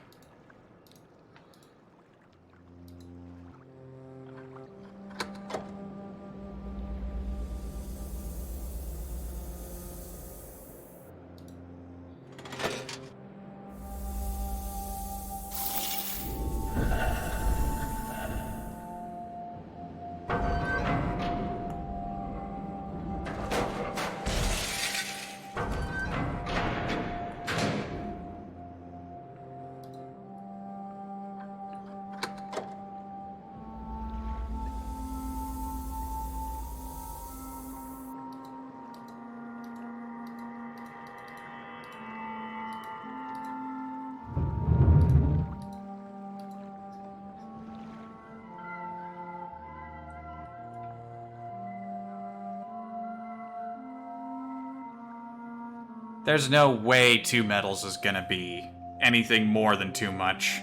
A: There's no way 2 metals is gonna be anything more than too much.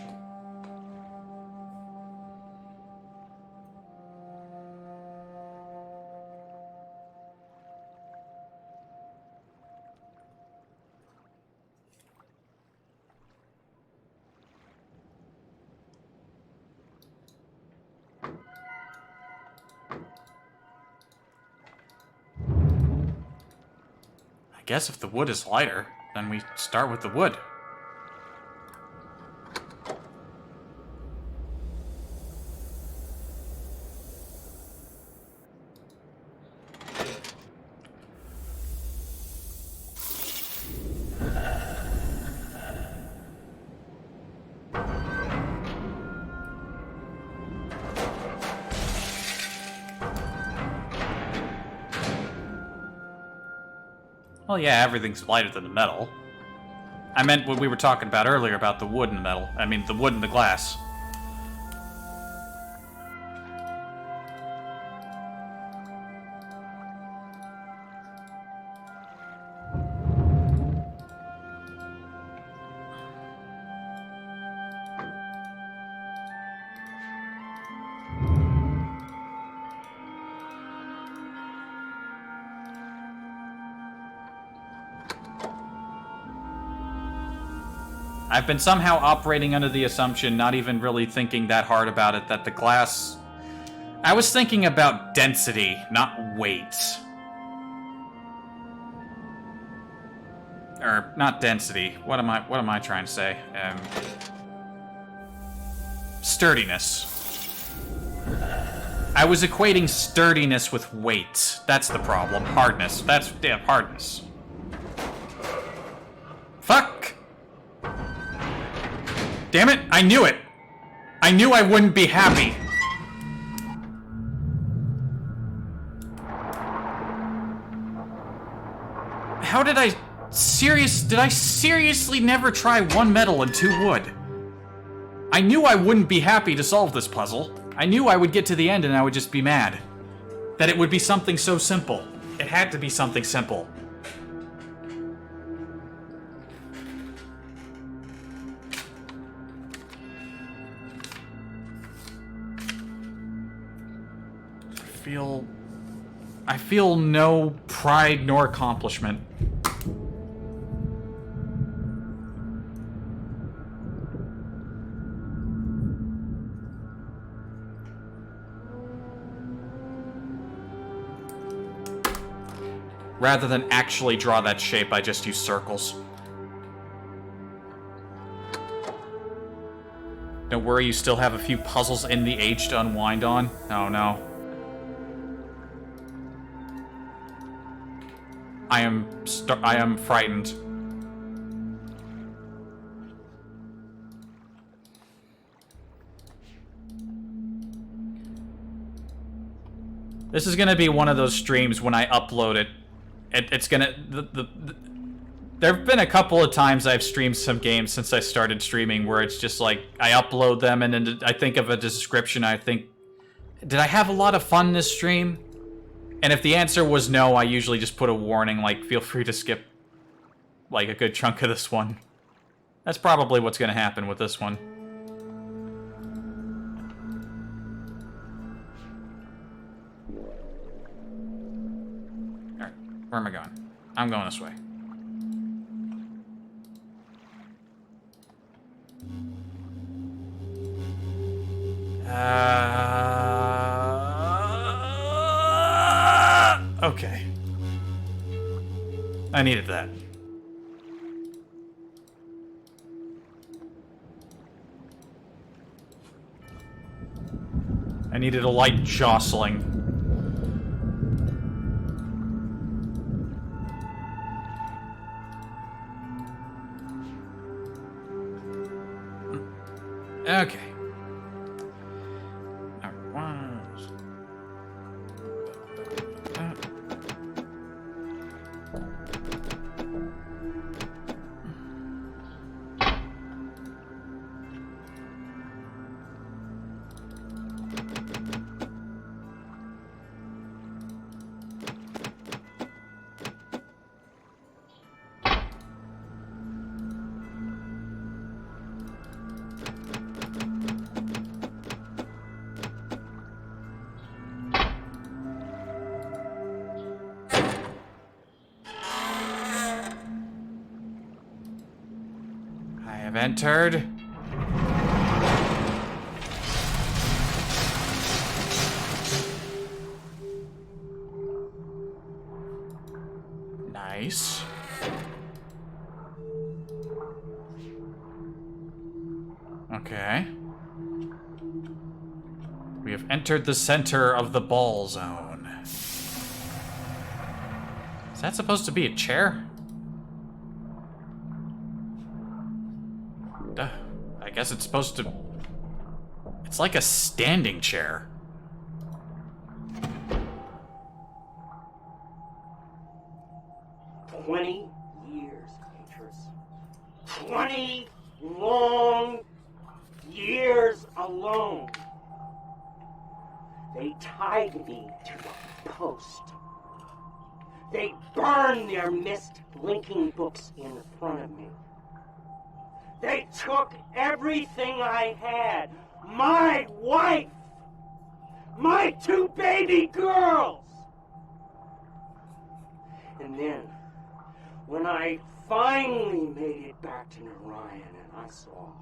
A: I guess if the wood is lighter, then we start with the wood. Well, yeah, everything's lighter than the metal. I meant what we were talking about earlier about the wood and the metal. I mean, the wood and the glass. I've been somehow operating under the assumption, not even really thinking that hard about it, that the glass... I was thinking about density, not weight. Or, not density. What am I trying to say? Sturdiness. I was equating sturdiness with weight. That's the problem. Hardness. That's, yeah, hardness. Fuck! Damn it, I knew it! I knew I wouldn't be happy. How did I... Did I seriously never try 1 metal and 2 wood? I knew I wouldn't be happy to solve this puzzle. I knew I would get to the end and I would just be mad. That it would be something so simple. It had to be something simple. I feel no pride nor accomplishment. Rather than actually draw that shape, I just use circles. Don't worry, you still have a few puzzles in the age to unwind on. Oh no. I am frightened. This is gonna be one of those streams when I upload it. It's gonna... There have been a couple of times I've streamed some games since I started streaming where it's just like, I upload them and then I think of a description, I think, did I have a lot of fun this stream? And if the answer was no, I usually just put a warning, like, feel free to skip, like, a good chunk of this one. That's probably what's gonna happen with this one. Alright, where am I going? I'm going this way. Okay. I needed that. I needed a light jostling. Okay. Entered. Nice. Okay. We have entered the center of the ball zone. Is that supposed to be a chair? I guess it's supposed to... It's like a standing chair.
C: "20 years, Petrus. 20 long years alone. They tied me to a post. They burned their Myst blinking books in front of me. They took everything I had. My wife. My 2 baby girls. And then, when I finally made it back to Narayan and I saw.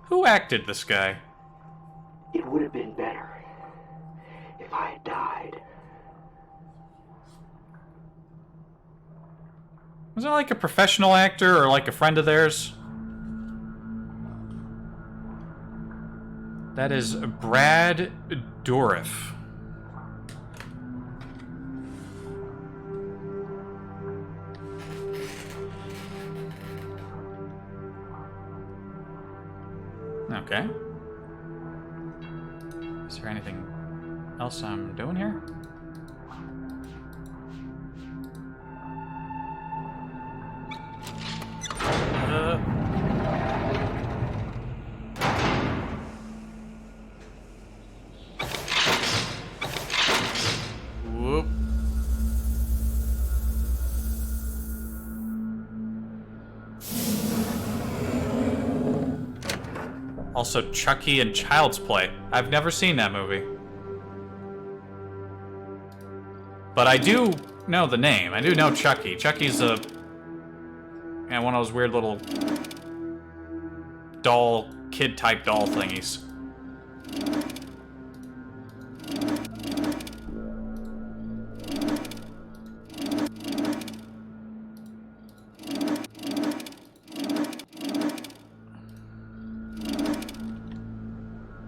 A: Who acted this guy?
C: It would have been better if I had died.
A: Was it like a professional actor or like a friend of theirs? That is Brad Dourif. Okay. Is there anything else I'm doing here? Whoop. Also, Chucky and Child's Play. I've never seen that movie. But I do know the name. I do know Chucky. Chucky's a... yeah, one of those weird little... doll, kid-type doll thingies.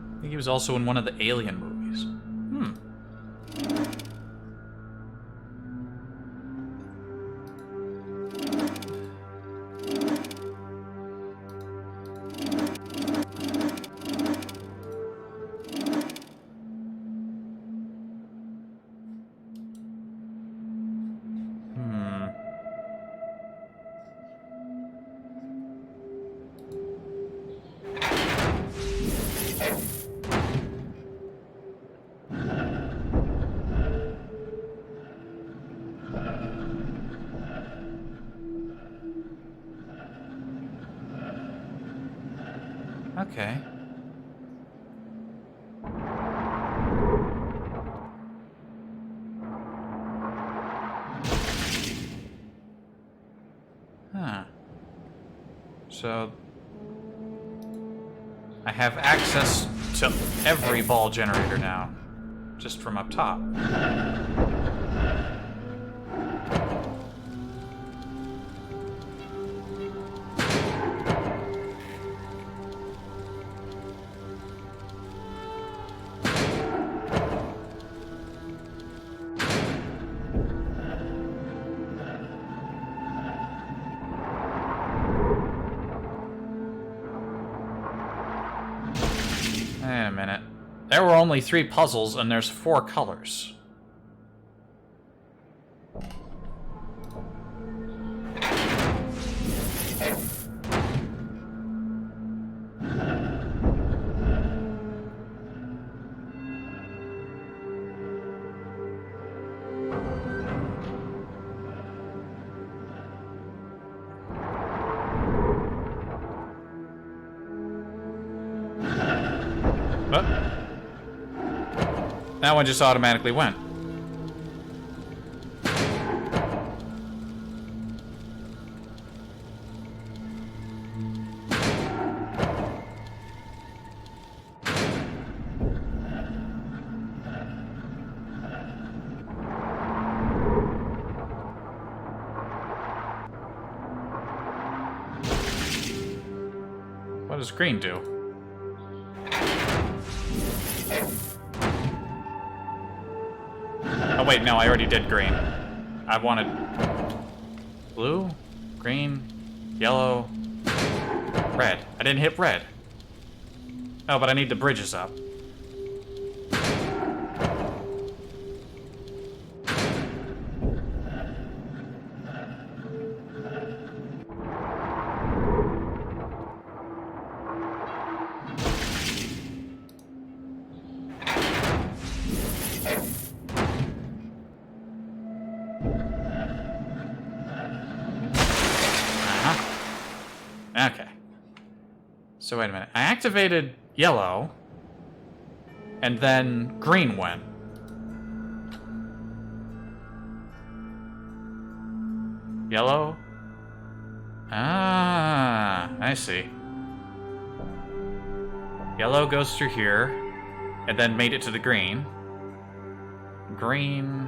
A: I think he was also in one of the Alien movies. Okay. Huh. So... I have access to every ball generator now. Just from up top. Wait a minute. There were only 3 puzzles, and there's 4 colors. That one just automatically went. What does green do? Oh wait, no, I already did green. I wanted blue, green, yellow, red. I didn't hit red. Oh, but I need the bridges up. Okay. So wait a minute. I activated yellow, and then green went. Yellow? Ah, I see. Yellow goes through here, and then made it to the green. Green...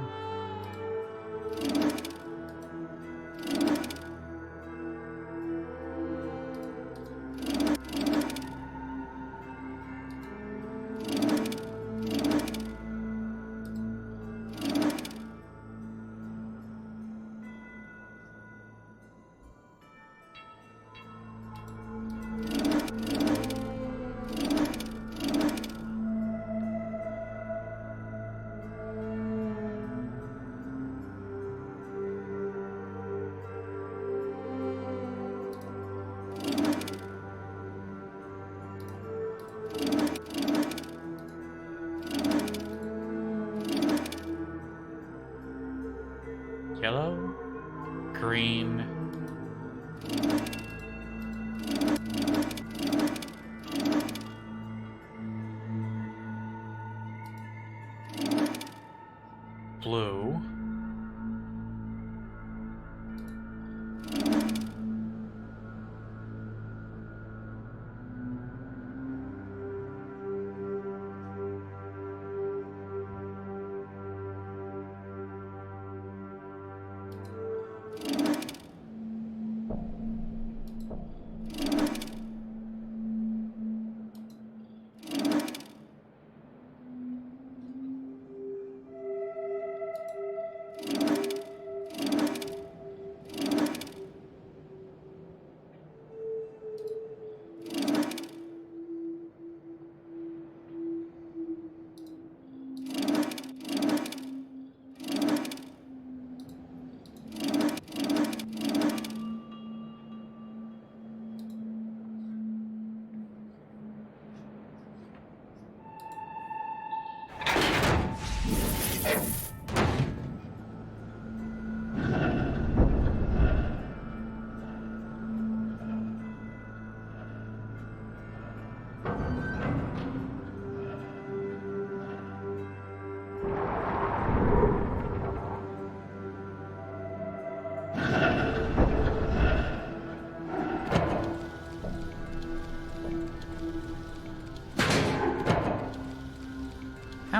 A: Yellow, green, blue,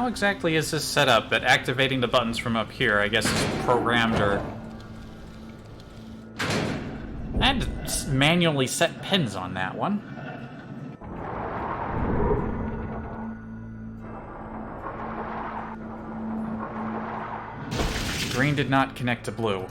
A: How exactly is this set up that activating the buttons from up here, I guess, is programmed or... I had to manually set pins on that one. Green did not connect to blue.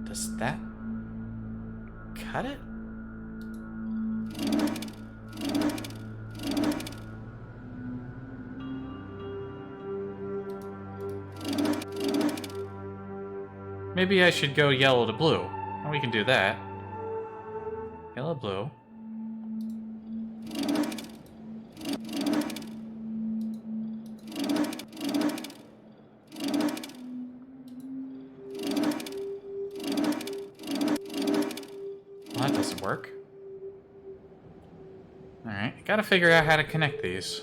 A: Does that cut it? Maybe I should go yellow to blue. And we can do that. Yellow, blue. Well, that doesn't work. Alright, gotta figure out how to connect these.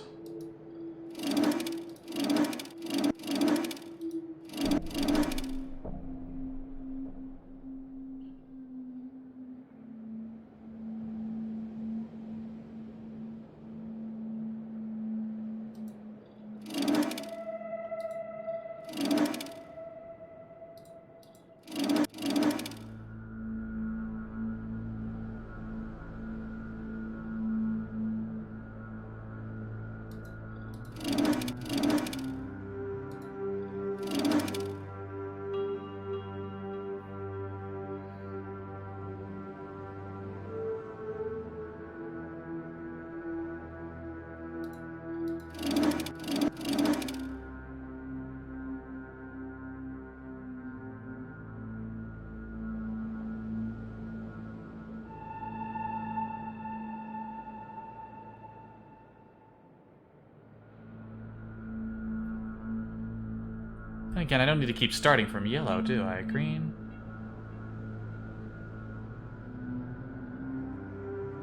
A: Again, I don't need to keep starting from yellow, do I? Green.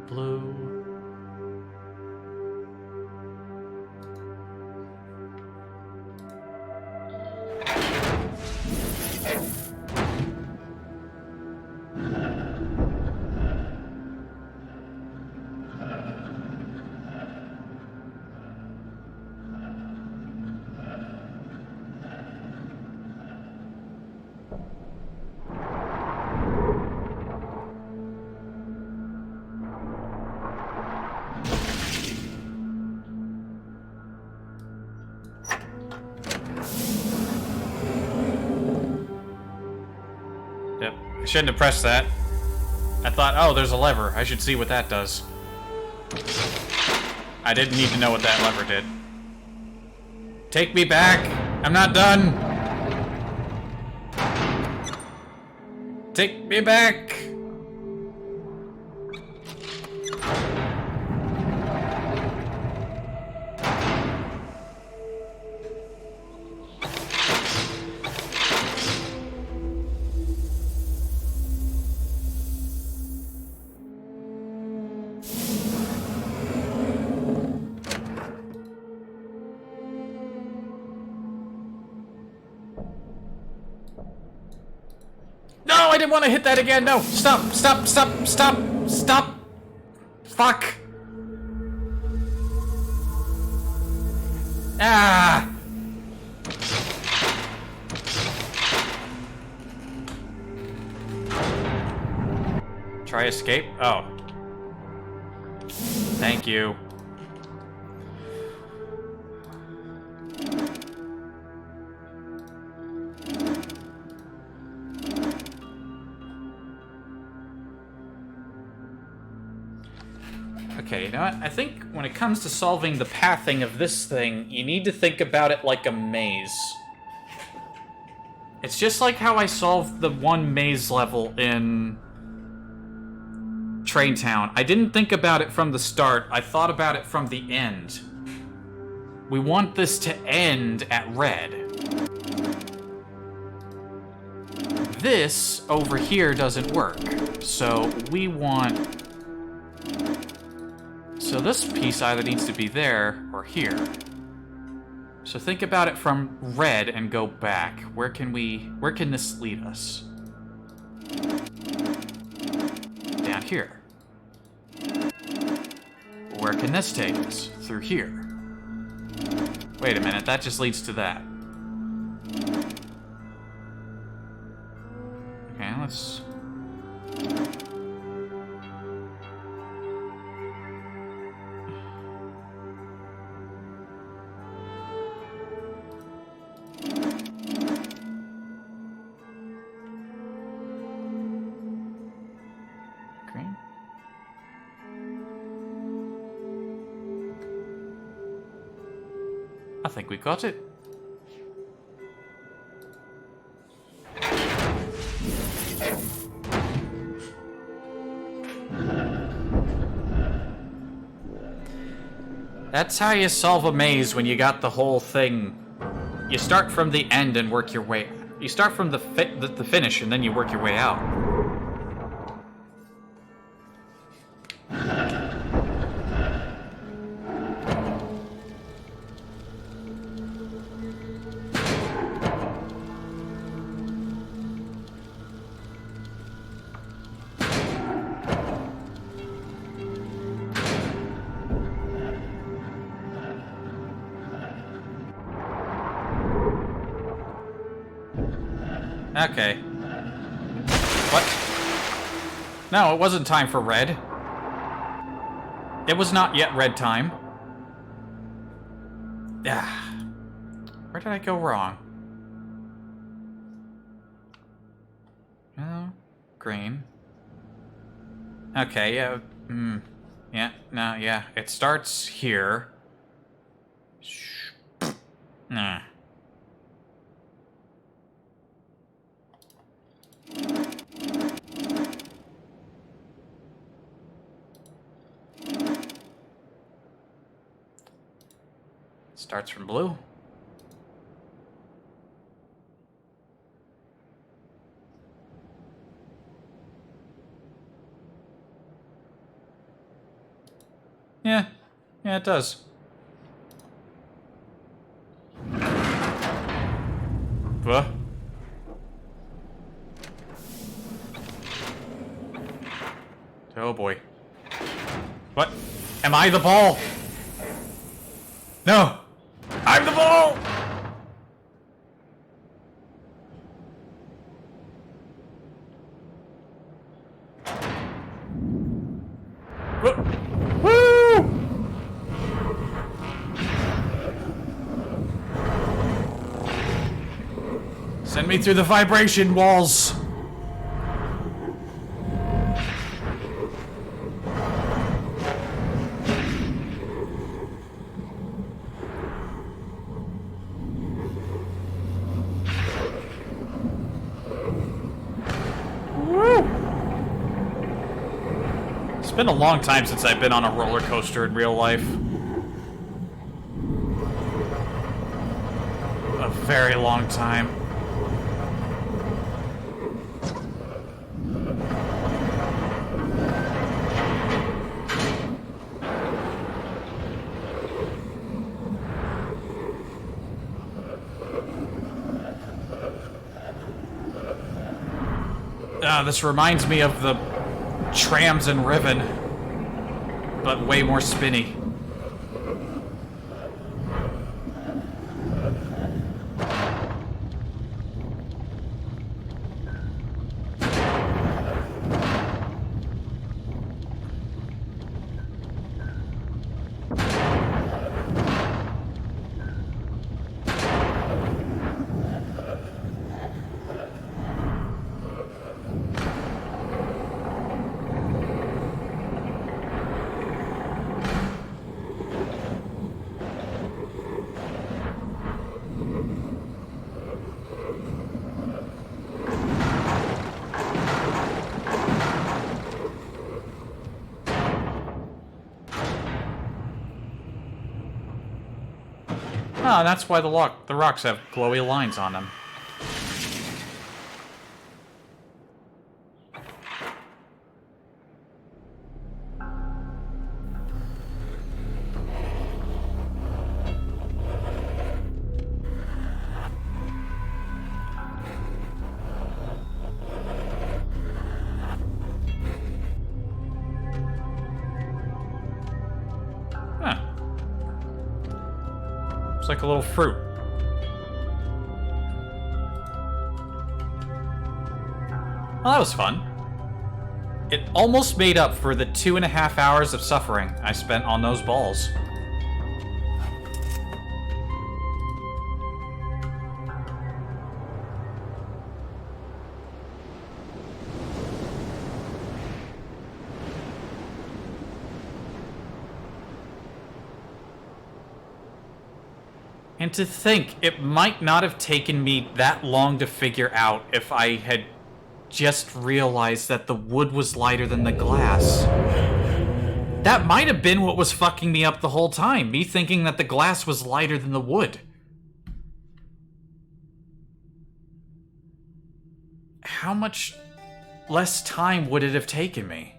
A: Blue. Yep, I shouldn't have pressed that. I thought, oh, there's a lever. I should see what that does. I didn't need to know what that lever did. Take me back! I'm not done! Take me back! No, I didn't want to hit that again. No, stop, stop, stop, stop, stop. Fuck. Ah. Try escape? Oh. Thank you. Okay, you know what? I think when it comes to solving the pathing of this thing, you need to think about it like a maze. It's just like how I solved the one maze level in Train Town. I didn't think about it from the start, I thought about it from the end. We want this to end at red. This over here doesn't work, so we want... So this piece either needs to be there or here. So think about it from red and go back. Where can this lead us? Down here. Where can this take us? Through here. Wait a minute, that just leads to that. Okay, let's... Green. I think we got it. That's how you solve a maze when you got the whole thing. You start from the end and work your way. You start from the finish and then you work your way out. Okay. What? No, it wasn't time for red. It was not yet red time. Ah. Where did I go wrong? Oh, green. Okay, yeah. Yeah, no, yeah. It starts here. Nah. Starts from blue. Yeah. Yeah, it does. What? Oh boy. What? Am I the ball? No! I'm the ball! Woo! Send me through the vibration walls! It's been a long time since I've been on a roller coaster in real life. A very long time. This reminds me of the trams in Riven, but way more spinny. Oh, that's why the rocks have glowy lines on them. Huh. It's like a little fruit. Well, that was fun. It almost made up for the 2.5 hours of suffering I spent on those balls. And to think, it might not have taken me that long to figure out if I had just realized that the wood was lighter than the glass. That might have been what was fucking me up the whole time, me thinking that the glass was lighter than the wood. How much less time would it have taken me?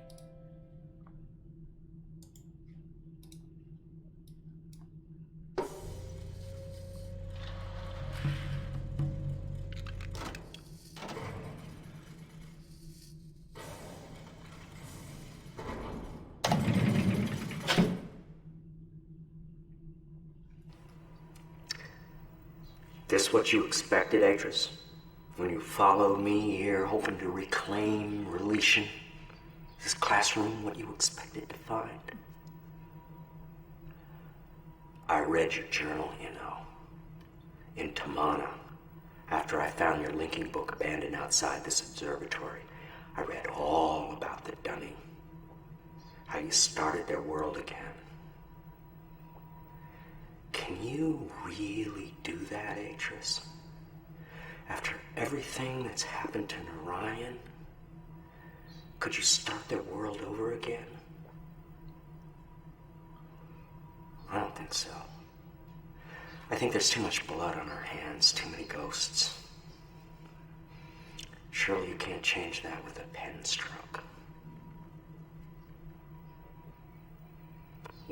C: This what you expected, Atris? When you followed me here, hoping to reclaim Relation? This classroom what you expected to find? I read your journal, you know. In Tamana, after I found your linking book abandoned outside this observatory, I read all about the Dunning. How you started their world again. Can you really do that, Atris? After everything that's happened to Narayan, could you start their world over again? I don't think so. I think there's too much blood on our hands, too many ghosts. Surely you can't change that with a pen stroke.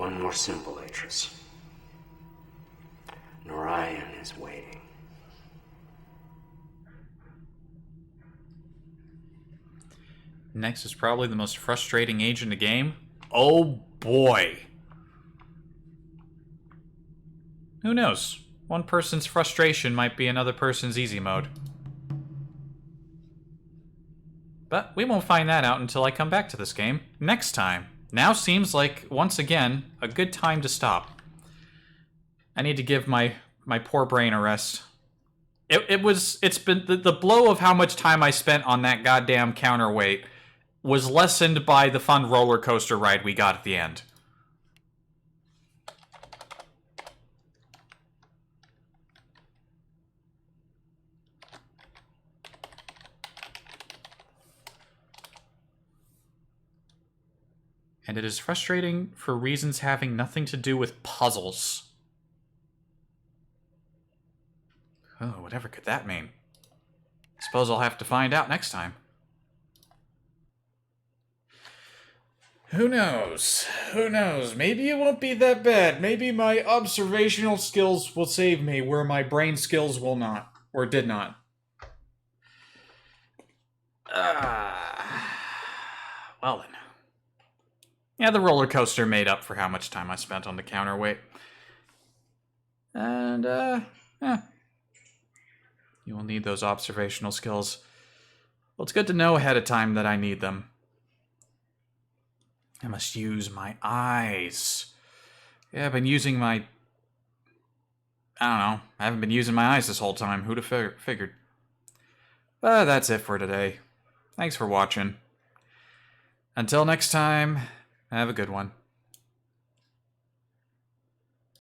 C: One more simple, Atris. Narayan is waiting.
A: Next is probably the most frustrating age in the game. Oh boy. Who knows? One person's frustration might be another person's easy mode. But we won't find that out until I come back to this game next time. Now seems like, once again, a good time to stop. I need to give my poor brain a rest. It's been the blow of how much time I spent on that goddamn counterweight was lessened by the fun roller coaster ride we got at the end. And it is frustrating for reasons having nothing to do with puzzles. Oh, whatever could that mean? Suppose I'll have to find out next time. Who knows? Who knows? Maybe it won't be that bad. Maybe my observational skills will save me where my brain skills will not. Or did not. Well then. Yeah, the roller coaster made up for how much time I spent on the counterweight. And, yeah. You will need those observational skills. Well, it's good to know ahead of time that I need them. I must use my eyes. Yeah, I've been using my... I don't know. I haven't been using my eyes this whole time. Who'd have figured? But that's it for today. Thanks for watching. Until next time, have a good one.